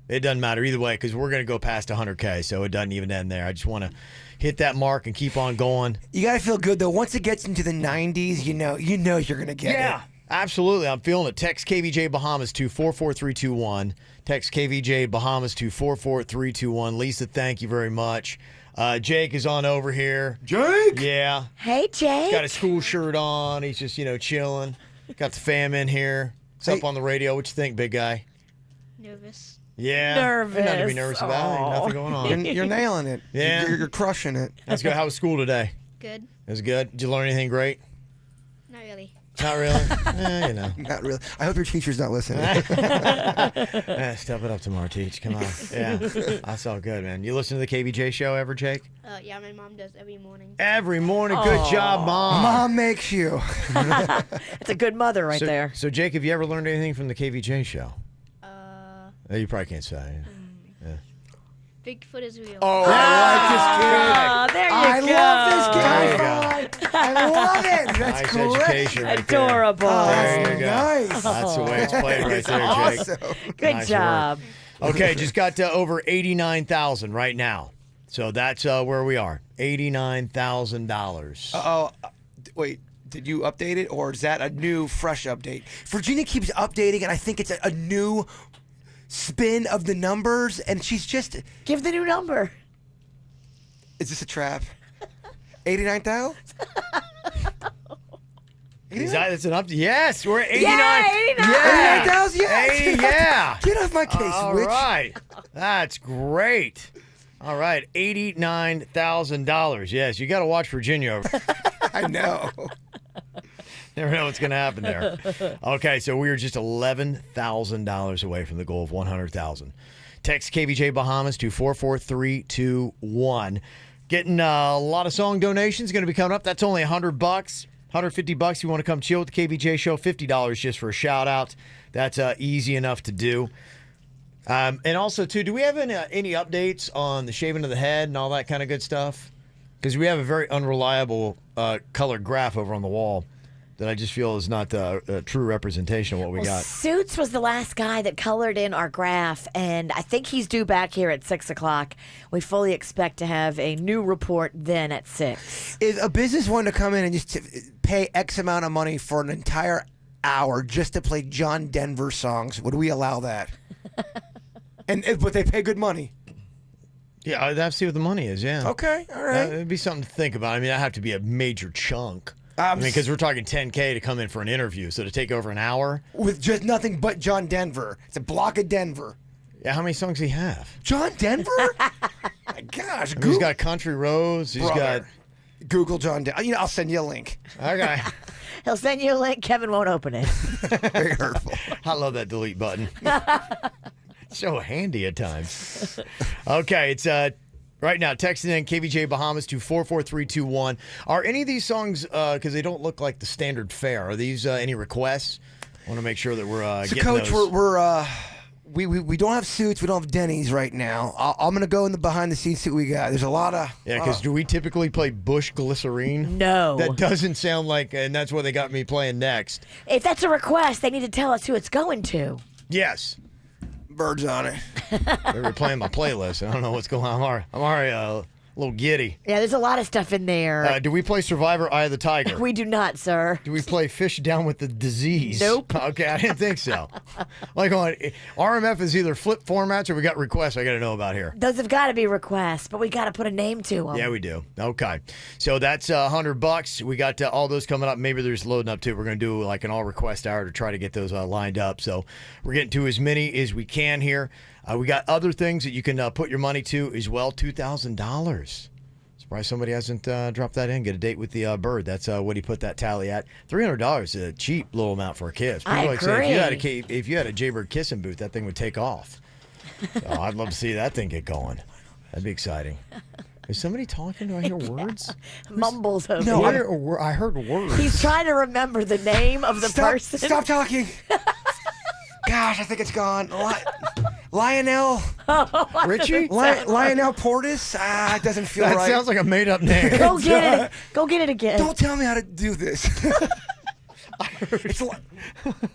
It doesn't matter either way because we're going to go past 100K, so it doesn't even end there. I just want to hit that mark and keep on going. You got to feel good, though. Once it gets into the 90s, you know you're going to get it. Absolutely. I'm feeling it. Text KVJ Bahamas to 44321. Text KVJ Bahamas to 44321. Lisa, thank you very much. Jake is on over here. Jake? Yeah. Hey, Jake. He's got his school shirt on. He's just, chilling. Got the fam in here. It's up on the radio. What you think, big guy? Nervous. Yeah. Nervous. Nothing to be nervous about. Ain't nothing going on. You're nailing it. Yeah. You're crushing it. Let's go. How was school today? Good. It was good. Did you learn anything great? Not really. Not really? Not really. I hope your teacher's not listening. Step it up tomorrow, Teach. Come on. Yeah. That's all good, man. You listen to the KVJ show ever, Jake? Yeah, my mom does every morning. Every morning. Good job, Mom. Mom makes you. It's a good mother right there. So, Jake, have you ever learned anything from the KVJ show? You probably can't say. Yeah. Bigfoot is real. Oh, I like this kid. There you I love this kid. There you go. I love it. That's Nice great. education right there. Adorable. There you go. Nice. That's the way it's played right there, Jake. Awesome. Good Nice job. Okay, just got over 89,000 right now. So that's where we are. $89,000. Uh-oh. Wait, did you update it, or is that a new, fresh update? Virginia keeps updating, and I think it's a new spin of the numbers, and she's just... Give the new number. Is this a trap? 89,000? That's an update. Yes, we're at 89. Yay, 89. Yeah. 89,000? Yeah. Get off my case, All witch. right. That's great. All right, $89,000. Yes, you got to watch Virginia. I know. Never know what's going to happen there. Okay, so we are just $11,000 away from the goal of $100,000. Text KVJ Bahamas to 44321. Getting a lot of song donations going to be coming up. That's only $100, $150. You want to come chill with the KVJ show? $50 just for a shout out. That's easy enough to do. And also, too, do we have any updates on the shaving of the head and all that kind of good stuff? Because we have a very unreliable colored graph over on the wall that I just feel is not a true representation of what we got. Suits was the last guy that colored in our graph, and I think he's due back here at 6 o'clock. We fully expect to have a new report then at 6. If a business wanted to come in and just pay X amount of money for an entire hour just to play John Denver songs, would we allow that? But they pay good money. Yeah, I'd have to see what the money is, yeah. Okay, all right. It'd be something to think about. I mean, that'd have to be a major chunk. Because we're talking $10K to come in for an interview, so to take over an hour. With just nothing but John Denver. It's a block of Denver. Yeah, how many songs does he have? John Denver? My gosh. He's got Country Roads. He's got... Google John Denver. I'll send you a link. Okay. He'll send you a link. Kevin won't open it. Very hurtful. I love that delete button. So handy at times. Okay, it's... Right now, texting in KVJ Bahamas to 44321. Are any of these songs, because they don't look like the standard fare, are these any requests? I want to make sure that we're getting Coach, those. we don't have Suits, we don't have Denny's right now. I'm going to go in the behind the scenes, see what we got. There's a lot of... Yeah, because do we typically play Bush Glycerine? No. That doesn't sound like, and that's what they got me playing next. If that's a request, they need to tell us who it's going to. Yes. Birds on it. They were playing my playlist. I don't know what's going on. I'm already a little giddy. Yeah, there's a lot of stuff in there. Do we play Survivor Eye of the Tiger? We do not, sir. Do we play Fish Down with the Disease? Nope. Okay, I didn't think so. Like on RMF is either flip formats or we got requests I got to know about here. Those have got to be requests, but we got to put a name to them. Yeah, we do. Okay. So that's $100. We got all those coming up. Maybe there's loading up too. We're going to do like an all request hour to try to get those lined up. So we're getting to as many as we can here. We got other things that you can put your money to as well. $2,000. Surprised somebody hasn't dropped that in. Get a date with the bird. That's what he put that tally at. $300 is a cheap little amount for a kiss. I agree. Say if you had a Jbird kissing booth, that thing would take off. So I'd love to see that thing get going. That'd be exciting. Is somebody talking? Do I hear words? Mumbles over No, here. I heard words. He's trying to remember the name of the person. Stop talking. Gosh, I think it's gone. Lionel. Richie? Lionel Portis? It doesn't feel that right. That sounds like a made-up name. Go get it. Go get it again. Don't tell me how to do this. It's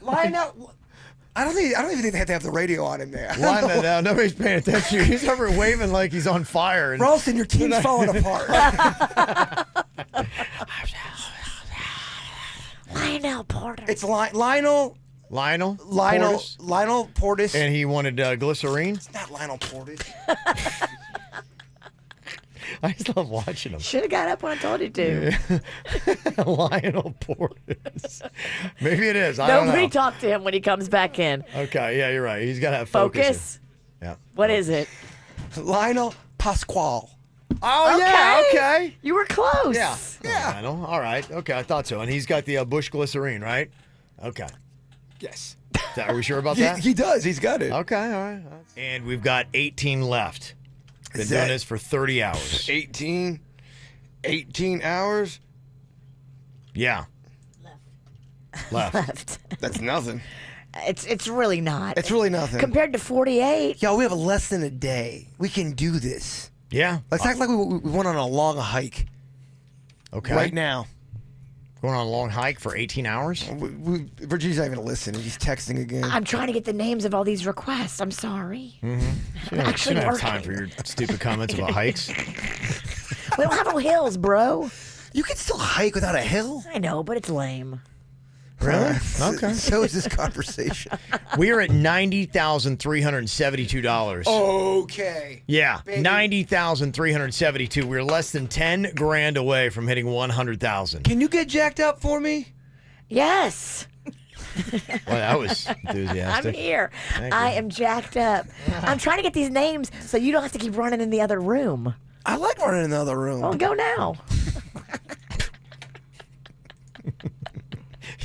Lionel. I don't even think they have to have the radio on in there. Why now? Nobody's paying attention. He's over waving like he's on fire. And Ralston, your team's falling apart. Lionel Porter. It's Lionel. Lionel Portis. And he wanted glycerine. It's not Lionel Portis. I just love watching him. Should have got up when I told you to. Lionel Portis. Maybe it is. I don't know. Nobody talk to him when he comes back in. Okay, yeah, you're right. He's got to have focus. Yeah. What is it? Lionel Pasquale. Oh, yeah, okay. You were close. Yeah. Lionel. All right. Okay, I thought so. And he's got the Bush glycerine, right? Okay. Yes. Are we sure about that? He does. He's got it. Okay, all right. And we've got 18 left. Been doing this for 30 hours. 18 hours? Yeah. Left. That's nothing. It's really not. It's really nothing. Compared to 48. Yo, we have less than a day. We can do this. Yeah. Let's act like we went on a long hike. Okay. Right now. Going on a long hike for 18 hours? Virginia's not even going to listen. He's texting again. I'm trying to get the names of all these requests. I'm sorry. Mm-hmm. I'm actually don't have time for your stupid comments about hikes. We don't have no hills, bro. You can still hike without a hill. I know, but it's lame. Really? Okay. So is this conversation. We are at $90,372. Okay. Yeah, $90,372. We're less than 10 grand away from hitting 100,000. Can you get jacked up for me? Yes. Well, that was enthusiastic. I'm here. Thank I you. am jacked up. I'm trying to get these names so you don't have to keep running in the other room. I like running in the other room. Well, go now.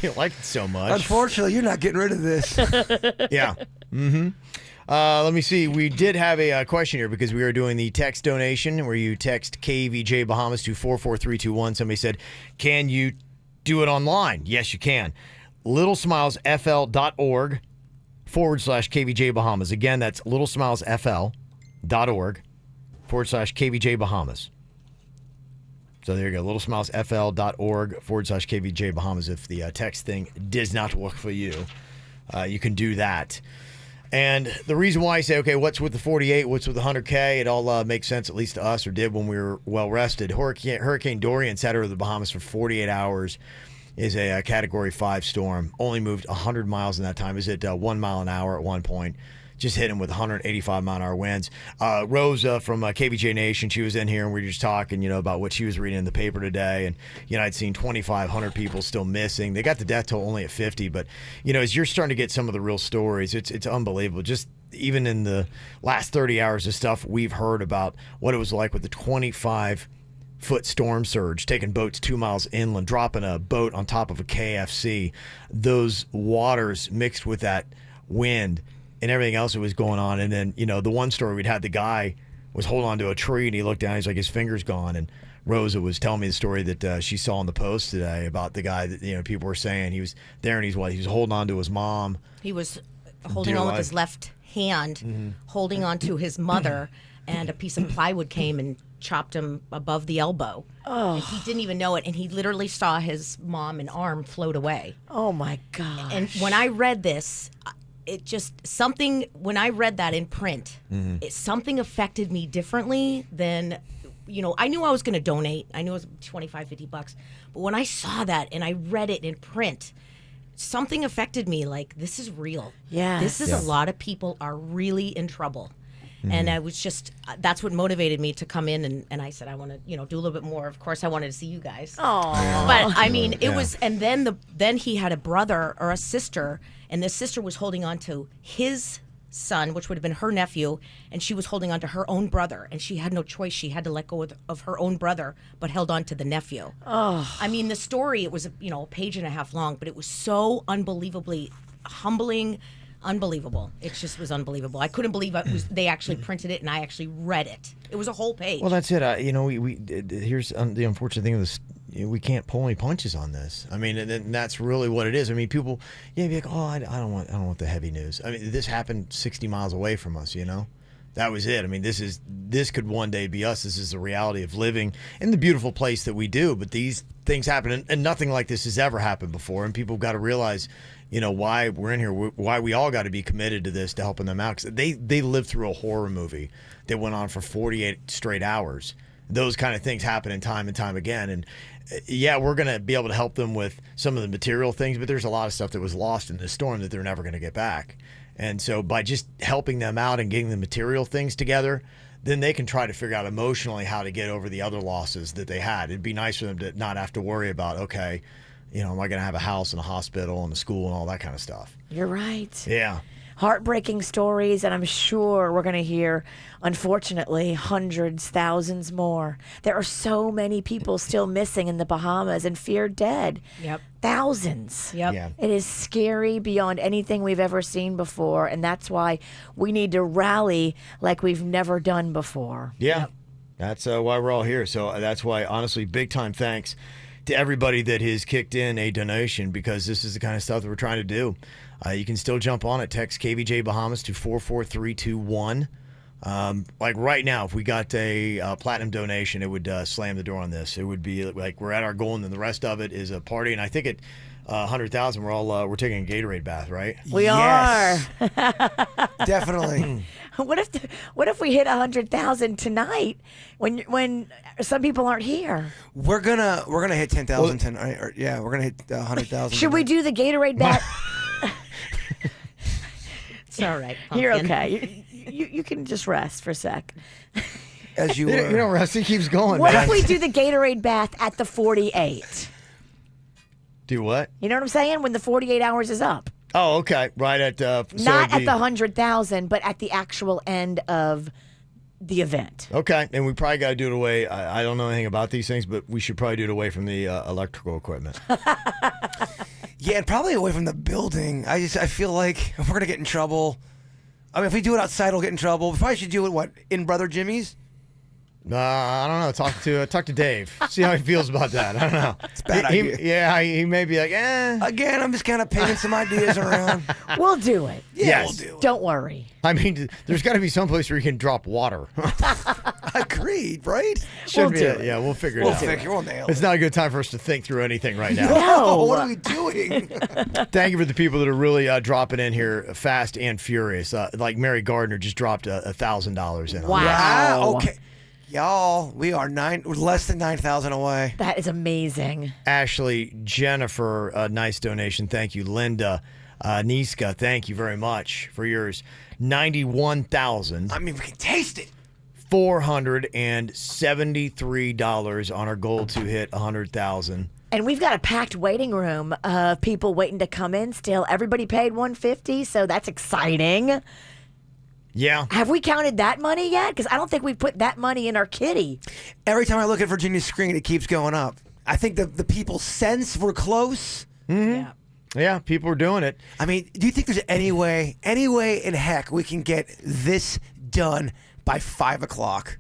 You like it so much. Unfortunately, you're not getting rid of this. Yeah. Mm-hmm. Let me see. We did have a question here because we are doing the text donation where you text KVJ Bahamas to 44321. Somebody said, can you do it online? Yes, you can. littlesmilesfl.org/KVJ Bahamas. Again, that's littlesmilesfl.org/KVJ Bahamas. So there you go, littlesmilesfl.org/KVJ Bahamas. If the text thing does not work for you, you can do that. And the reason why I say, okay, what's with the 48, what's with the 100K, it all makes sense, at least to us, or did when we were well rested. Hurricane Dorian sat over the Bahamas for 48 hours, is a Category 5 storm, only moved 100 miles in that time. Is at 1 mile an hour at one point. Just hit him with 185 mile an hour winds. Rosa from KVJ Nation, she was in here and we were just talking, about what she was reading in the paper today. And, I'd seen 2,500 people still missing. They got the death toll only at 50. But, as you're starting to get some of the real stories, it's unbelievable. Just even in the last 30 hours of stuff we've heard about what it was like with the 25-foot storm surge, taking boats 2 miles inland, dropping a boat on top of a KFC. Those waters mixed with that wind and everything else that was going on. And then, the one story we'd had, the guy was holding on to a tree and he looked down, he's like, his finger's gone. And Rosa was telling me the story that she saw in the Post today about the guy that, people were saying he was there and he was holding on to his mom. He was holding on with his left hand, holding on to his mother, and a piece of plywood came and chopped him above the elbow. Oh. And he didn't even know it, and he literally saw his mom and arm float away. Oh, my God. And when I read this, it just when I read that in print, something affected me differently than, I knew I was going to donate. I knew it was $25, $50. But when I saw that and I read it in print, something affected me like, this is real. Yeah. This is a lot of people are really in trouble. And I was just, that's what motivated me to come in. And I said, I want to, do a little bit more. Of course, I wanted to see you guys. Oh. But I mean, it was, and then he had a brother or a sister, and the sister was holding on to his son, which would have been her nephew, and she was holding on to her own brother. And she had no choice. She had to let go of her own brother, but held on to the nephew. Oh. I mean, the story, it was, a page and a half long, but it was so unbelievably humbling. Unbelievable. It just was unbelievable. I couldn't believe they actually printed it and I actually read it. It was a whole page. Well, that's it. Here's the unfortunate thing of this. We can't pull any punches on this. I mean, and that's really what it is. I mean, people, be like, oh, I don't want the heavy news. I mean, this happened 60 miles away from us, That was it. I mean, this could one day be us. This is the reality of living in the beautiful place that we do. But these things happen, and nothing like this has ever happened before. And people have got to realize, why we're in here, why we all got to be committed to this, to helping them out. 'Cause they lived through a horror movie that went on for 48 straight hours. Those kind of things happen in time and time again. And yeah, we're going to be able to help them with some of the material things, but there's a lot of stuff that was lost in this storm that they're never going to get back. And so by just helping them out and getting the material things together, then they can try to figure out emotionally how to get over the other losses that they had. It'd be nice for them to not have to worry about, okay, am I going to have a house and a hospital and a school and all that kind of stuff? You're right. Yeah. Heartbreaking stories, and I'm sure we're going to hear, unfortunately, hundreds, thousands more. There are so many people still missing in the Bahamas and feared dead. Yep. Thousands. Yep. Yeah. It is scary beyond anything we've ever seen before, and that's why we need to rally like we've never done before. Yeah. Yep. That's why we're all here. So that's why, honestly, big time thanks to everybody that has kicked in a donation, because this is the kind of stuff that we're trying to do. You can still jump on it. Text KVJ Bahamas to 44321. Like right now, if we got a platinum donation, it would slam the door on this. It would be like we're at our goal, and then the rest of it is a party. And I think at 100,000, we're taking a Gatorade bath, right? We are. Definitely. What if we hit 100,000 tonight when some people aren't here? We're gonna hit 10,000 tonight. We're gonna hit 100,000. Should we do the Gatorade bath? It's all right. You're pumpkin. okay. You can just rest for a sec. As you You don't rest. He keeps going. What man. if we do the Gatorade bath at the 48? Do what? You know what I'm saying? When the 48 hours is up. Oh, okay. Right at Not at the 100,000, but at the actual end of the event. Okay, and we probably got to do it away. I don't know anything about these things, but we should probably do it away from the electrical equipment. Yeah, and probably away from the building. I feel like if we're gonna get in trouble. I mean, if we do it outside, we'll get in trouble. We probably should do it in Brother Jimmy's. I don't know. Talk to Dave. See how he feels about that. I don't know. It's a bad idea. Yeah, he may be like, Again, I'm just kind of pinging some ideas around. We'll do it. Yeah, Yes. we'll do it. Don't worry. I mean, there's got to be some place where you can drop water. Agreed, right? Should be do it. it. Yeah, we'll figure it out. We'll nail it. It's not a good time for us to think through anything right now. No. What are we doing? Thank you for the people that are really dropping in here fast and furious. Like Mary Gardner just dropped $1,000 in. Wow. Okay. Y'all, we are less than 9,000 away. That is amazing. Ashley, Jennifer, a nice donation. Thank you. Linda, Niska, thank you very much for yours. 91,000. I mean, we can taste it. $473 on our goal to hit 100,000. And we've got a packed waiting room of people waiting to come in still. Everybody paid $150, so that's exciting. Yeah. Have we counted that money yet? Because I don't think we've put that money in our kitty. Every time I look at Virginia's screen, it keeps going up. I think the people sense we're close. Yeah. Yeah, people are doing it. I mean, do you think there's any way in heck we can get this done by 5 o'clock?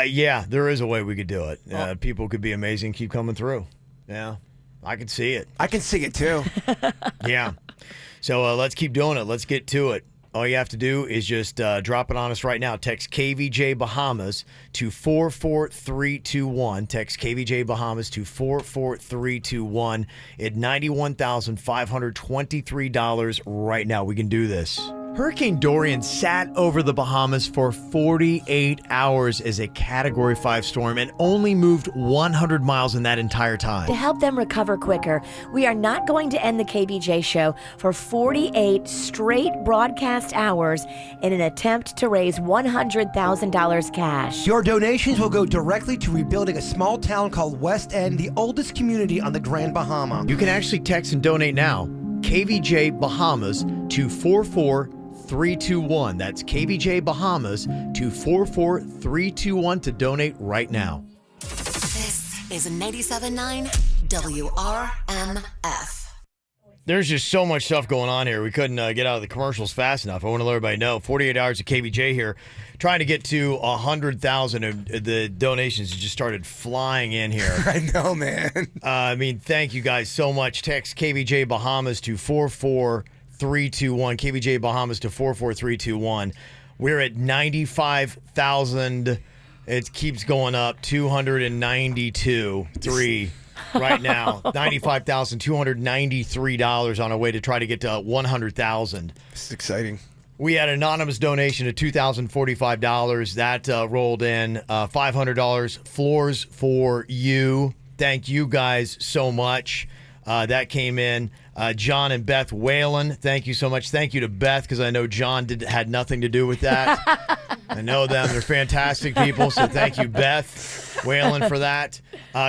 Yeah, there is a way we could do it. People could be amazing, keep coming through. Yeah, I can see it. I can see it too. Yeah. So let's keep doing it. Let's get to it. All you have to do is just drop it on us right now. Text KVJ Bahamas to 44321. Text KVJ Bahamas to 44321 at $91,523 right now. We can do this. Hurricane Dorian sat over the Bahamas for 48 hours as a Category 5 storm and only moved 100 miles in that entire time. To help them recover quicker, we are not going to end the KVJ show for 48 straight broadcast hours in an attempt to raise $100,000 cash. Your donations will go directly to rebuilding a small town called West End, the oldest community on the Grand Bahama. You can actually text and donate now. KVJ Bahamas to 44321. That's KVJ Bahamas to 44321 to donate right now. This is 97.9 WRMF. There's just so much stuff going on here. We couldn't get out of the commercials fast enough. I want to let everybody know. 48 hours of KVJ here. Trying to get to 100,000. The donations just started flying in here. I know, man. I mean, thank you guys so much. Text KVJ Bahamas to 44321. KVJ Bahamas to 44321. We're at 95,000. It keeps going up. 292.3 right now. $95,293 on our way to try to get to 100,000. This is exciting. We had an anonymous donation of $2,045. That rolled in. $500. Floors for you. Thank you guys so much. That came in. John and Beth Whalen, thank you so much. Thank you to Beth, because I know John had nothing to do with that. I know them. They're fantastic people, so thank you, Beth Whalen, for that.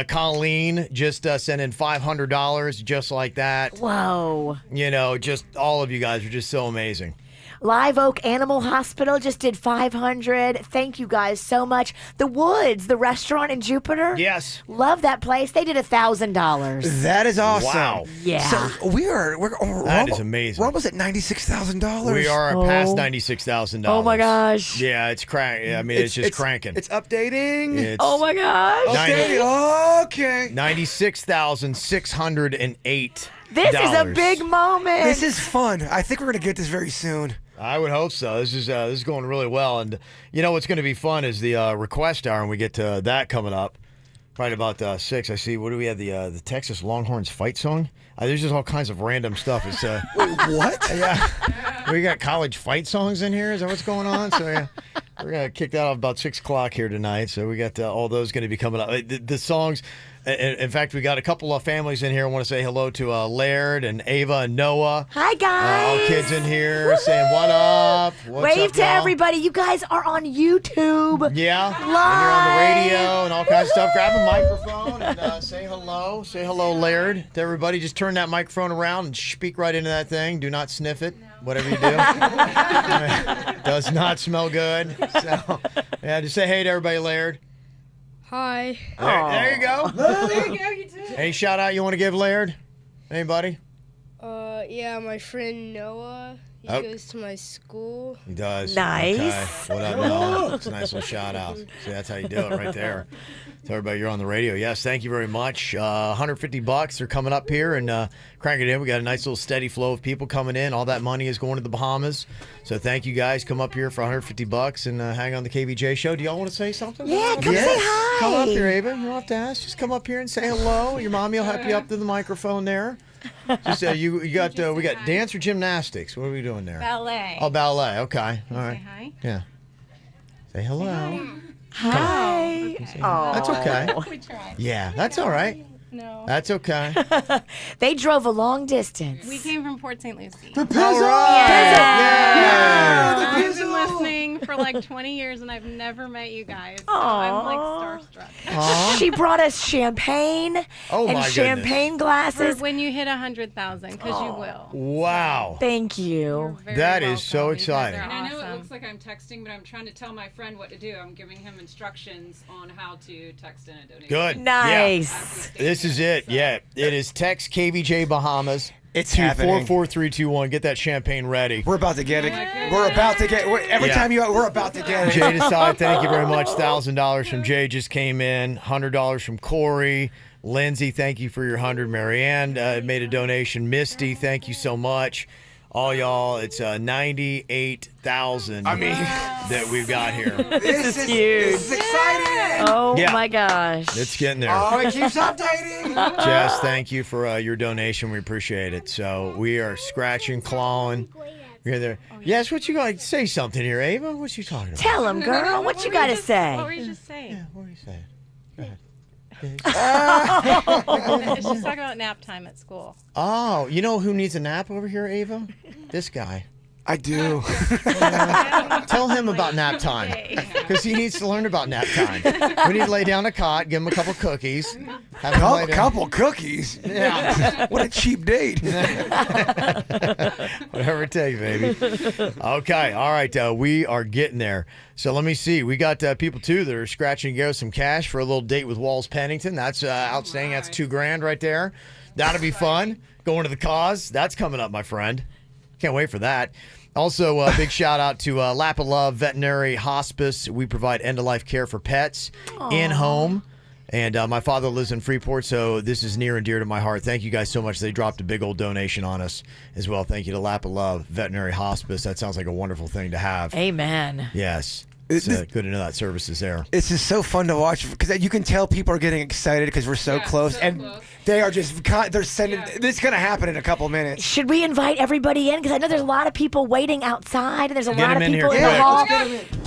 Colleen just sent in $500 just like that. Whoa. You know, just all of you guys are just so amazing. Live Oak Animal Hospital just did $500. Thank you guys so much. The Woods, the restaurant in Jupiter. Yes. Love that place. They did $1,000. That is awesome. Wow. Yeah. So we're That is amazing. We're almost at $96,000. We are past $96,000. Oh my gosh. Yeah, it's cranking. I mean, it's just cranking. It's updating. It's Oh my gosh. Okay. 96,608. This is a big moment. This is fun. I think we're gonna get this very soon. I would hope so. This is going really well, and you know what's going to be fun is the request hour, and we get to that coming up right about 6. I see. What do we have? The Texas Longhorns fight song. There's just all kinds of random stuff. It's Wait, what? Yeah, we got college fight songs in here. Is that what's going on? So yeah, we're gonna kick that off about 6 o'clock here tonight. So we got all those going to be coming up. The songs. In fact, we got a couple of families in here. I want to say hello to Laird and Ava and Noah. Hi, guys. All kids in here saying what up. What's Wave up, to y'all? everybody. You guys are on YouTube. Yeah. Live. And you're on the radio and all kinds of stuff. Grab a microphone and say hello. Say hello, Laird, to everybody. Just turn that microphone around and speak right into that thing. Do not sniff it. Whatever you do. Does not smell good. So, yeah, just say hey to everybody, Laird. Hi. There you go. There you go, you too. Any shout out you want to give Laird? Anybody? Yeah, my friend Noah. He Oh. goes to my school. He does. Nice. Okay. What up, Noah? It's a nice little shout out. See, that's how you do it right there. Tell everybody you're on the radio. Yes, thank you very much. $150. They're coming up here and cranking it in. We got a nice little steady flow of people coming in. All that money is going to the Bahamas. So thank you guys. Come up here for $150 and hang on the KVJ show. Do y'all want to say something? Yeah, come say hi. Come up here, Ava. You don't have to ask. Just come up here and say hello. Your mommy will help you up to the microphone there. Just we got dance or gymnastics. What are we doing there? Ballet. Oh, ballet. Okay. All right. Say hi. Yeah. Say hello. Hi. That's okay. We tried. Yeah, that's all right. No. That's okay. They drove a long distance. We came from Port St. Lucie. All right. Yeah. I've been listening for like 20 years and I've never met you guys. So I'm like starstruck. She brought us champagne Oh, and my champagne For glasses. when you hit 100,000, because you will. Wow. Thank you. Very That is so welcome. You guys exciting. are And I know it awesome. looks like I'm texting, but I'm trying to tell my friend what to do. I'm giving him instructions on how to text in a donation. Good. Nice. This is it. Yeah. It is text KVJ Bahamas. It's to happening. 44321. Get that champagne ready. We're about to get it. We're about to get. Every Yeah. time we're about to get it. Jay Desai, thank you very much. $1,000 from Jay just came in. $100 from Corey. Lindsay, thank you for your 100. Marianne made a donation. Misty, thank you so much. All y'all, it's 98,000. That we've got here. This is huge. This is exciting. Oh Yeah. my gosh. It's getting there. Oh, it keeps updating. Jess, thank you for your donation. We appreciate it. So we are scratching, clawing. You're there. Yes, what you got to say something here, Ava? What you talking about? Tell him, girl. What you got to What say? were you just saying? Yeah, what are you saying? Go ahead. It's just talking about nap time at school. Oh, you know who needs a nap over here, Ava? This guy. I do. Tell him about nap time, because he needs to learn about nap time. We need to lay down a cot, give him a couple cookies. Have him lay down. Couple cookies. Yeah. What a cheap date. Whatever it takes, baby. Okay, all right, we are getting there. So let me see. We got people, too, that are scratching together some cash for a little date with Walls Pennington. That's outstanding. That's $2,000 right there. That'll be fun. Going to the cause. That's coming up, my friend. Can't wait for that. Also, a big shout out to Lap of Love Veterinary Hospice. We provide end-of-life care for pets in-home. And my father lives in Freeport, so this is near and dear to my heart. Thank you guys so much. They dropped a big old donation on us as well. Thank you to Lap of Love Veterinary Hospice. That sounds like a wonderful thing to have. Amen. Yes. It's good to know that service is there. It's just so fun to watch because you can tell people are getting excited because we're so close, and they are just they're sending. This is gonna happen in a couple minutes. Should we invite everybody in? Because I know there's a lot of people waiting outside, and there's a lot of in people here in the quick. hall.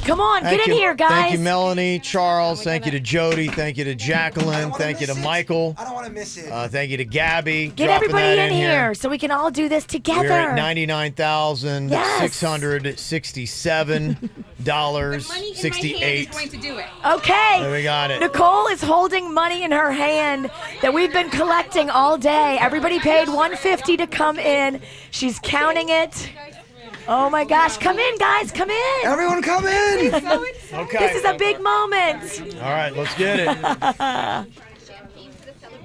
Come on, get in here, guys. Thank you, Melanie, Charles. Thank you to Jody. Thank you to Jacqueline. Thank you to Michael. I don't want to miss it. Thank you to Gabby. Get everybody in here so we can all do this together. We're at $99,667.68. Going to do it. Okay. There we got it. Nicole is holding money in her hand that we've been collecting all day. Everybody paid $150 to come in. She's counting it. Oh my gosh. Come in, guys. Come in. Everyone come in. Okay. This is a big moment. All right, let's get it.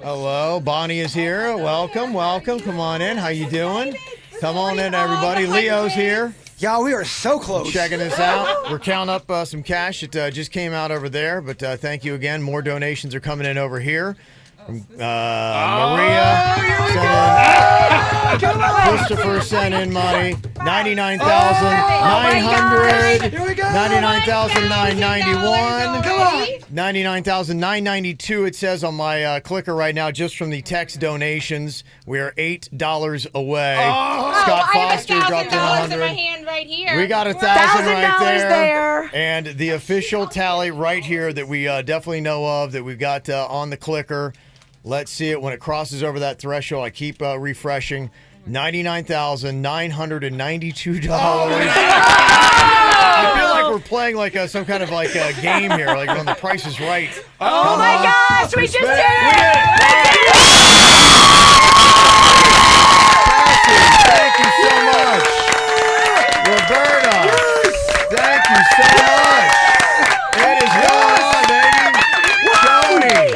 Hello, Bonnie is here. Welcome, welcome. Come on in. How you doing? Come on in, everybody. Leo's here. Y'all, we are so close. Checking this out. We're counting up some cash. It just came out over there, but thank you again. More donations are coming in over here. Maria Christopher sent in money. $99,900. $99,991. Come on. $99,992. It says on my clicker right now, just from the text donations. We are $8 away. Scott Foster dropped in $100. in my hand right here. We got $1,000 right there. And the official tally right here that we definitely know of that we've got on the clicker. Let's see it when it crosses over that threshold. I keep refreshing. $99,992. I feel like we're playing like some kind of like a game here, like on The Price is Right. Oh my gosh, we just did it! Thank you so much. Roberta, thank you so much. It is going on, baby. Jody,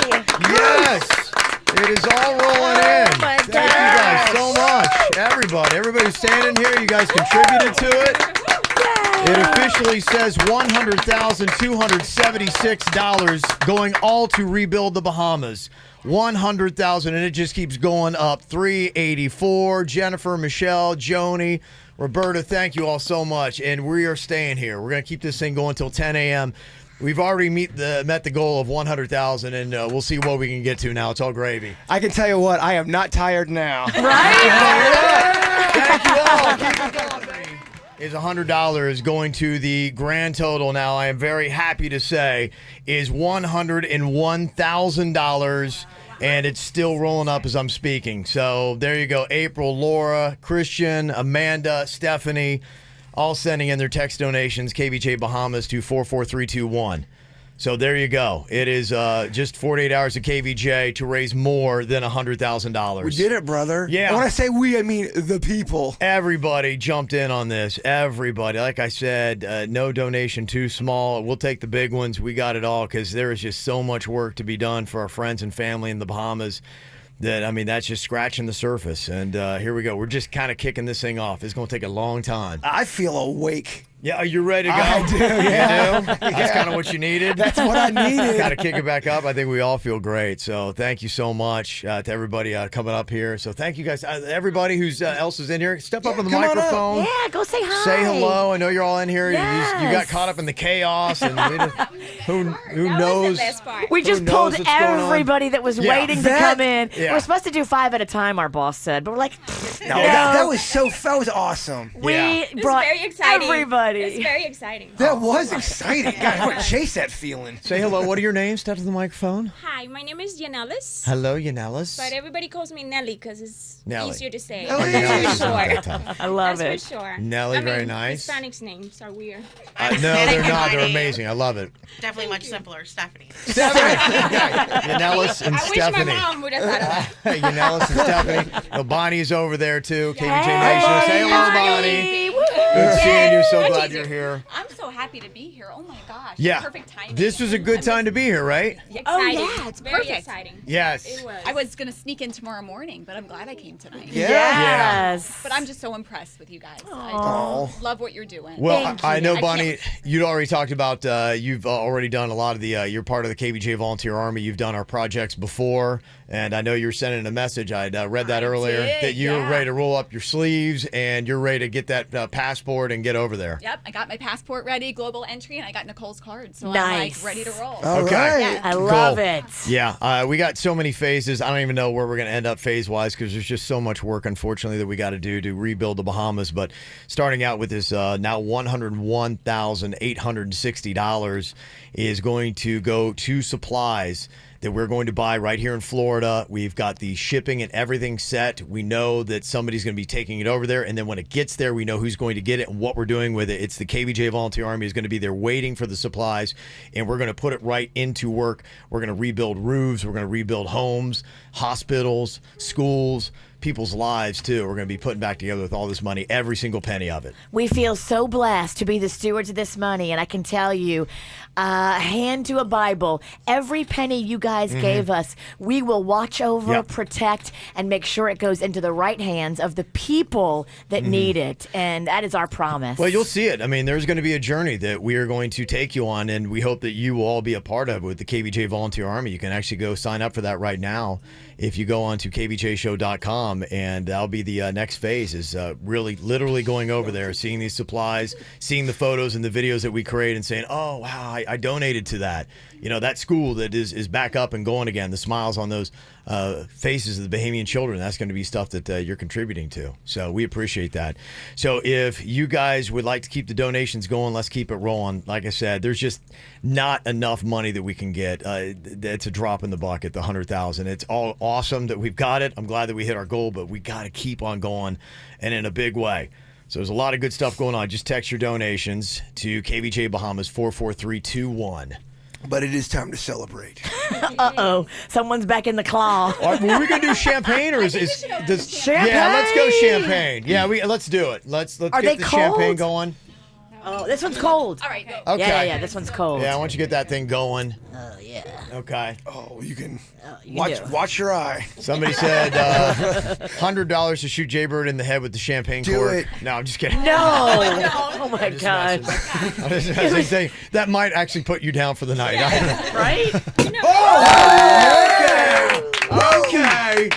yes. It is all rolling in. Thank you guys so much. Everybody who's standing here, you guys contributed to it. It officially says $100,276 going all to rebuild the Bahamas. $100,000, and it just keeps going up. $384. Jennifer, Michelle, Joni, Roberta, thank you all so much. And we are staying here. We're going to keep this thing going until 10 a.m. We've already met the goal of 100,000, and we'll see what we can get to now. It's all gravy. I can tell you what, I am not tired now. Right? Thank you all. Keep it going. Is $100 going to the grand total now, I am very happy to say, is $101,000, and it's still rolling up as I'm speaking. So there you go. April, Laura, Christian, Amanda, Stephanie, all sending in their text donations, KVJ Bahamas, to 44321. So there you go. It is just 48 hours of KVJ to raise more than $100,000. We did it, brother. Yeah. And when I say we, I mean the people. Everybody jumped in on this. Everybody. Like I said, no donation too small. We'll take the big ones. We got it all because there is just so much work to be done for our friends and family in the Bahamas. That's just scratching the surface. And here we go. We're just kind of kicking this thing off. It's going to take a long time. I feel awake. Yeah, are you ready to go? I do, yeah. You do? That's kind of what you needed? That's what I needed. Got to kick it back up. I think we all feel great. So thank you so much to everybody coming up here. So thank you guys. Everybody who else is in here, step up on the microphone. Yeah, go say hi. Say hello. I know you're all in here. Yes. You got caught up in the chaos. And who knows? We just pulled everybody that was waiting to come in. Yeah. We're supposed to do 5 at a time, our boss said. But we're like, no, that was awesome. We brought very exciting. everybody. It's very exciting. That was exciting. God, I want to chase that feeling. Say hello. What are your names? Step to the microphone. Hi, my name is Yanelis. Hello, Yanelis. But everybody calls me Nelly because it's easier to say. Oh, That's for sure. I love it. That's for sure. Nelly, very nice. Hispanics' names are weird. No, they're not. They're amazing. I love it. Definitely much simpler. Stephanie. Yanelis and Stephanie. I wish my mom would have thought of that. Yanelis and Stephanie. Bonnie's over there, too. KVJ Nation. Say hello, Bonnie. Good seeing you. We're so glad you're here. I'm so happy to be here. Oh my gosh. Yeah. Perfect timing. This was a good time to be here, right? Exciting. Oh, yeah, it's very perfect. exciting. Yes. It was. I was going to sneak in tomorrow morning, but I'm glad I came tonight. Yeah. Yes. But I'm just so impressed with you guys. Aw. I love what you're doing. Well, I know, I Bonnie, can't- you'd already talked about, you've already done a lot of the, you're part of the KVJ Volunteer Army. You've done our projects before, and I know you were sending a message. I'd read that earlier, that you were ready to roll up your sleeves, and you're ready to get that passport and get over there. Yep, I got my passport ready, global entry, and I got Nicole's card, so I'm Nice. like ready to roll. Okay. Yeah. I love Cool. it. Yeah, we got so many phases. I don't even know where we're going to end up phase-wise because there's just so much work, unfortunately, that we got to do to rebuild the Bahamas. But starting out with this now $101,860 is going to go to supplies that we're going to buy right here in Florida. We've got the shipping and everything set. We know that somebody's going to be taking it over there. And then when it gets there, we know who's going to get it and what we're doing with it. It's the KVJ Volunteer Army is going to be there waiting for the supplies. And we're going to put it right into work. We're going to rebuild roofs. We're going to rebuild homes, hospitals, schools, people's lives too. We're going to be putting back together with all this money, every single penny of it. We feel so blessed to be the stewards of this money, and I can tell you, hand to a Bible, every penny you guys gave us, we will watch over, protect, and make sure it goes into the right hands of the people that need it, and that is our promise. Well, you'll see it. I mean, there's going to be a journey that we are going to take you on, and we hope that you will all be a part of it with the KVJ Volunteer Army. You can actually go sign up for that right now if you go on to kvjshow.com, and that'll be the next phase is really literally going over there, seeing these supplies, seeing the photos and the videos that we create and saying, oh, wow, I donated to that. You know, that school that is back up and going again, the smiles on those faces of the Bahamian children, that's going to be stuff that you're contributing to. So we appreciate that. So if you guys would like to keep the donations going, let's keep it rolling. Like I said, there's just not enough money that we can get. It's a drop in the bucket, the 100,000. It's all awesome that we've got it. I'm glad that we hit our goal, but we got to keep on going and in a big way. So there's a lot of good stuff going on. Just text your donations to KVJ Bahamas 44321. But it is time to celebrate. Uh-oh. Someone's back in the claw. Were we going to do champagne or is champagne? Yeah, let's go champagne. Yeah, let's do it. Let's Are get they the cold? champagne going. Oh, this one's cold. All right, go. Okay. Yeah, this one's cold. Yeah, I want you to get that thing going. Oh, yeah. Okay. Oh, you can you can watch your eye. Somebody said $100 to shoot Jbird in the head with the champagne Do cork. it. No, I'm just kidding. No. Oh, my God. I was saying, that might actually put you down for the night. I don't know. Right? Okay.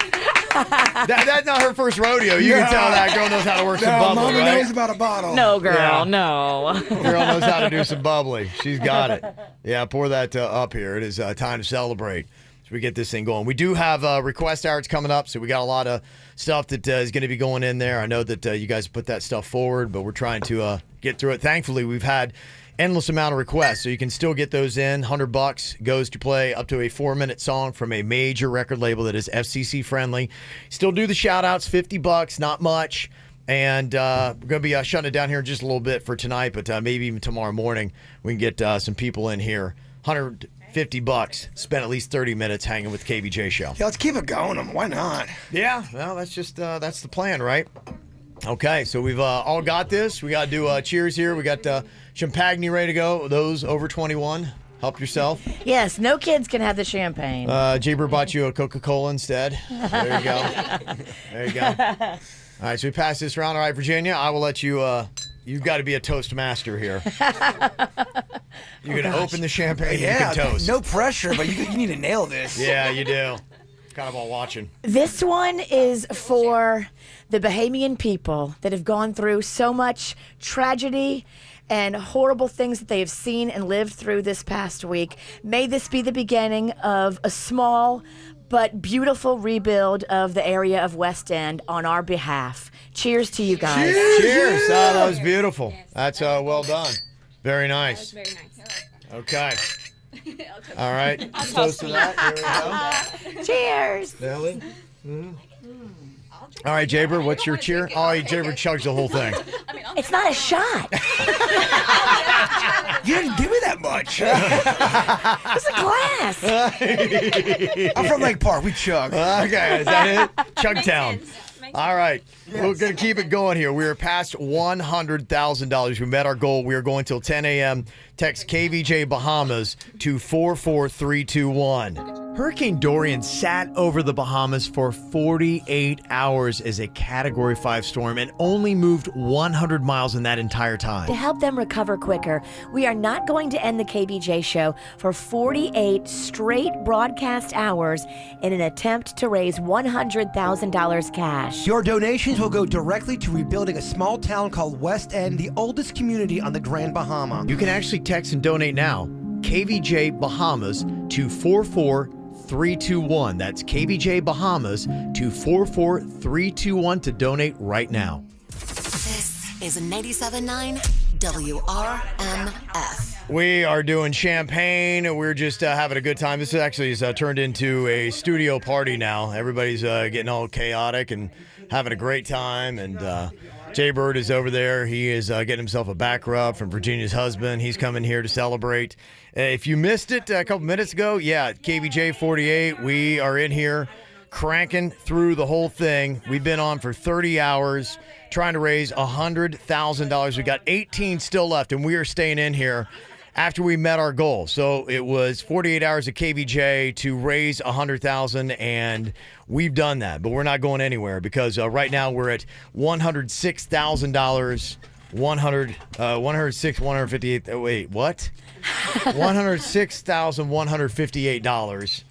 That's not her first rodeo. You can tell that girl knows how to work some bubbly, Mama right? knows about a bottle. No, girl, Yeah. no. Girl knows how to do some bubbly. She's got it. Yeah, pour that up here. It is time to celebrate as we get this thing going. We do have request hours coming up, so we got a lot of stuff that is going to be going in there. I know that you guys put that stuff forward, but we're trying to get through it. Thankfully, we've had endless amount of requests, so you can still get those in. $100 goes to play up to a 4-minute song from a major record label that is FCC friendly. Still do the shout-outs, $50, not much. And we're going to be shutting it down here in just a little bit for tonight, but maybe even tomorrow morning we can get some people in here. $150, spend at least 30 minutes hanging with the KVJ show. Yeah, let's keep it going. Why not? Yeah, well, that's just that's the plan, right? Okay, so we've all got this. We got to do cheers here. We got champagne ready to go. Those over 21, help yourself. Yes, no kids can have the champagne. Jbird bought you a Coca-Cola instead. There you go. There you go. All right, so we pass this around. All right, Virginia, I will let you. You've got to be a toast master here. You're going to open the champagne and you can toast. No pressure, but you need to nail this. Yeah, you do. Kind of all watching. This one is for the Bahamian people that have gone through so much tragedy and horrible things that they have seen and lived through this past week. May this be the beginning of a small but beautiful rebuild of the area of West End on our behalf. Cheers to you guys. Cheers. Oh, that was beautiful. That's well done. Very nice. That was very nice. Okay. All right. Toast to that. Here we go. Cheers. Nelly. All right, Jbird, what's your cheer? Oh, Jbird chugs the whole thing. It's not a shot. You didn't give me that much. It's a glass. I'm from Lake Park. We chug. Okay, is that it? Chugtown. All right. We're going to keep it going here. We are past $100,000. We met our goal. We are going till 10 a.m. Text KVJ Bahamas to 44321. Hurricane Dorian sat over the Bahamas for 48 hours as a Category 5 storm and only moved 100 miles in that entire time. To help them recover quicker, we are not going to end the KVJ show for 48 straight broadcast hours in an attempt to raise $100,000 cash. Your donations will go directly to rebuilding a small town called West End, the oldest community on the Grand Bahama. You can actually text and donate now. KVJ Bahamas to 44321. That's KVJ Bahamas to 44321 to donate right now. This is 97.9 WRMF. We are doing champagne. We're just having a good time. This actually has turned into a studio party now. Everybody's getting all chaotic and having a great time. And Jbird is over there. He is getting himself a back rub from Virginia's husband. He's coming here to celebrate. If you missed it a couple minutes ago, KVJ 48. We are in here cranking through the whole thing. We've been on for 30 hours trying to raise $100,000. We got 18 still left, and we are staying in here after we met our goal. So it was 48 hours of KVJ to raise $100,000, and we've done that. But we're not going anywhere because right now we're at $106,000. 158. Wait, what? $106,158.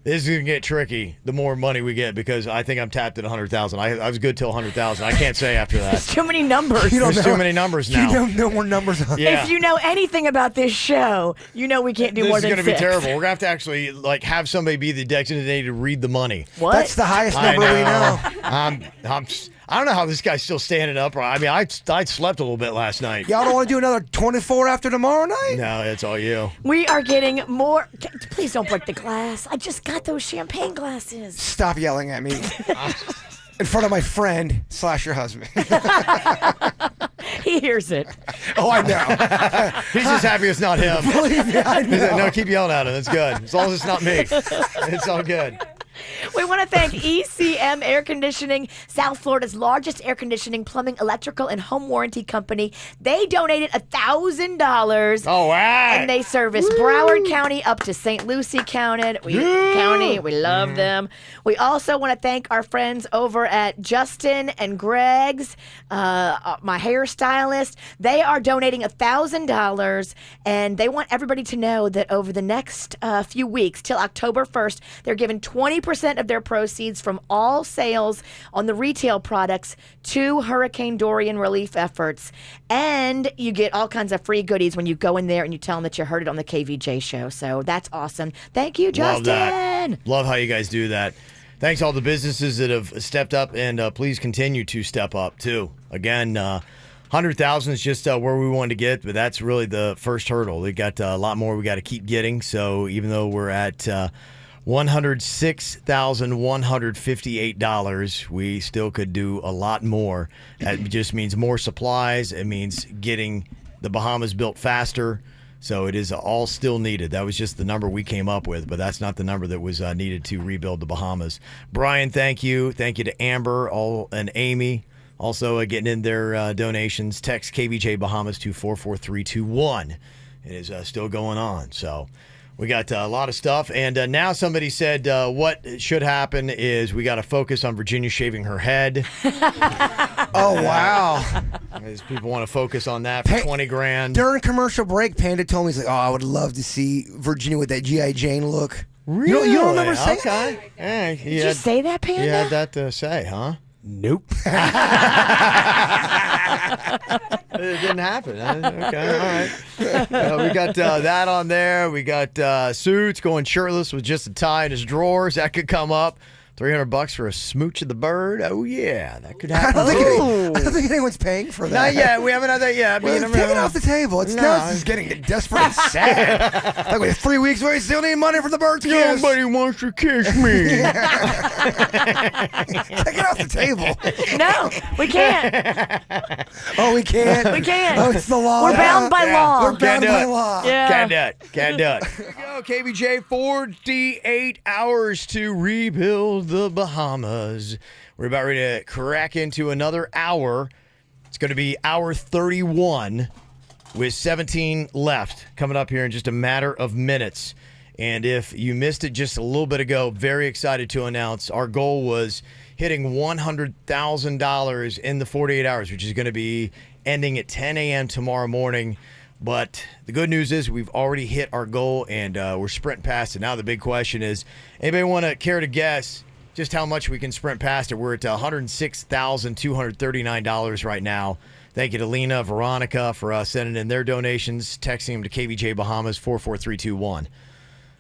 This is gonna get tricky. The more money we get, because I think I'm tapped at 100,000. I was good till 100,000. I can't say after that. There's too many numbers. There's too many numbers now. You don't know more numbers on. Yeah. If you know anything about this show, you know we can't do more than 6. This is going to be terrible. We're going to have to actually have somebody be the designated to read the money. What? That's the highest number we know. I don't know how this guy's still standing up. I mean, I slept a little bit last night. Y'all don't want to do another 24 after tomorrow night? No, it's all you. We are getting more. Please don't break the glass. I just got those champagne glasses. Stop yelling at me. In front of my friend / your husband. He hears it. Oh, I know. He's just happy it's not him. Believe me, I know. He's like, no, keep yelling at him. It's good. As long as it's not me. It's all good. We want to thank ECM Air Conditioning, South Florida's largest air conditioning, plumbing, electrical, and home warranty company. They donated $1,000. Oh, wow. And they service Broward County up to St. Lucie County. We love them. We also want to thank our friends over at Justin and Greg's, my hairstylist. They are donating $1,000, and they want everybody to know that over the next few weeks, till October 1st, they're giving 20% of their proceeds from all sales on the retail products to Hurricane Dorian relief efforts. And you get all kinds of free goodies when you go in there and you tell them that you heard it on the KVJ show. So that's awesome. Thank you, Justin. Love that. Love how you guys do that. Thanks to all the businesses that have stepped up, and please continue to step up too. Again, 100,000 is just where we wanted to get, but that's really the first hurdle. We got a lot more we got to keep getting. So even though we're at $106,158, we still could do a lot more. That just means more supplies. It means getting the Bahamas built faster. So it is all still needed. That was just the number we came up with, but that's not the number that was needed to rebuild the Bahamas. Brian, thank you. Thank you to Amber and Amy. Also getting in their donations. Text KVJ Bahamas to 44321. It is still going on. So we got a lot of stuff. And now somebody said what should happen is we got to focus on Virginia shaving her head. Oh, wow. As people want to focus on that for 20 grand. During commercial break, Panda told me, he's like, oh, I would love to see Virginia with that G.I. Jane look. Really? You don't remember saying that? Hey, Did you say that, Panda? You had that to say, huh? Nope. It didn't happen. Okay, all right. We got that on there. We got Suits going shirtless with just a tie in his drawers. That could come up. $300 for a smooch of the bird. Oh yeah, that could happen. I don't think anyone's paying for that. Not yet. We haven't had that yet. Well, take it off the table. It's getting desperate and sad. Like, wait, 3 weeks away, still need money for the bird's kiss. Nobody wants to kiss me. Take it off the table. No, we can't. Oh, we can't? We can't. Oh, it's the law. We're bound by law. We're bound by law. Yeah. Can't do it. Can't do it. Here we go. KVJ, 48 hours to rebuild the Bahamas. We're about ready to crack into another hour. It's going to be hour 31 with 17 left coming up here in just a matter of minutes. And if you missed it just a little bit ago, very excited to announce our goal was hitting $100,000 in the 48 hours, which is going to be ending at 10 a.m. tomorrow morning. But the good news is we've already hit our goal, and we're sprinting past it. Now the big question is, anybody want to care to guess just how much we can sprint past it? We're at $106,239 right now. Thank you to Lena, Veronica for sending in their donations, texting them to KVJ Bahamas 44321.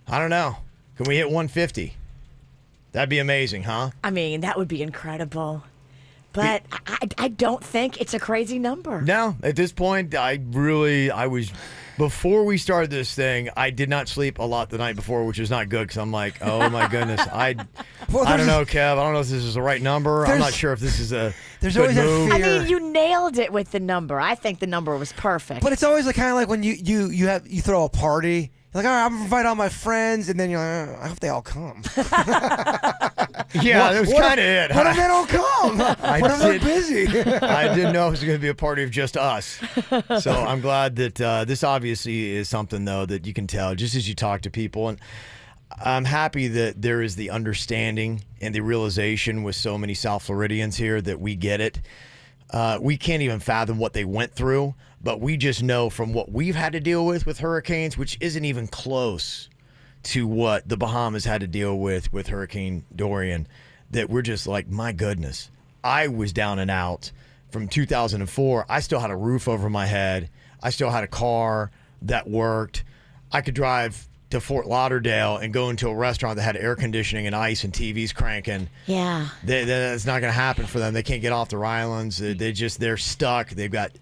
I don't know. Can we hit 150? That'd be amazing, huh? I mean, that would be incredible. But I don't think it's a crazy number. No, at this point, before we started this thing, I did not sleep a lot the night before, which is not good because I'm like, oh my goodness. I don't know, Kev. I don't know if this is the right number. I'm not sure if this is a good move. I mean, you nailed it with the number. I think the number was perfect. But it's always kind of like when you throw a party. You're like, all right, I'm going to invite all my friends, and then you're like, I hope they all come. Yeah, that was kind of it. What if they don't come? What if they're busy? I didn't know it was going to be a party of just us. So I'm glad that this obviously is something, though, that you can tell just as you talk to people. And I'm happy that there is the understanding and the realization with so many South Floridians here that we get it. We can't even fathom what they went through, but we just know from what we've had to deal with hurricanes, which isn't even close to what the Bahamas had to deal with Hurricane Dorian, that we're just like, my goodness. I was down and out from 2004. I still had a roof over my head. I still had a car that worked. I could drive to Fort Lauderdale and go into a restaurant that had air conditioning and ice and TVs cranking. Yeah. That's not going to happen for them. They can't get off their islands. They're stuck. They've got,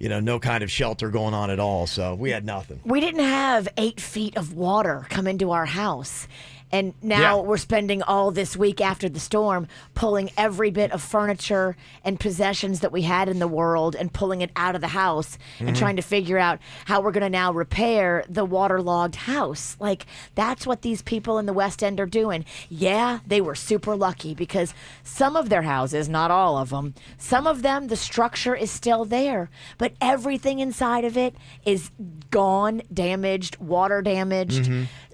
no kind of shelter going on at all. So we had nothing. We didn't have 8 feet of water come into our house. And now we're spending all this week after the storm pulling every bit of furniture and possessions that we had in the world and pulling it out of the house and trying to figure out how we're going to now repair the waterlogged house. Like, that's what these people in the West End are doing. Yeah, they were super lucky because some of their houses, not all of them, some of them, the structure is still there, but everything inside of it is gone, damaged, water damaged.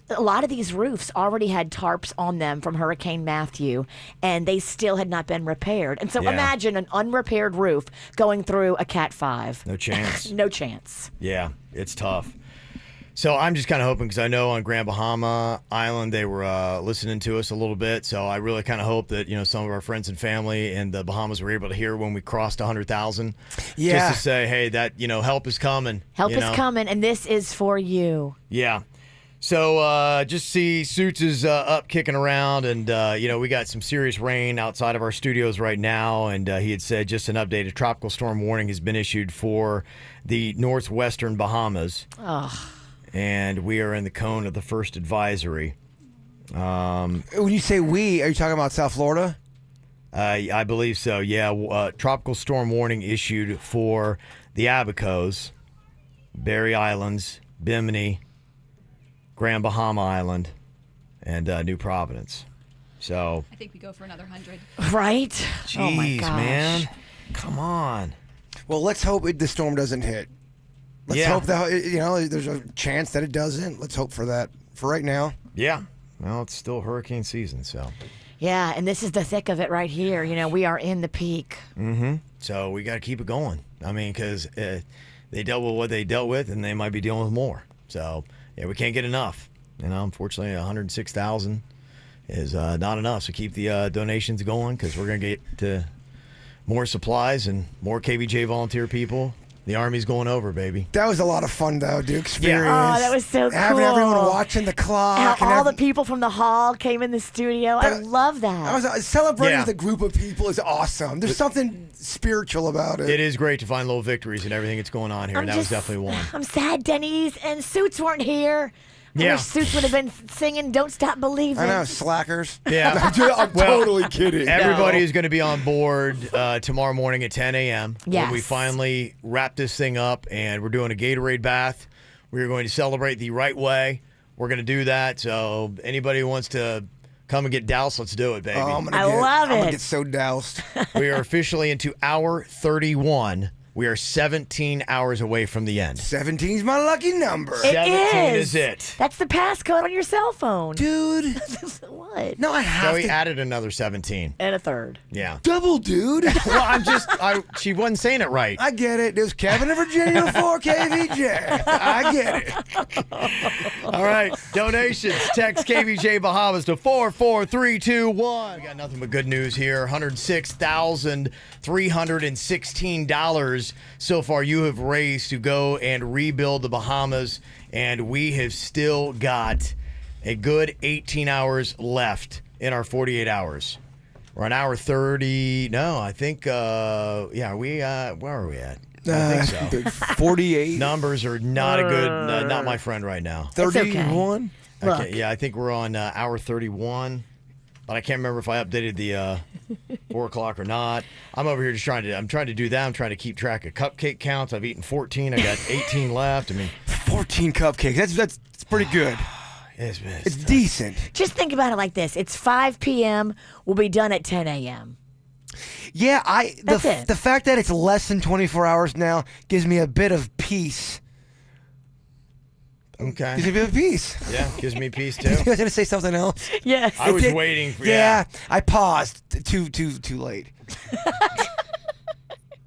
A lot of these roofs already had tarps on them from Hurricane Matthew, and they still had not been repaired. And so imagine an unrepaired roof going through a Cat 5. No chance. No chance. Yeah, it's tough. So I'm just kind of hoping, because I know on Grand Bahama Island they were listening to us a little bit. So I really kind of hope that some of our friends and family in the Bahamas were able to hear when we crossed 100,000. Yeah. Just to say, hey, that help is coming. Help is coming, and this is for you. Yeah. So just see Suits is up kicking around, and we got some serious rain outside of our studios right now, and he had said just an update, a tropical storm warning has been issued for the northwestern Bahamas. Oh. And we are in the cone of the first advisory. When you say we, are you talking about South Florida? I believe so, yeah. Tropical storm warning issued for the Abacos, Berry Islands, Bimini, Grand Bahama Island, and New Providence. So I think we go for another 100. Right? Jeez, oh my gosh. man. Come on. Well, let's hope the storm doesn't hit. Let's hope that, there's a chance that it doesn't. Let's hope for that for right now. Yeah. Well, it's still hurricane season, so. Yeah, and this is the thick of it right here. We are in the peak. So we got to keep it going. I mean, because they dealt with what they dealt with, and they might be dealing with more. So, yeah, we can't get enough. Unfortunately, 106,000 is not enough. So keep the donations going, because we're going to get to more supplies and more KVJ volunteer people. The Army's going over, baby. That was a lot of fun, though, to experience. Yeah. Oh, that was so cool. Having everyone watching the clock. How all the people from the hall came in the studio. I love that. Celebrating with a group of people is awesome. There's something spiritual about it. It is great to find little victories and everything that's going on here, and that was definitely one. I'm sad Denny's and Suits weren't here. I wish Suits would have been singing Don't Stop Believing. I know, slackers. Yeah. I'm totally kidding. Everybody is going to be on board tomorrow morning at 10 a.m. Yes. When we finally wrap this thing up, and we're doing a Gatorade bath. We're going to celebrate the right way. We're going to do that. So anybody who wants to Come and get doused. Let's do it, baby. Oh, I love I'm gonna it. get so doused. We are officially into hour 31. We are 17 hours away from the end. 17's my lucky number. It 17 is. is it. That's the passcode on your cell phone. Dude. What? No, I have So he to. added another 17. And a third. Yeah. Double, dude. Well, she wasn't saying it right. I get it. There's Kevin in Virginia for KVJ. I get it. All right. Donations. Text KVJ Bahamas to 44321. We got nothing but good news here. $106,316 so far you have raised to go and rebuild the Bahamas. And we have still got a good 18 hours left in our 48 hours. We're on hour 30. No, I think, where are we at? I think so. 48. Numbers are not a good, not my friend right now. 31? Okay, yeah, I think we're on hour 31, but I can't remember if I updated the 4 o'clock or not. I'm over here just trying to do that. I'm trying to keep track of cupcake counts. I've eaten 14. I got 18 left. I mean, 14 cupcakes. That's pretty good. It's decent. Just think about it like this. It's 5 p.m. We'll be done at 10 a.m. Yeah, That's it. the fact that it's less than 24 hours now gives me a bit of peace. Okay. Gives me a bit of peace. Yeah, gives me peace too. You guys gonna say something else? Yes. I was waiting for Yeah, I paused. Too late.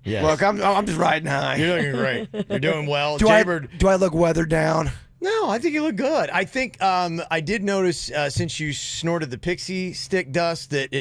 Yes. Look, I'm just riding high. You're looking great. You're doing well. Do Jbird. I look weathered down? No, I think you look good. I think I did notice since you snorted the Pixie stick dust that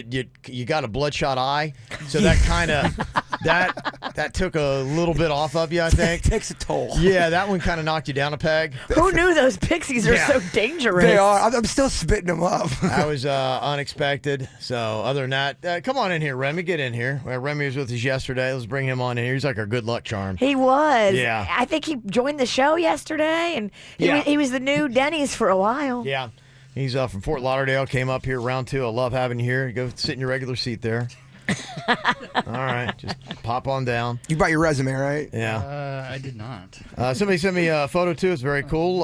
you got a bloodshot eye, so that kind of that took a little bit off of you. I think it takes a toll. Yeah, that one kind of knocked you down a peg. Who knew those pixies are so dangerous? They are. I'm still spitting them up. That was unexpected. So other than that, come on in here, Remy. Get in here. Remy was with us yesterday. Let's bring him on in here. He's like our good luck charm. He was. Yeah. I think he joined the show yesterday, and he was the new Denny's for a while. Yeah. He's from Fort Lauderdale. Came up here round 2. I love having you here. Go sit in your regular seat there. All right, just pop on down. You brought your resume, right? Yeah. I did not. Somebody sent me a photo too. It's very cool.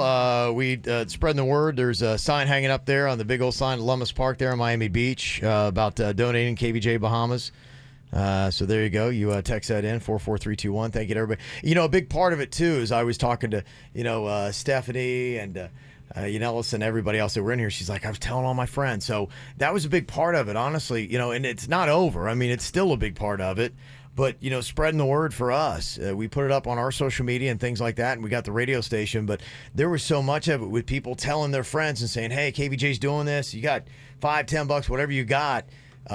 We spreading the word. There's a sign hanging up there on the big old sign at Lummus Park there in Miami Beach about donating KVJ Bahamas. So there you go. You text that in 44321. Thank you to everybody. You know, a big part of it too is I was talking to Stephanie and Yanellis and everybody else that were in here. She's like, I was telling all my friends. So that was a big part of it, honestly. And it's not over. I mean, it's still a big part of it. But spreading the word for us. We put it up on our social media and things like that, and we got the radio station. But there was so much of it with people telling their friends and saying, "Hey, KVJ's doing this. You got $5, $10, whatever you got."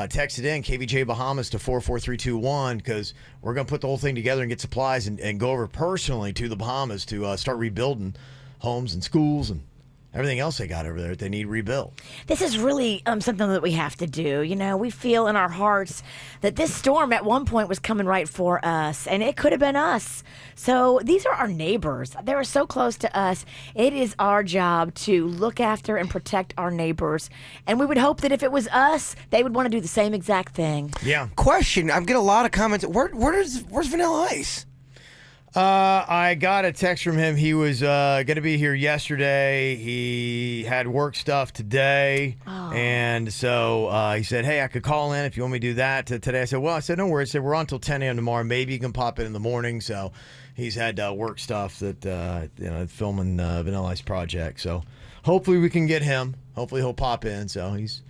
Text it in, KVJ Bahamas to 44321, because we're going to put the whole thing together and get supplies and go over personally to the Bahamas to start rebuilding homes and schools and everything else they got over there that they need rebuilt. This is really something that we have to do. We feel in our hearts that this storm at one point was coming right for us, and it could have been us. So these are our neighbors. They were so close to us. It is our job to look after and protect our neighbors. And we would hope that if it was us, they would want to do the same exact thing. Yeah. Question. I'm getting a lot of comments. Where's Vanilla Ice? I got a text from him. He was going to be here yesterday. He had work stuff today. Oh. And so he said, hey, I could call in if you want me to do that today. I said, no worries. I said, we're on till 10 a.m. tomorrow. Maybe you can pop in the morning. So he's had work stuff that, filming Vanilla Ice project. So hopefully we can get him. Hopefully he'll pop in. So he's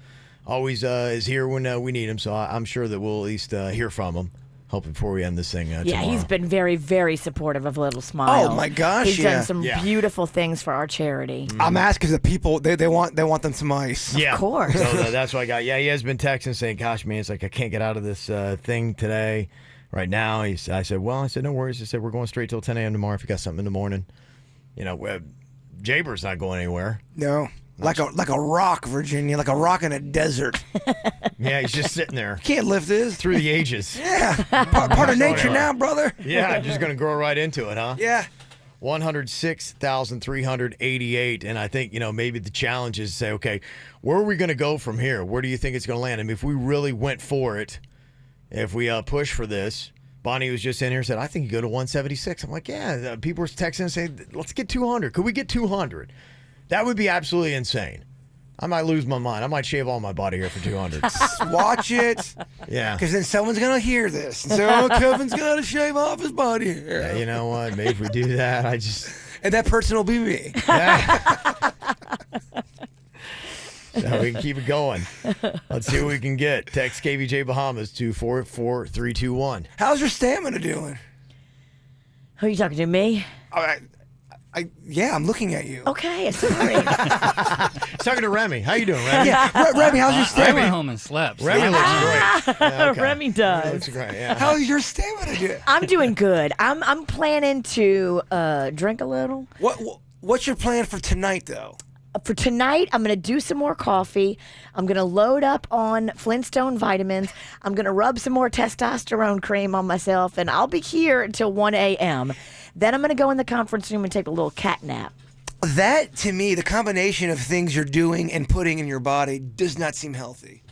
always is here when we need him. So I'm sure that we'll at least hear from him. Hoping before we end this thing tomorrow. Yeah, he's been very, very supportive of Little Smile. Oh my gosh, he's done some beautiful things for our charity. I'm asking the people they want them some ice. Yeah, of course. So that's what I got. Yeah, he has been texting saying, "Gosh, man, it's like I can't get out of this thing today, right now." I said, no worries. I said we're going straight till 10 a.m. tomorrow. If you got something in the morning, Jbird's not going anywhere. No. Like a rock, Virginia, like a rock in a desert. Yeah, he's just sitting there. Can't lift this. Through the ages. Yeah. Part of nature now, brother. Yeah, just going to grow right into it, huh? Yeah. 106,388. And I think, maybe the challenge is to say, okay, where are we going to go from here? Where do you think it's going to land? I mean, if we really went for it, if we push for this, Bonnie was just in here and said, I think you go to 176. I'm like, yeah. People were texting and saying, let's get 200. Could we get 200? That would be absolutely insane. I might lose my mind. I might shave all my body hair for 200. Watch it. Yeah. Because then someone's going to hear this. And say, Kevin's going to shave off his body hair. Yeah, you know what? Maybe if we do that, And that person will be me. So we can keep it going. Let's see what we can get. Text KVJ Bahamas to 44321. How's your stamina doing? Who are you talking to, me? Yeah, I'm looking at you. Okay, sorry. Talking to Remy. How you doing, Remy? Yeah, Remy, how's your I stamina? went home and slept. Remy looks great. Yeah, okay. Remy does. Remy looks great, yeah. How's your stamina doing? I'm doing good. I'm planning to drink a little. What's your plan for tonight, though? For tonight, I'm going to do some more coffee. I'm going to load up on Flintstone vitamins. I'm going to rub some more testosterone cream on myself, and I'll be here until 1 a.m. Then I'm going to go in the conference room and take a little cat nap. That, to me, the combination of things you're doing and putting in your body does not seem healthy.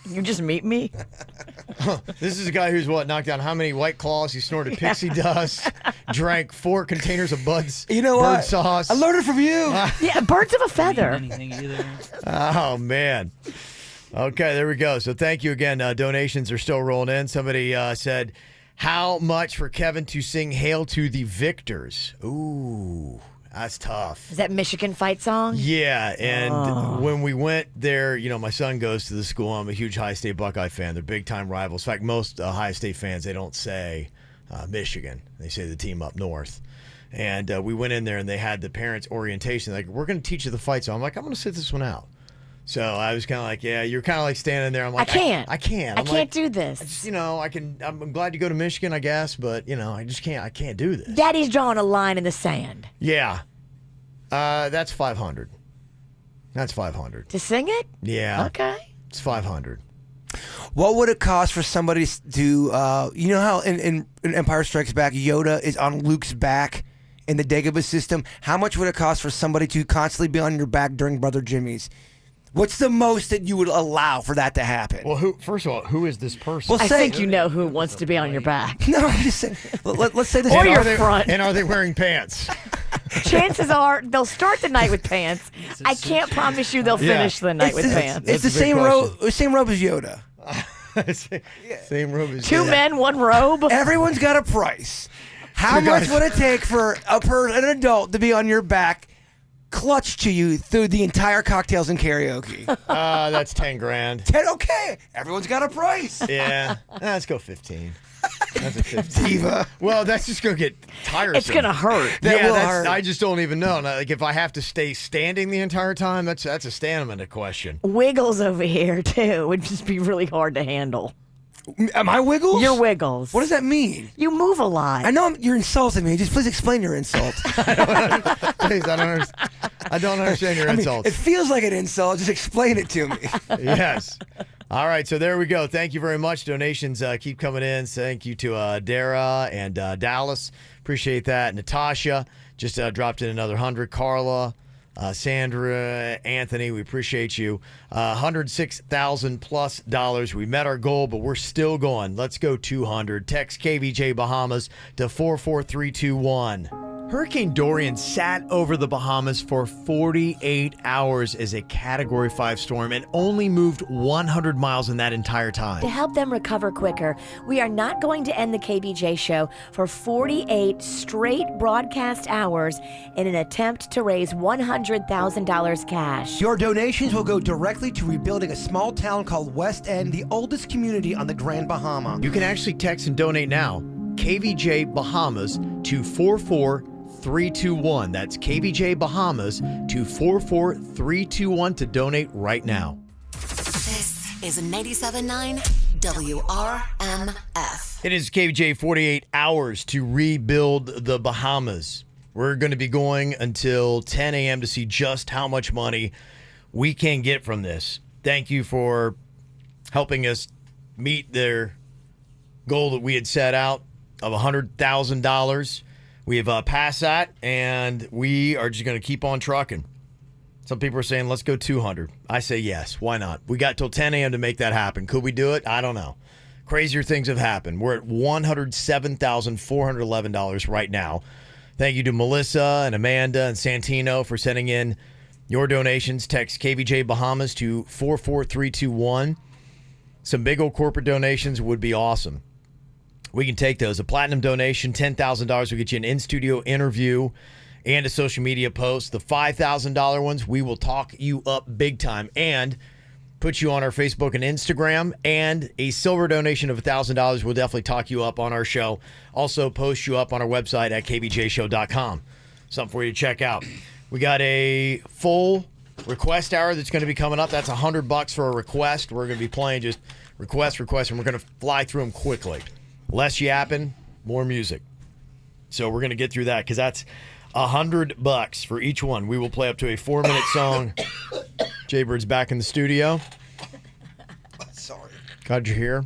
You just meet me? This is a guy who's knocked down how many White Claws? He snorted Pixie dust, drank 4 containers of Bud's bird sauce. I learned it from you. Yeah, birds of a feather. Oh, man. Okay, there we go. So thank you again. Donations are still rolling in. Somebody said, how much for Kevin to sing Hail to the Victors? Ooh, that's tough. Is that Michigan fight song? Yeah, and when we went there, my son goes to the school. I'm a huge High State Buckeye fan. They're big-time rivals. In fact, most High State fans, they don't say Michigan. They say the team up north. And we went in there, and they had the parents' orientation. Like, we're going to teach you the fight song. I'm like, I'm going to sit this one out. So I was kind of like, yeah, you're kind of like standing there. I'm like, I can't. I can't. I I'm can't like, do this. I just, I'm glad you go to Michigan, I guess, but, I just can't. I can't do this. Daddy's drawing a line in the sand. Yeah. That's 500. That's 500. To sing it? Yeah. Okay. It's 500. What would it cost for somebody to, you know how in Empire Strikes Back, Yoda is on Luke's back in the Dagobah system? How much would it cost for somebody to constantly be on your back during Brother Jimmy's? What's the most that you would allow for that to happen? Well, first of all, who is this person? Well, I think you know who wants to be on your back. No, I'm just saying. Let's say this. Or your front. And are they wearing pants? Chances are they'll start the night with pants. I can't promise you they'll finish the night with pants. It's the same robe as Yoda. Same robe as Two men, one robe. Everyone's got a price. How much would it take for an adult to be on your back, clutch to you through the entire cocktails and karaoke? That's 10 grand. 10, okay. Everyone's got a price. Yeah. Let's go 15. That's a 15. Diva. Well, that's just going to get tiresome. It's going to hurt. That will hurt. I just don't even know. Like, if I have to stay standing the entire time, that's a stamina question. Wiggles over here, too, would just be really hard to handle. Am I Wiggles? You're Wiggles. What does that mean? You move a lot. I know you're insulting me. Just please explain your insult. Please, I don't understand your insults. It feels like an insult. Just explain it to me. Yes. All right, so there we go. Thank you very much. Donations keep coming in. Thank you to Dara and Dallas. Appreciate that. Natasha just dropped in another 100. Carla, Sandra, Anthony, we appreciate you. $106,000+. We met our goal, but we're still going. Let's go 200. Text KVJ Bahamas to 44321. Hurricane Dorian sat over the Bahamas for 48 hours as a Category 5 storm and only moved 100 miles in that entire time. To help them recover quicker, we are not going to end the KVJ show for 48 straight broadcast hours in an attempt to raise $100,000 cash. Your donations will go directly to rebuilding a small town called West End, the oldest community on the Grand Bahama. You can actually text and donate now. KVJ Bahamas to 44321. That's KVJ Bahamas to 44321 to donate right now. This is 97.9 WRMF. It is KVJ 48 hours to rebuild the Bahamas. We're going to be going until 10 a.m. to see just how much money we can get from this. Thank you for helping us meet their goal that we had set out of $100,000. We have passed that, and we are just going to keep on trucking. Some people are saying, let's go 200. I say yes. Why not? We got till 10 a.m. to make that happen. Could we do it? I don't know. Crazier things have happened. We're at $107,411 right now. Thank you to Melissa and Amanda and Santino for sending in your donations. Text KVJ Bahamas to 44321. Some big old corporate donations would be awesome. We can take those. A platinum donation, $10,000 will get you an in-studio interview and a social media post. The $5,000 ones, we will talk you up big time and put you on our Facebook and Instagram. And a silver donation of $1,000 will definitely talk you up on our show. Also post you up on our website at kvjshow.com. Something for you to check out. We got a full request hour that's going to be coming up. That's $100 for a request. We're going to be playing just request, and we're going to fly through them quickly. Less yapping, more music. So we're going to get through that because that's $100 for each one. We will play up to a 4-minute song. Jbird's back in the studio. Sorry. Glad you're here.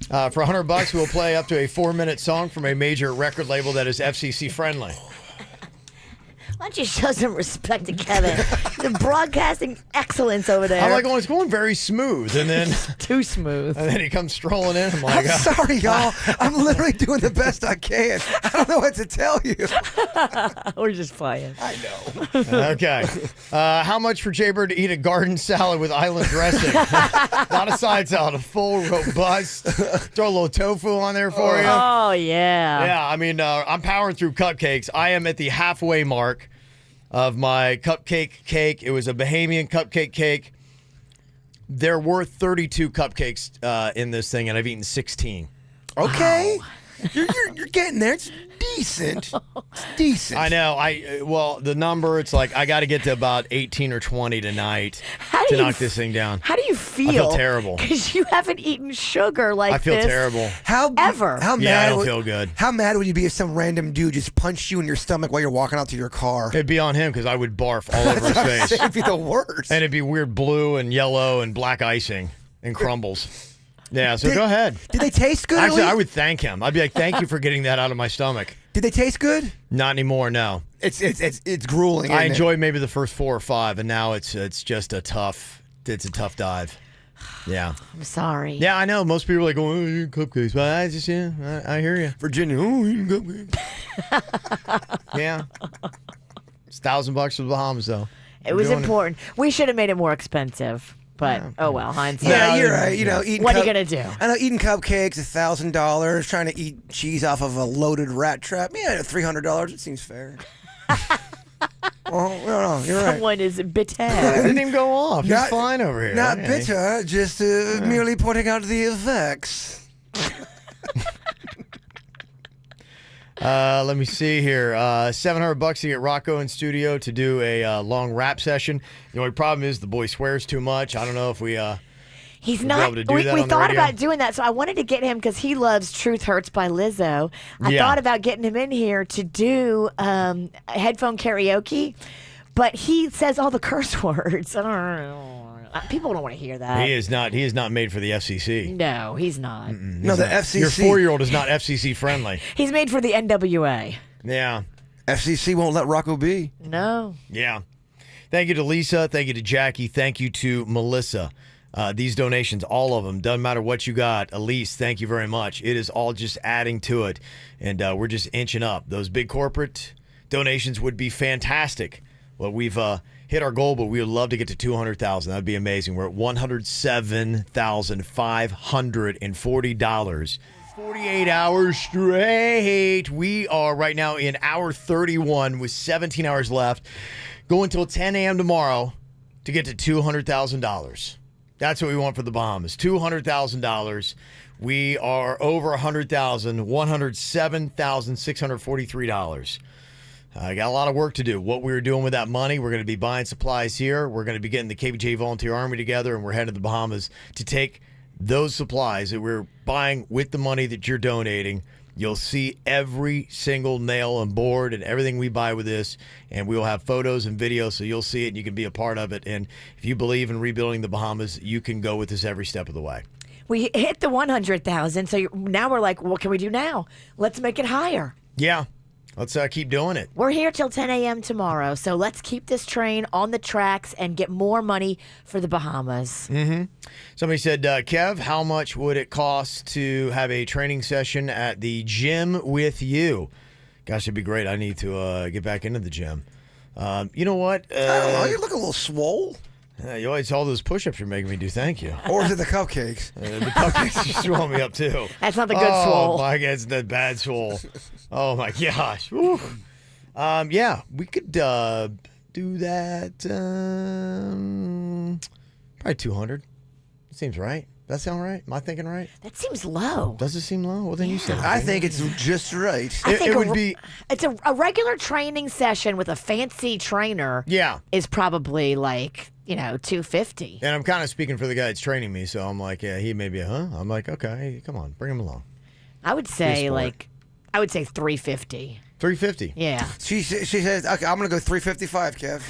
For $100, we'll play up to a 4-minute song from a major record label that is FCC friendly. Why don't you show some respect to Kevin? The broadcasting excellence over there. I'm like, well, it's going very smooth, and then too smooth. And then he comes strolling in. I'm like, I'm sorry, y'all. I'm literally doing the best I can. I don't know what to tell you. We're just playing. I know. Okay. How much for Jbird to eat a garden salad with island dressing? Not a side salad, a full, robust. Throw a little tofu on there for you. Oh, yeah. Yeah, I mean, I'm powering through cupcakes. I am at the halfway mark of my cupcake cake. It was a Bahamian cupcake cake. There were 32 cupcakes in this thing, and I've eaten 16. Okay. Wow. You're getting there. It's decent. It's decent. I know. Well, the number, it's like I got to get to about 18 or 20 tonight to knock this thing down. How do you feel? I feel terrible. Because you haven't eaten sugar like this. I feel terrible. How mad? I don't feel good. How mad would you be if some random dude just punched you in your stomach while you're walking out to your car? It'd be on him because I would barf all over his face. It'd be the worst. And it'd be weird blue and yellow and black icing and crumbles. Yeah, so go ahead. Did they taste good? Actually, I would thank him. I'd be like, thank you for getting that out of my stomach. Did they taste good? Not anymore, no. It's grueling. I enjoyed maybe the first 4 or 5, and now it's just a tough dive. Yeah. I'm sorry. Yeah, I know. Most people are like, oh, you eat cupcakes. But I hear you. Virginia, eating cupcakes. Yeah. It's $1,000 for the Bahamas, though. It was important. We should have made it more expensive. But, oh well, hindsight. Yeah, you're right. You know, what are you going to do? I know eating cupcakes, $1,000, trying to eat cheese off of a loaded rat trap. Yeah, $300, it seems fair. Oh, no, you're right. Someone is bitter. It didn't even go off. He's fine over here. Not bitter, just merely pointing out the effects. Let me see here. $700 to get Rocco in studio to do a long rap session. The only problem is the boy swears too much. I don't know if we He's not. We thought about doing that, so I wanted to get him because he loves "Truth Hurts" by Lizzo. I thought about getting him in here to do headphone karaoke, but he says all the curse words. I don't know. People don't want to hear that. He is not made for the FCC. No, he's not. No, the FCC. Your 4-year-old is not FCC friendly. He's made for the NWA. Yeah. FCC won't let Rocco be. No. Yeah. Thank you to Lisa. Thank you to Jackie. Thank you to Melissa. These donations, all of them, doesn't matter what you got. Elise, thank you very much. It is all just adding to it, and we're just inching up. Those big corporate donations would be fantastic. Well, we've hit our goal, but we would love to get to 200,000. That'd be amazing. We're at $107,540. 48 hours straight. We are right now in hour 31 with 17 hours left. Go until 10 a.m. tomorrow to get to $200,000. That's what we want for the Bahamas. $200,000. We are over $100,000. $107,643. I got a lot of work to do. What we're doing with that money, we're going to be buying supplies here. We're going to be getting the KVJ Volunteer Army together, and we're heading to the Bahamas to take those supplies that we're buying with the money that you're donating. You'll see every single nail and board and everything we buy with this, and we will have photos and videos, so you'll see it and you can be a part of it. And if you believe in rebuilding the Bahamas, you can go with this every step of the way. We hit the 100,000, so now we're like, what can we do now? Let's make it higher. Yeah. Let's keep doing it. We're here till 10 a.m. tomorrow, so let's keep this train on the tracks and get more money for the Bahamas. Mm-hmm. Somebody said, Kev, how much would it cost to have a training session at the gym with you? Gosh, it'd be great. I need to get back into the gym. You know what? I don't know. You look a little swole. It's all those push-ups you're making me do. Thank you. Or is it the cupcakes? The cupcakes are swelling me up too. That's not the good swole. Oh my God, it's the bad swole. Oh my gosh. Woo. Yeah, we could do that. Probably 200. Seems right. That sound right? Am I thinking right? That seems low. Does it seem low? Well, then you said it. I think it's just right. I think it would be. It's a regular training session with a fancy trainer. Yeah. Is probably like, $250. And I'm kind of speaking for the guy that's training me, so I'm like, yeah, he may be, I'm like, okay, come on, bring him along. I would say $350. $350. Yeah. She says, okay, I'm gonna go $355, Kev.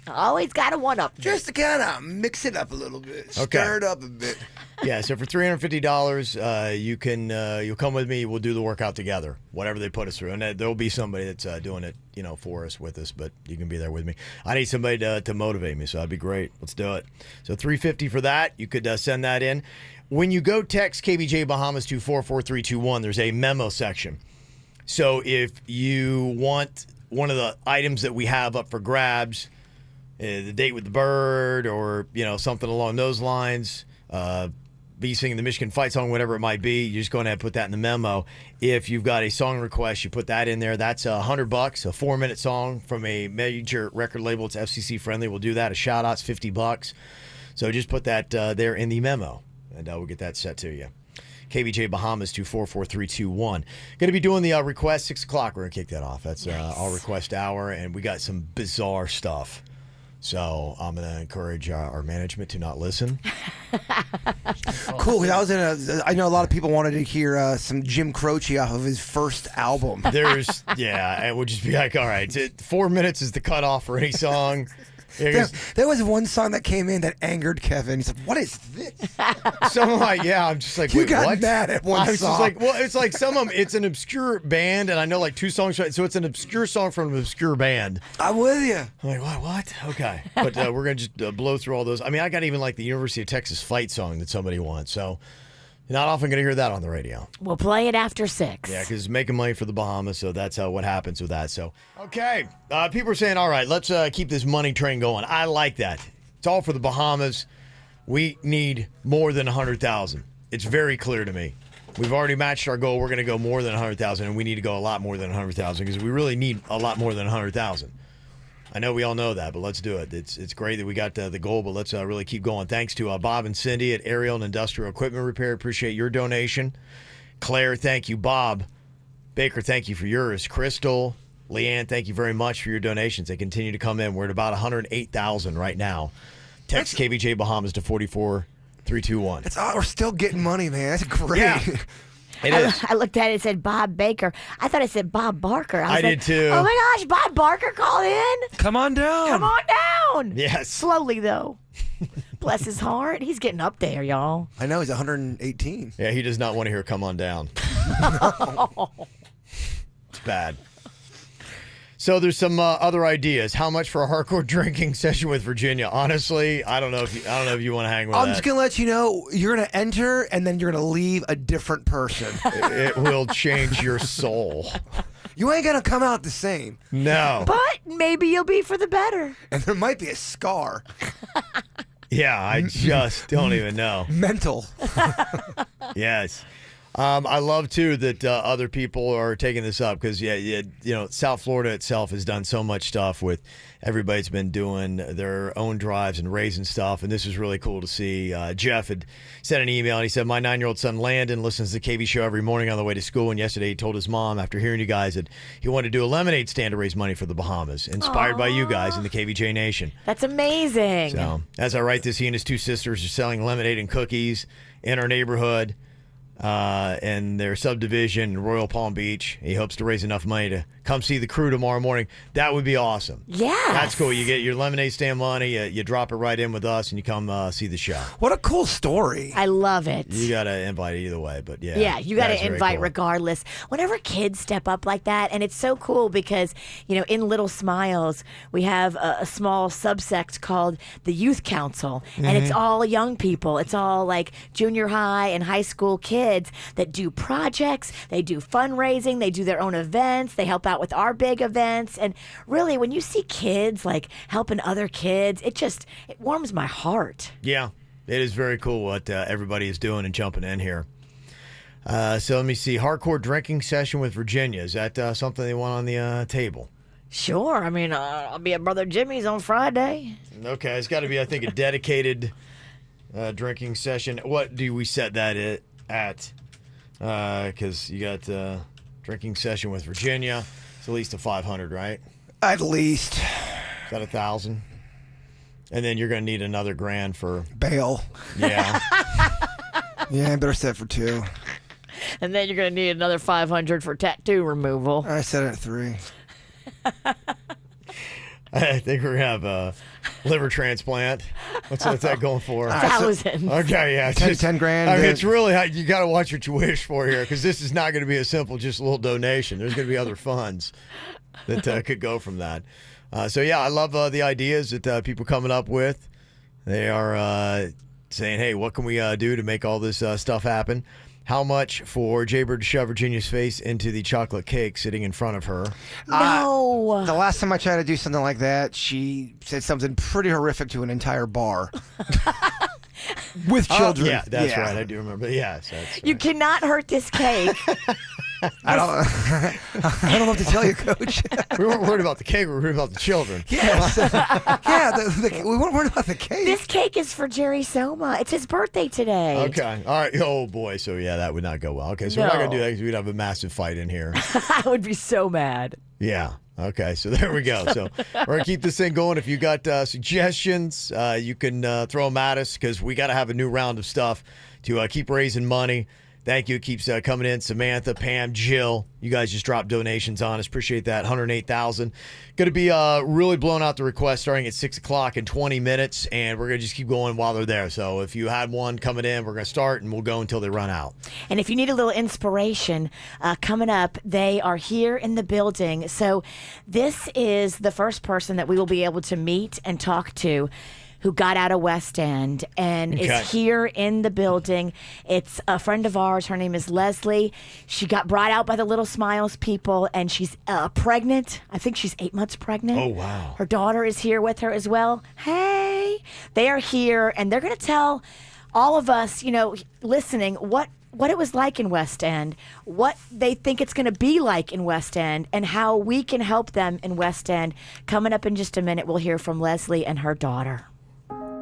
Always got a one-up. Just to kind of mix it up a little bit, Okay. stir it up a bit. Yeah, so for $350, you'll come with me. We'll do the workout together, whatever they put us through, and there'll be somebody that's doing it, for us with us. But you can be there with me. I need somebody to motivate me, so that'd be great. Let's do it. So $350 for that. You could send that in. When you go text KVJ Bahamas to 44321, there's a memo section. So if you want one of the items that we have up for grabs, the date with the bird, or something along those lines. Be singing the Michigan fight song, whatever it might be. You just go ahead and put that in the memo. If you've got a song request, you put that in there. That's $100, a 4-minute song from a major record label. It's FCC friendly. We'll do that. A Shoutouts, $50. So just put that there in the memo, and we'll get that set to you. KVJ Bahamas to 44321. Going to be doing the request 6 o'clock. We're going to kick that off. That's our request hour, and we got some bizarre stuff. So I'm going to encourage our management to not listen. Cool. Because I know a lot of people wanted to hear some Jim Croce off of his first album. And we'll just be like, all right, 4 minutes is the cutoff for any song. There was one song that came in that angered Kevin. He said, "What is this?" So I'm just like, you wait, got what? mad at one I was song. just like, well, it's like some of them. It's an obscure band, and I know like 2 songs. So it's an obscure song from an obscure band. I'm with you. I'm like, what? Okay, but we're gonna just blow through all those. I mean, I got even like the University of Texas fight song that somebody wants. So. You're not often going to hear that on the radio. We'll play it after 6. Yeah, because it's making money for the Bahamas, so that's what happens with that. So, okay. People are saying, all right, let's keep this money train going. I like that. It's all for the Bahamas. We need more than 100,000. It's very clear to me. We've already matched our goal. We're going to go more than 100,000, and we need to go a lot more than 100,000 because we really need a lot more than 100,000. I know we all know that, but let's do it. It's great that we got the goal, but let's really keep going. Thanks to Bob and Cindy at Aerial and Industrial Equipment Repair. Appreciate your donation. Claire, thank you. Bob Baker, thank you for yours. Crystal, Leanne, thank you very much for your donations. They continue to come in. We're at about 108,000 right now. Text KVJ Bahamas to 44321. We're still getting money, man. That's great. Yeah. It is. I looked at it and said Bob Baker. I thought it said Bob Barker. I did too. Oh my gosh, Bob Barker called in. Come on down. Come on down. Yes. Slowly though. Bless his heart. He's getting up there, y'all. I know he's 118. Yeah, he does not want to hear "Come on down." It's bad. So there's some other ideas. How much for a hardcore drinking session with Virginia? Honestly, I don't know if you want to hang with I'm that. just gonna let you know you're gonna enter and then you're gonna leave a different person. It will change your soul. You ain't gonna come out the same. No. But maybe you'll be for the better. And there might be a scar. Yeah, I just don't even know. Mental. Yes. I love, too, that other people are taking this up because, South Florida itself has done so much stuff with everybody's been doing their own drives and raising stuff, and this is really cool to see. Jeff had sent an email, and he said, my 9-year-old son Landon listens to the KV show every morning on the way to school, and yesterday he told his mom, after hearing you guys, that he wanted to do a lemonade stand to raise money for the Bahamas, inspired by you guys in the KVJ Nation. That's amazing. So, as I write this, he and his 2 sisters are selling lemonade and cookies in our neighborhood. And their subdivision in Royal Palm Beach. He hopes to raise enough money to come see the crew tomorrow morning. That would be awesome. Yeah, that's cool. You get your lemonade stand money, you drop it right in with us, and you come see the show. What a cool story. I love it. You got to invite either way, but yeah. Yeah, you got to invite cool. regardless. Whenever kids step up like that, and it's so cool because, in Little Smiles, we have a small subsect called the Youth Council, and it's all young people. It's all like junior high and high school kids. kids that do projects, they do fundraising, they do their own events, they help out with our big events. And really, when you see kids like helping other kids, it warms my heart. Yeah, it is very cool what everybody is doing and jumping in here. So let me see. Hardcore drinking session with Virginia. Is that something they want on the table? Sure. I mean, I'll be at Brother Jimmy's on Friday. Okay, it's got to be, I think, a dedicated drinking session. What do we set that at? Because you got drinking session with Virginia. It's at least a 500, right? At least. Is that 1,000? And then you're going to need another $1,000 for bail. Yeah. Yeah, I better set for 2. And then you're going to need another 500 for tattoo removal. I set it at 3. I think we're going to have a liver transplant. What's that going for? 1,000. Okay, yeah. 10 grand. I mean, it's really, you got to watch what you wish for here, because this is not going to be a simple, just a little donation. There's going to be other funds that could go from that. So, yeah, I love the ideas that people coming up with. They are saying, hey, what can we do to make all this stuff happen? How much for Jbird to shove Virginia's face into the chocolate cake sitting in front of her? No. The last time I tried to do something like that, she said something pretty horrific to an entire bar. With children. Yeah, that's right. I do remember. Yes. You cannot hurt this cake. I don't know what to tell you, Coach. We weren't worried about the cake. We were worried about the children. Yes. Yeah, we weren't worried about the cake. This cake is for Jerry Soma. It's his birthday today. Okay. All right. Oh, boy. So, yeah, that would not go well. Okay. So, we're not going to do that because we'd have a massive fight in here. I would be so mad. Yeah. Okay. So, there we go. So, we're going to keep this thing going. If you got suggestions, you can throw them at us, because we got to have a new round of stuff to keep raising money. Thank you. It keeps coming in. Samantha, Pam, Jill, you guys just dropped donations on us. Appreciate that. 108,000. Going to be really blowing out the request starting at 6 o'clock in 20 minutes, and we're going to just keep going while they're there. So if you had one coming in, we're going to start, and we'll go until they run out. And if you need a little inspiration coming up, they are here in the building. So this is the first person that we will be able to meet and talk to who got out of West End and is here in the building. It's a friend of ours. Her name is Leslie. She got brought out by the Little Smiles people, and she's pregnant. I think she's 8 months pregnant. Oh, wow. Her daughter is here with her as well. Hey, they are here, and they're going to tell all of us, listening, what it was like in West End, what they think it's going to be like in West End, and how we can help them in West End. Coming up in just a minute, we'll hear from Leslie and her daughter.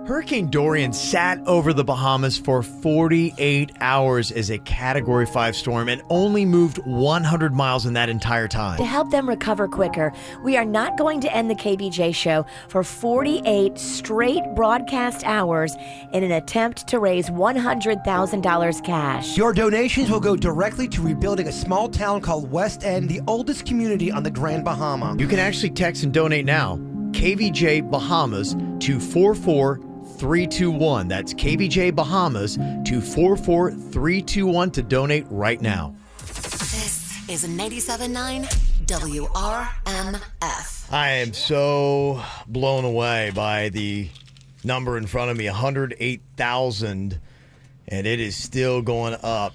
Hurricane Dorian sat over the Bahamas for 48 hours as a Category 5 storm and only moved 100 miles in that entire time. To help them recover quicker, we are not going to end the KVJ show for 48 straight broadcast hours in an attempt to raise $100,000 cash. Your donations will go directly to rebuilding a small town called West End, the oldest community on the Grand Bahama. You can actually text and donate now. KVJ Bahamas to 44321. That's KVJ Bahamas to 44321 to donate right now. This is 97.9 WRMF. I am so blown away by the number in front of me, 108,000, and it is still going up.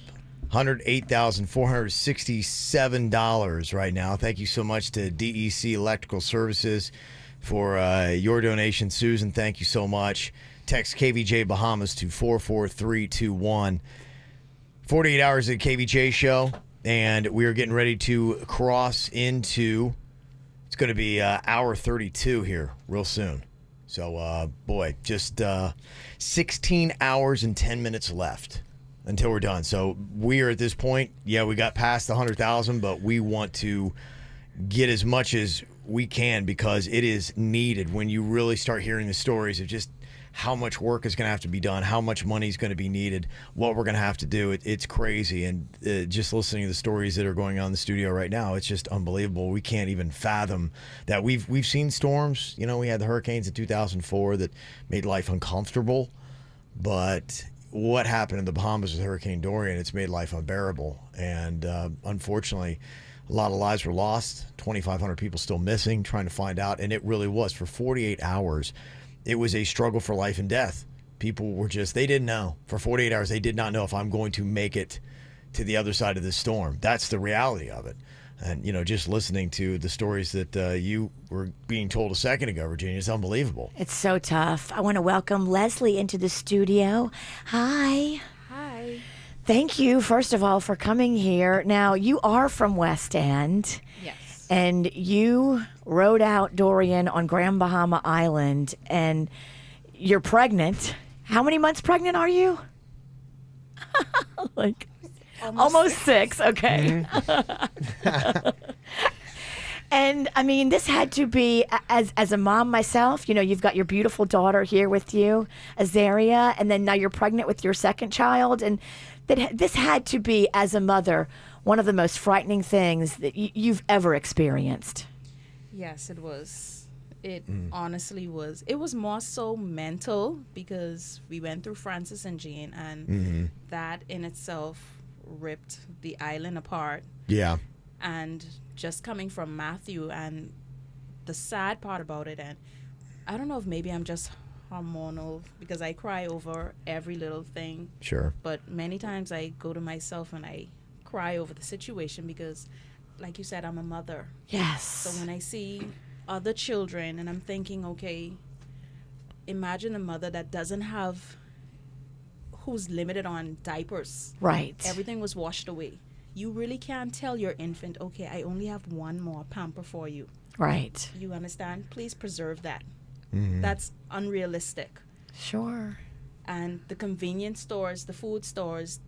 $108,467 right now. Thank you so much to DEC Electrical Services for your donation. Susan, thank you so much. Text KVJ Bahamas to 44321. 48 hours of the KVJ show, and we are getting ready to cross into, it's going to be hour 32 here real soon. So, just 16 hours and 10 minutes left until we're done. So we are at this point, we got past the 100,000, but we want to get as much as we can, because it is needed. When you really start hearing the stories of just how much work is going to have to be done, how much money is going to be needed, what we're going to have to do, it's crazy. And just listening to the stories that are going on in the studio right now, it's just unbelievable. We can't even fathom that. We've seen storms. We had the hurricanes in 2004 that made life uncomfortable, but what happened in the Bahamas with Hurricane Dorian, it's made life unbearable. And unfortunately, a lot of lives were lost, 2,500 people still missing, trying to find out. And it really was, for 48 hours, it was a struggle for life and death. People were they didn't know. For 48 hours, they did not know if I'm going to make it to the other side of this storm. That's the reality of it. And, just listening to the stories that you were being told a second ago, Virginia, it's unbelievable. It's so tough. I want to welcome Leslie into the studio. Hi. Hi. Thank you, first of all, for coming here. Now, you are from West End. Yes. And you rode out Dorian on Grand Bahama Island, and you're pregnant. How many months pregnant are you? Like almost 6. Okay. And I mean, this had to be, as a mom myself, you've got your beautiful daughter here with you, Azaria, and then now you're pregnant with your second child, and this had to be, as a mother, one of the most frightening things that you've ever experienced. Yes, it was. It honestly was. It was more so mental because we went through Francis and Jane, and that in itself ripped the island apart. Yeah. And just coming from Matthew, and the sad part about it, and I don't know if maybe I'm just hormonal because I cry over every little thing. Sure. But many times I go to myself and I cry over the situation because, like you said, I'm a mother. Yes. So when I see other children and I'm thinking, okay, imagine a mother that doesn't have, who's limited on diapers. Right. Everything was washed away. You really can't tell your infant, okay, I only have one more pamper for you. Right. You understand? Please preserve that. Mm-hmm. That's unrealistic. Sure. And the convenience stores, the food stores,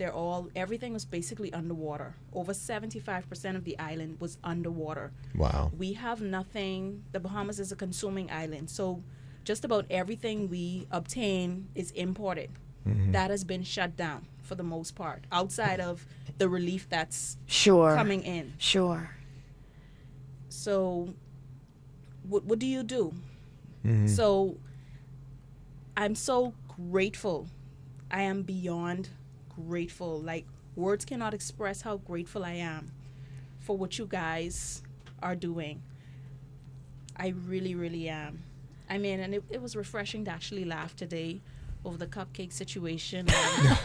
everything was basically underwater. Over 75% of the island was underwater. Wow. We have nothing. The Bahamas is a consuming island. So just about everything we obtain is imported. Mm-hmm. That has been shut down for the most part, outside of the relief that's coming in. Sure. So what do you do? Mm-hmm. So I'm so grateful. I am beyond grateful. Like, words cannot express how grateful I am for what you guys are doing. I really, really am. I mean, and it was refreshing to actually laugh today over the cupcake situation.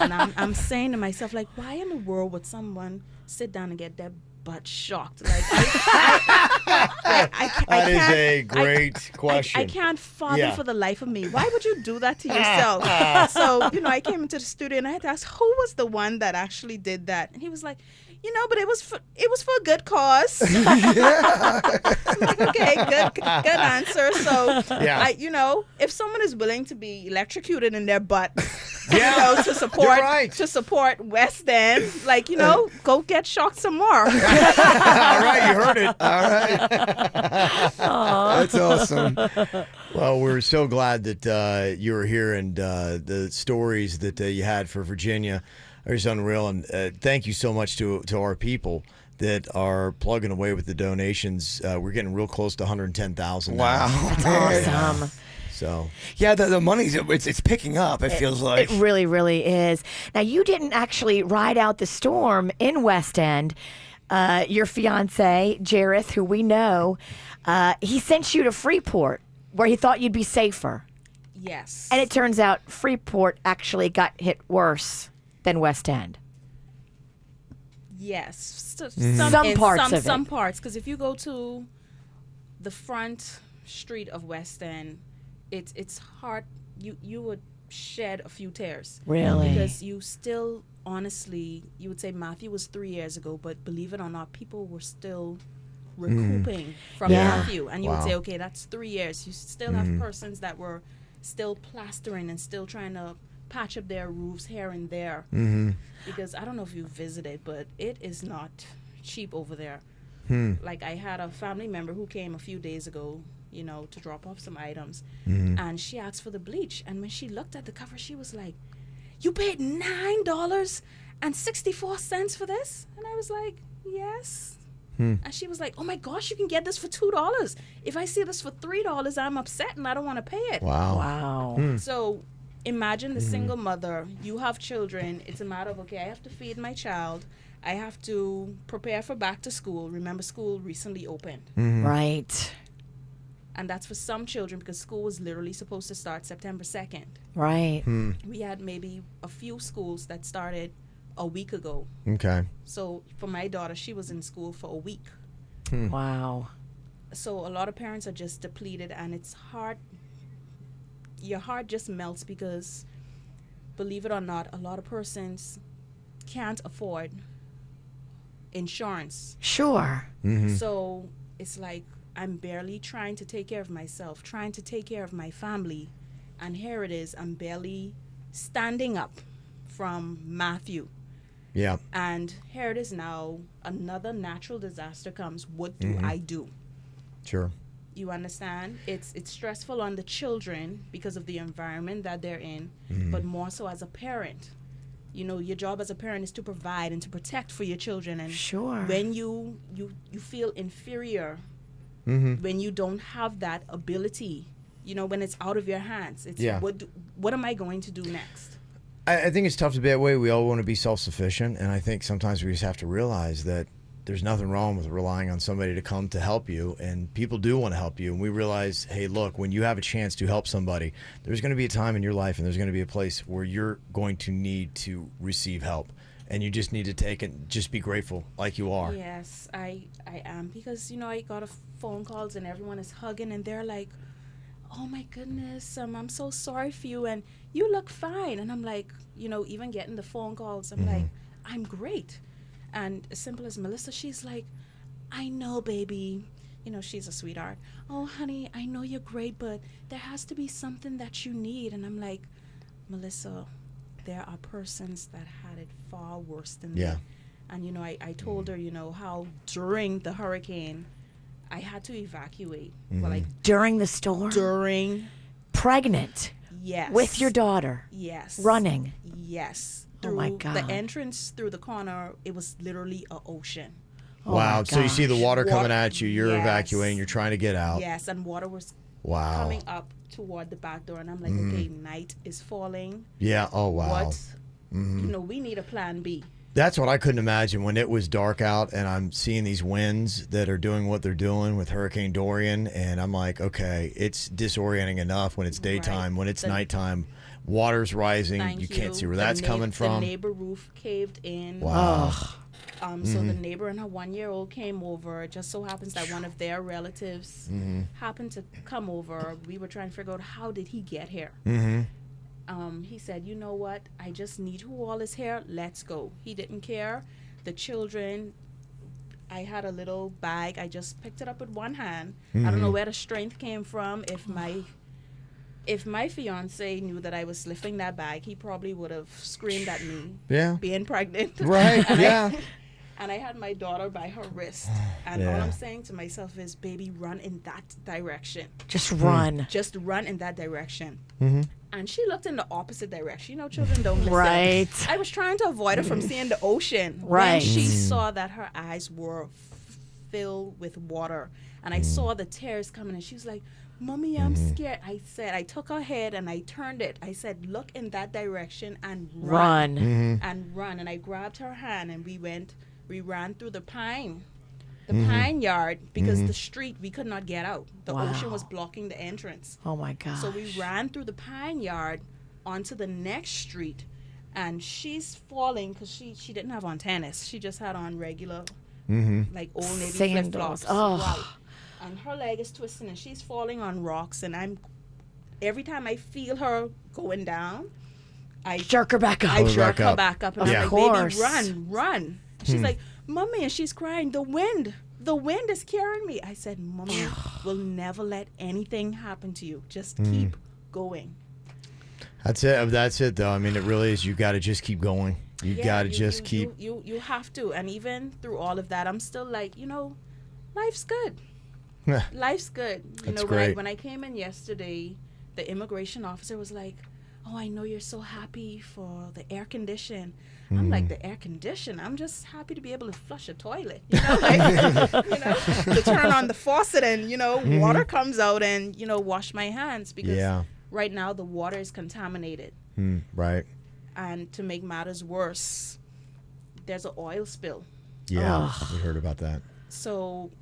And I'm saying to myself, like, why in the world would someone sit down and get their butt shocked? Like, that is a great question. I can't fathom for the life of me. Why would you do that to yourself? So, I came into the studio and I had to ask, who was the one that actually did that? And he was like, but it was for a good cause. I'm like, okay, good answer. So, if someone is willing to be electrocuted in their butt, to support West End, go get shocked some more. All right, you heard it. All right. That's awesome. Well, we're so glad that you were here, and the stories that you had for Virginia are just unreal. And thank you so much to our people that are plugging away with the donations. We're getting real close to 110,000. Wow, that's awesome. So yeah, the money's it's picking up. It feels like it really, really is. Now, you didn't actually ride out the storm in West End. Your fiance Jareth, who we know, he sent you to Freeport, where he thought you'd be safer. Yes. And it turns out Freeport actually got hit worse than West End. Yes. Some parts of it. Some parts, because if you go to the front street of West End, it's hard. You would shed a few tears. Really? Because you still, honestly, you would say Matthew was 3 years ago, but believe it or not, people were still recouping from Matthew. And you would say, okay, that's 3 years. You still have persons that were still plastering and still trying to patch up their roofs here and there. Because I don't know if you visited, but it is not cheap over there. Like, I had a family member who came a few days ago, to drop off some items, and she asked for the bleach, and when she looked at the cover, she was like, you paid $9.64 for this? And I was like, yes. And she was like, oh my gosh, you can get this for $2. If I see this for $3, I'm upset and I don't want to pay it. Wow. So imagine the single mother. You have children. It's a matter of, okay, I have to feed my child. I have to prepare for back to school. Remember, school recently opened. Right. And that's for some children because school was literally supposed to start September 2nd. Right. We had maybe a few schools that started a week ago. Okay. So for my daughter, she was in school for a week. Wow. So a lot of parents are just depleted, and it's hard. Your heart just melts because, believe it or not, a lot of persons can't afford insurance. Sure. So it's like I'm barely trying to take care of myself, trying to take care of my family, and here it is, I'm barely standing up from Matthew. Yeah. And here it is now, another natural disaster comes. What do I do? Sure. You understand? It's stressful on the children because of the environment that they're in, but more so as a parent. You know, your job as a parent is to provide and to protect for your children. And Sure. when you feel inferior, when you don't have that ability, you know, when it's out of your hands, it's what am I going to do next? I think it's tough to be that way. We all want to be self-sufficient, and I think sometimes we just have to realize that there's nothing wrong with relying on somebody to come to help you, and people do want to help you. And we realize, hey, look, when you have a chance to help somebody, there's going to be a time in your life and there's going to be a place where you're going to need to receive help, and you just need to take it, just be grateful like you are. Yes, I am, because, you know, I got phone calls and everyone is hugging and they're like, oh my goodness, I'm so sorry for you and you look fine. And I'm like, you know, even getting the phone calls, I'm like, I'm great. And as simple as Melissa, she's like, I know, baby. You know, she's a sweetheart. Oh, honey, I know you're great, but there has to be something that you need. And I'm like, Melissa, there are persons that had it far worse than me. And, you know, I told her, you know, how during the hurricane, I had to evacuate. Well, like During the storm? During. Pregnant? Yes. With your daughter? Yes. Running? Yes. Oh my Through God. The entrance through the corner, it was literally an ocean. Wow. So you see the water coming at you, you're Yes. evacuating, you're trying to get out. Yes, and water was Wow. coming up toward the back door, and I'm like, okay, night is falling. Yeah. Oh, wow. What? You know, we need a plan B. That's what I couldn't imagine when it was dark out and I'm seeing these winds that are doing what they're doing with Hurricane Dorian. And I'm like, okay, it's disorienting enough when it's daytime. When it's nighttime, water's rising. You can't see where that's coming from. The neighbor roof caved in. Wow. So the neighbor and her 1-year-old came over. It just so happens that one of their relatives happened to come over. We were trying to figure out, how did he get here? He said, you know what? I just need who all is here. Let's go. He didn't care. The children, I had a little bag. I just picked it up with one hand. I don't know where the strength came from. If my fiance knew that I was lifting that bag, he probably would have screamed at me. Yeah. Being pregnant. Right. Yeah. And I had my daughter by her wrist. And all I'm saying to myself is, baby, run in that direction. Just run. Just run in that direction. And she looked in the opposite direction. You know, children don't listen. Right. I was trying to avoid her from seeing the ocean. Right. When she saw that her eyes were filled with water. And I saw the tears coming. And she was like, Mommy, I'm scared. I took her head and I turned it. I said, look in that direction and run. And run. And I grabbed her hand and we ran through the pine yard, because the street, we could not get out. The ocean was blocking the entrance. Oh my God. So we ran through the pine yard onto the next street, and she's falling because she didn't have on tennis. She just had on regular, like Old Navy Sandals. flip-flops. Oh. Right. And her leg is twisting and she's falling on rocks, and every time I feel her going down, I jerk her back up. I jerk her back up. And Of I'm like, course. baby, run. She's like, Mommy, and she's crying, the wind is carrying me. I said, Mommy will never let anything happen to you. Just keep going. That's it, though. I mean, it really is. You got to just keep going. You got to just keep. You have to. And even through all of that, I'm still like, you know, life's good. Life's good. You know, when I came in yesterday, the immigration officer was like, oh, I know you're so happy for the air condition. I'm like, the air condition? I'm just happy to be able to flush a toilet. You know, like, you know, to turn on the faucet and, you know, water comes out and, you know, wash my hands, because right now the water is contaminated. Right. And to make matters worse, there's an oil spill. Yeah, we heard about that. So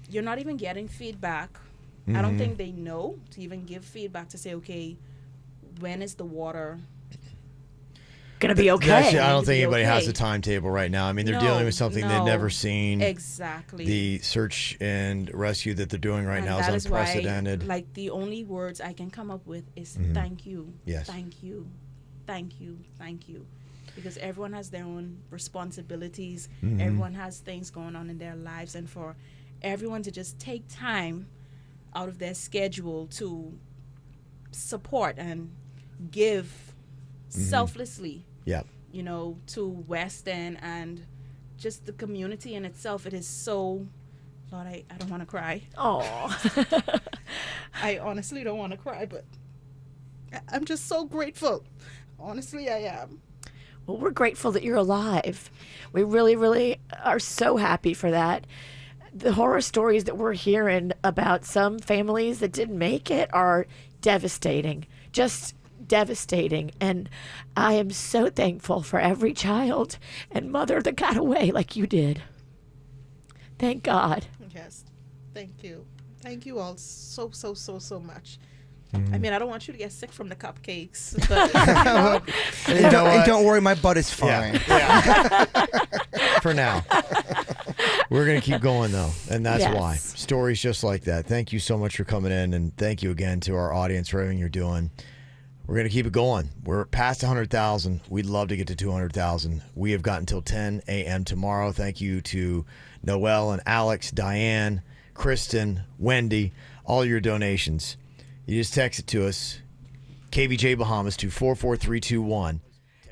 you're not even getting feedback. I don't think they know to even give feedback to say, okay, when is the water gonna be okay. I don't think anybody has a timetable right now. I mean, they're dealing with something they've never seen. Exactly. The search and rescue that they're doing right now that is unprecedented. Why, like, the only words I can come up with is thank you. Yes. Thank you. Thank you. Thank you. Because everyone has their own responsibilities. Everyone has things going on in their lives. And for everyone to just take time out of their schedule to support and give selflessly, you know, to West End and just the community in itself. It is so, Lord, I don't want to cry. Oh, I honestly don't want to cry, but I'm just so grateful. Honestly, I am. Well, we're grateful that you're alive. We really, really are so happy for that. The horror stories that we're hearing about some families that didn't make it are devastating, just devastating. And I am so thankful for every child and mother that got away like you did. Thank God. Yes. Thank you. Thank you all so much. I mean, I don't want you to get sick from the cupcakes. But, and don't worry, my butt is fine. Yeah. For now. We're going to keep going, though, and that's why. Stories just like that. Thank you so much for coming in, and thank you again to our audience for everything you're doing. We're going to keep it going. We're past 100,000. We'd love to get to 200,000. We have got until 10 a.m. tomorrow. Thank you to Noelle and Alex, Diane, Kristen, Wendy, all your donations. You just text it to us, KVJ Bahamas to 44321.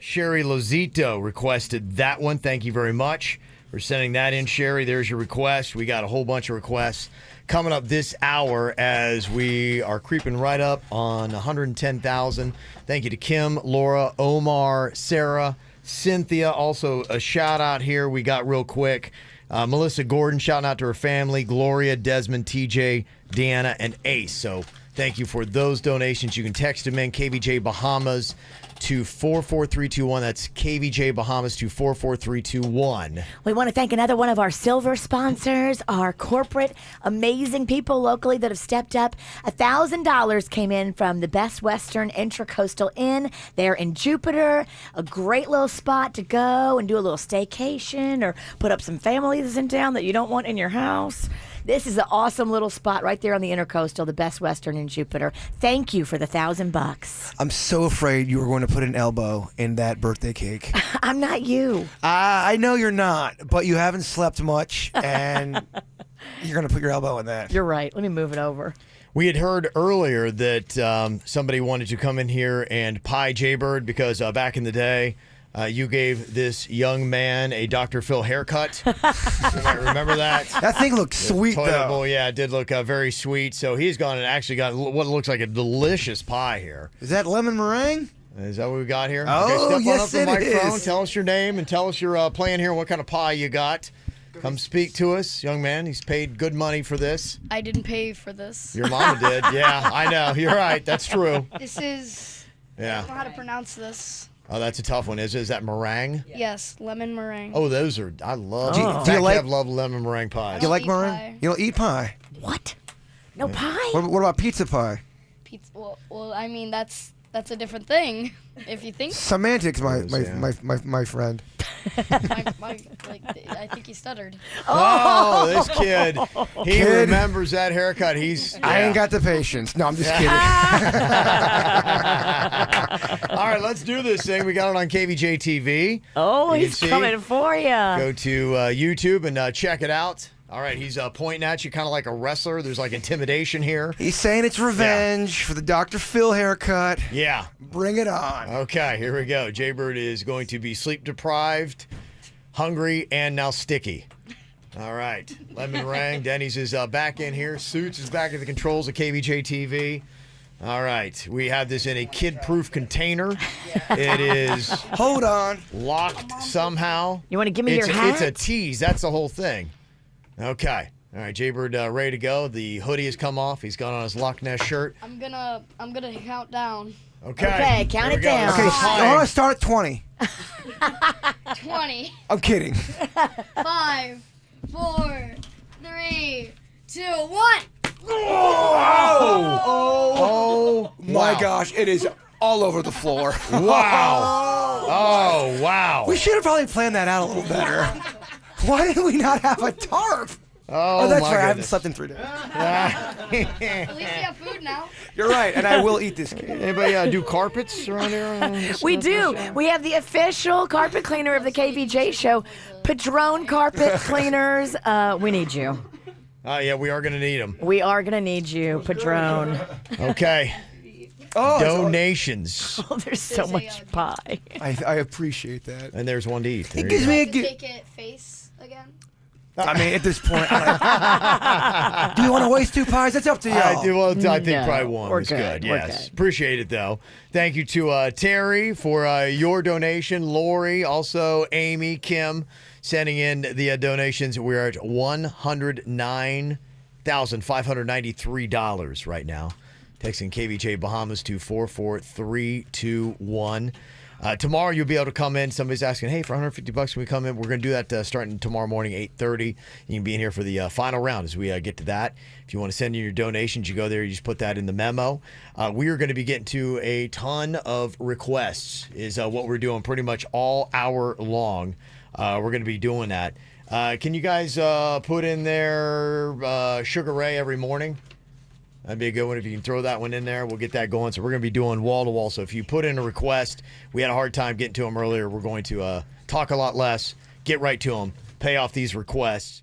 Sherry Lozito requested that one. Thank you very much for sending that in, Sherry. There's your request. We got a whole bunch of requests coming up this hour as we are creeping right up on 110,000. Thank you to Kim, Laura, Omar, Sarah, Cynthia. Also, a shout out here we got real quick. Melissa Gordon shouting out to her family, Gloria, Desmond, TJ, Deanna, and Ace. So thank you for those donations. You can text them in, KVJ Bahamas to 44321. That's KVJ Bahamas to 44321. We want to thank another one of our silver sponsors, our corporate amazing people locally that have stepped up. $1,000 came in from the Best Western Intracoastal Inn. They're in Jupiter, a great little spot to go and do a little staycation or put up some families in town that you don't want in your house. This is an awesome little spot right there on the Intercoastal, the Best Western in Jupiter. Thank you for the $1,000. I'm so afraid you were going to put an elbow in that birthday cake. I'm not you. I know you're not, but you haven't slept much, and you're going to put your elbow in that. You're right. Let me move it over. We had heard earlier that somebody wanted to come in here and pie Jbird because back in the day, you gave this young man a Dr. Phil haircut. You might remember that. That thing looked sweet, though. Bowl, yeah, it did look very sweet. So he's gone and actually got what looks like a delicious pie here. Is that lemon meringue? Is that what we got here? Oh, okay, yes, step on up the microphone. is. Tell us your name and tell us your plan here and what kind of pie you got. Come speak to us, young man. He's paid good money for this. I didn't pay for this. Your mama did. Yeah, I know. You're right. That's true. This is... Yeah. I don't know how to pronounce this. Oh, that's a tough one. Is that meringue? Yes, lemon meringue. Oh, those are. I love. Oh. Do you like? I love lemon meringue pies. You like meringue? You don't eat pie. What? No pie? What about pizza pie? Pizza. Well, I mean that's a different thing. If you think. Semantics, my friend. I think he stuttered. Oh, this kid. He remembers that haircut. I ain't got the patience. No, I'm just kidding. All right, let's do this thing. We got it on KVJ TV. Oh, he's coming for you. Go to YouTube and check it out. All right, he's pointing at you kind of like a wrestler. There's like intimidation here. He's saying it's revenge for the Dr. Phil haircut. Yeah. Bring it on. Okay, here we go. Jbird is going to be sleep deprived, hungry, and now sticky. All right. Lemon meringue. Denny's is back in here. Suits is back at the controls of KVJ TV. All right. We have this in a kid-proof container. It is... Hold on. Locked somehow. You want to give me your hat? It's a tease. That's the whole thing. Okay. All right, Jbird ready to go. The hoodie has come off. He's got on his Loch Ness shirt. I'm gonna count down. Okay. Count it down. Okay, I want to start at 20. 20. I'm kidding. 5, 4, 3, 2, 1. Oh my gosh, it is all over the floor. Wow. Oh, wow. We should have probably planned that out a little better. Why did we not have a tarp? Oh, that's my right. I haven't goodness. slept in 3 days. At least you have food now. You're right, and I will eat this cake. Anybody do carpets around here? We do. We have the official carpet cleaner of the KVJ show, Padron Carpet Cleaners. We need you. Yeah, we are going to need them. We are going to need you, Padron. Okay. Donations. Oh, there's so much pie. I appreciate that. And there's one to eat. It gives me a Take it face again. I mean, at this point, do you want to waste 2 pies? That's up to you. I do. Well, I think No, probably one we're was good, good. we're Yes. good. Appreciate it, though. Thank you to Terry for your donation. Lori, also Amy, Kim, sending in the donations. We're at $109,593 right now. Texting KVJ Bahamas to 44321. Tomorrow you'll be able to come in. Somebody's asking, hey, for $150 can we come in? We're going to do that starting tomorrow morning, 8:30. You can be in here for the final round as we get to that. If you want to send in your donations, you go there. You just put that in the memo. We are going to be getting to a ton of requests is what we're doing pretty much all hour long. We're going to be doing that. Can you guys put in there Sugar Ray every morning? That'd be a good one. If you can throw that one in there, we'll get that going. So we're going to be doing wall-to-wall. So if you put in a request, we had a hard time getting to them earlier. We're going to talk a lot less, get right to them, pay off these requests.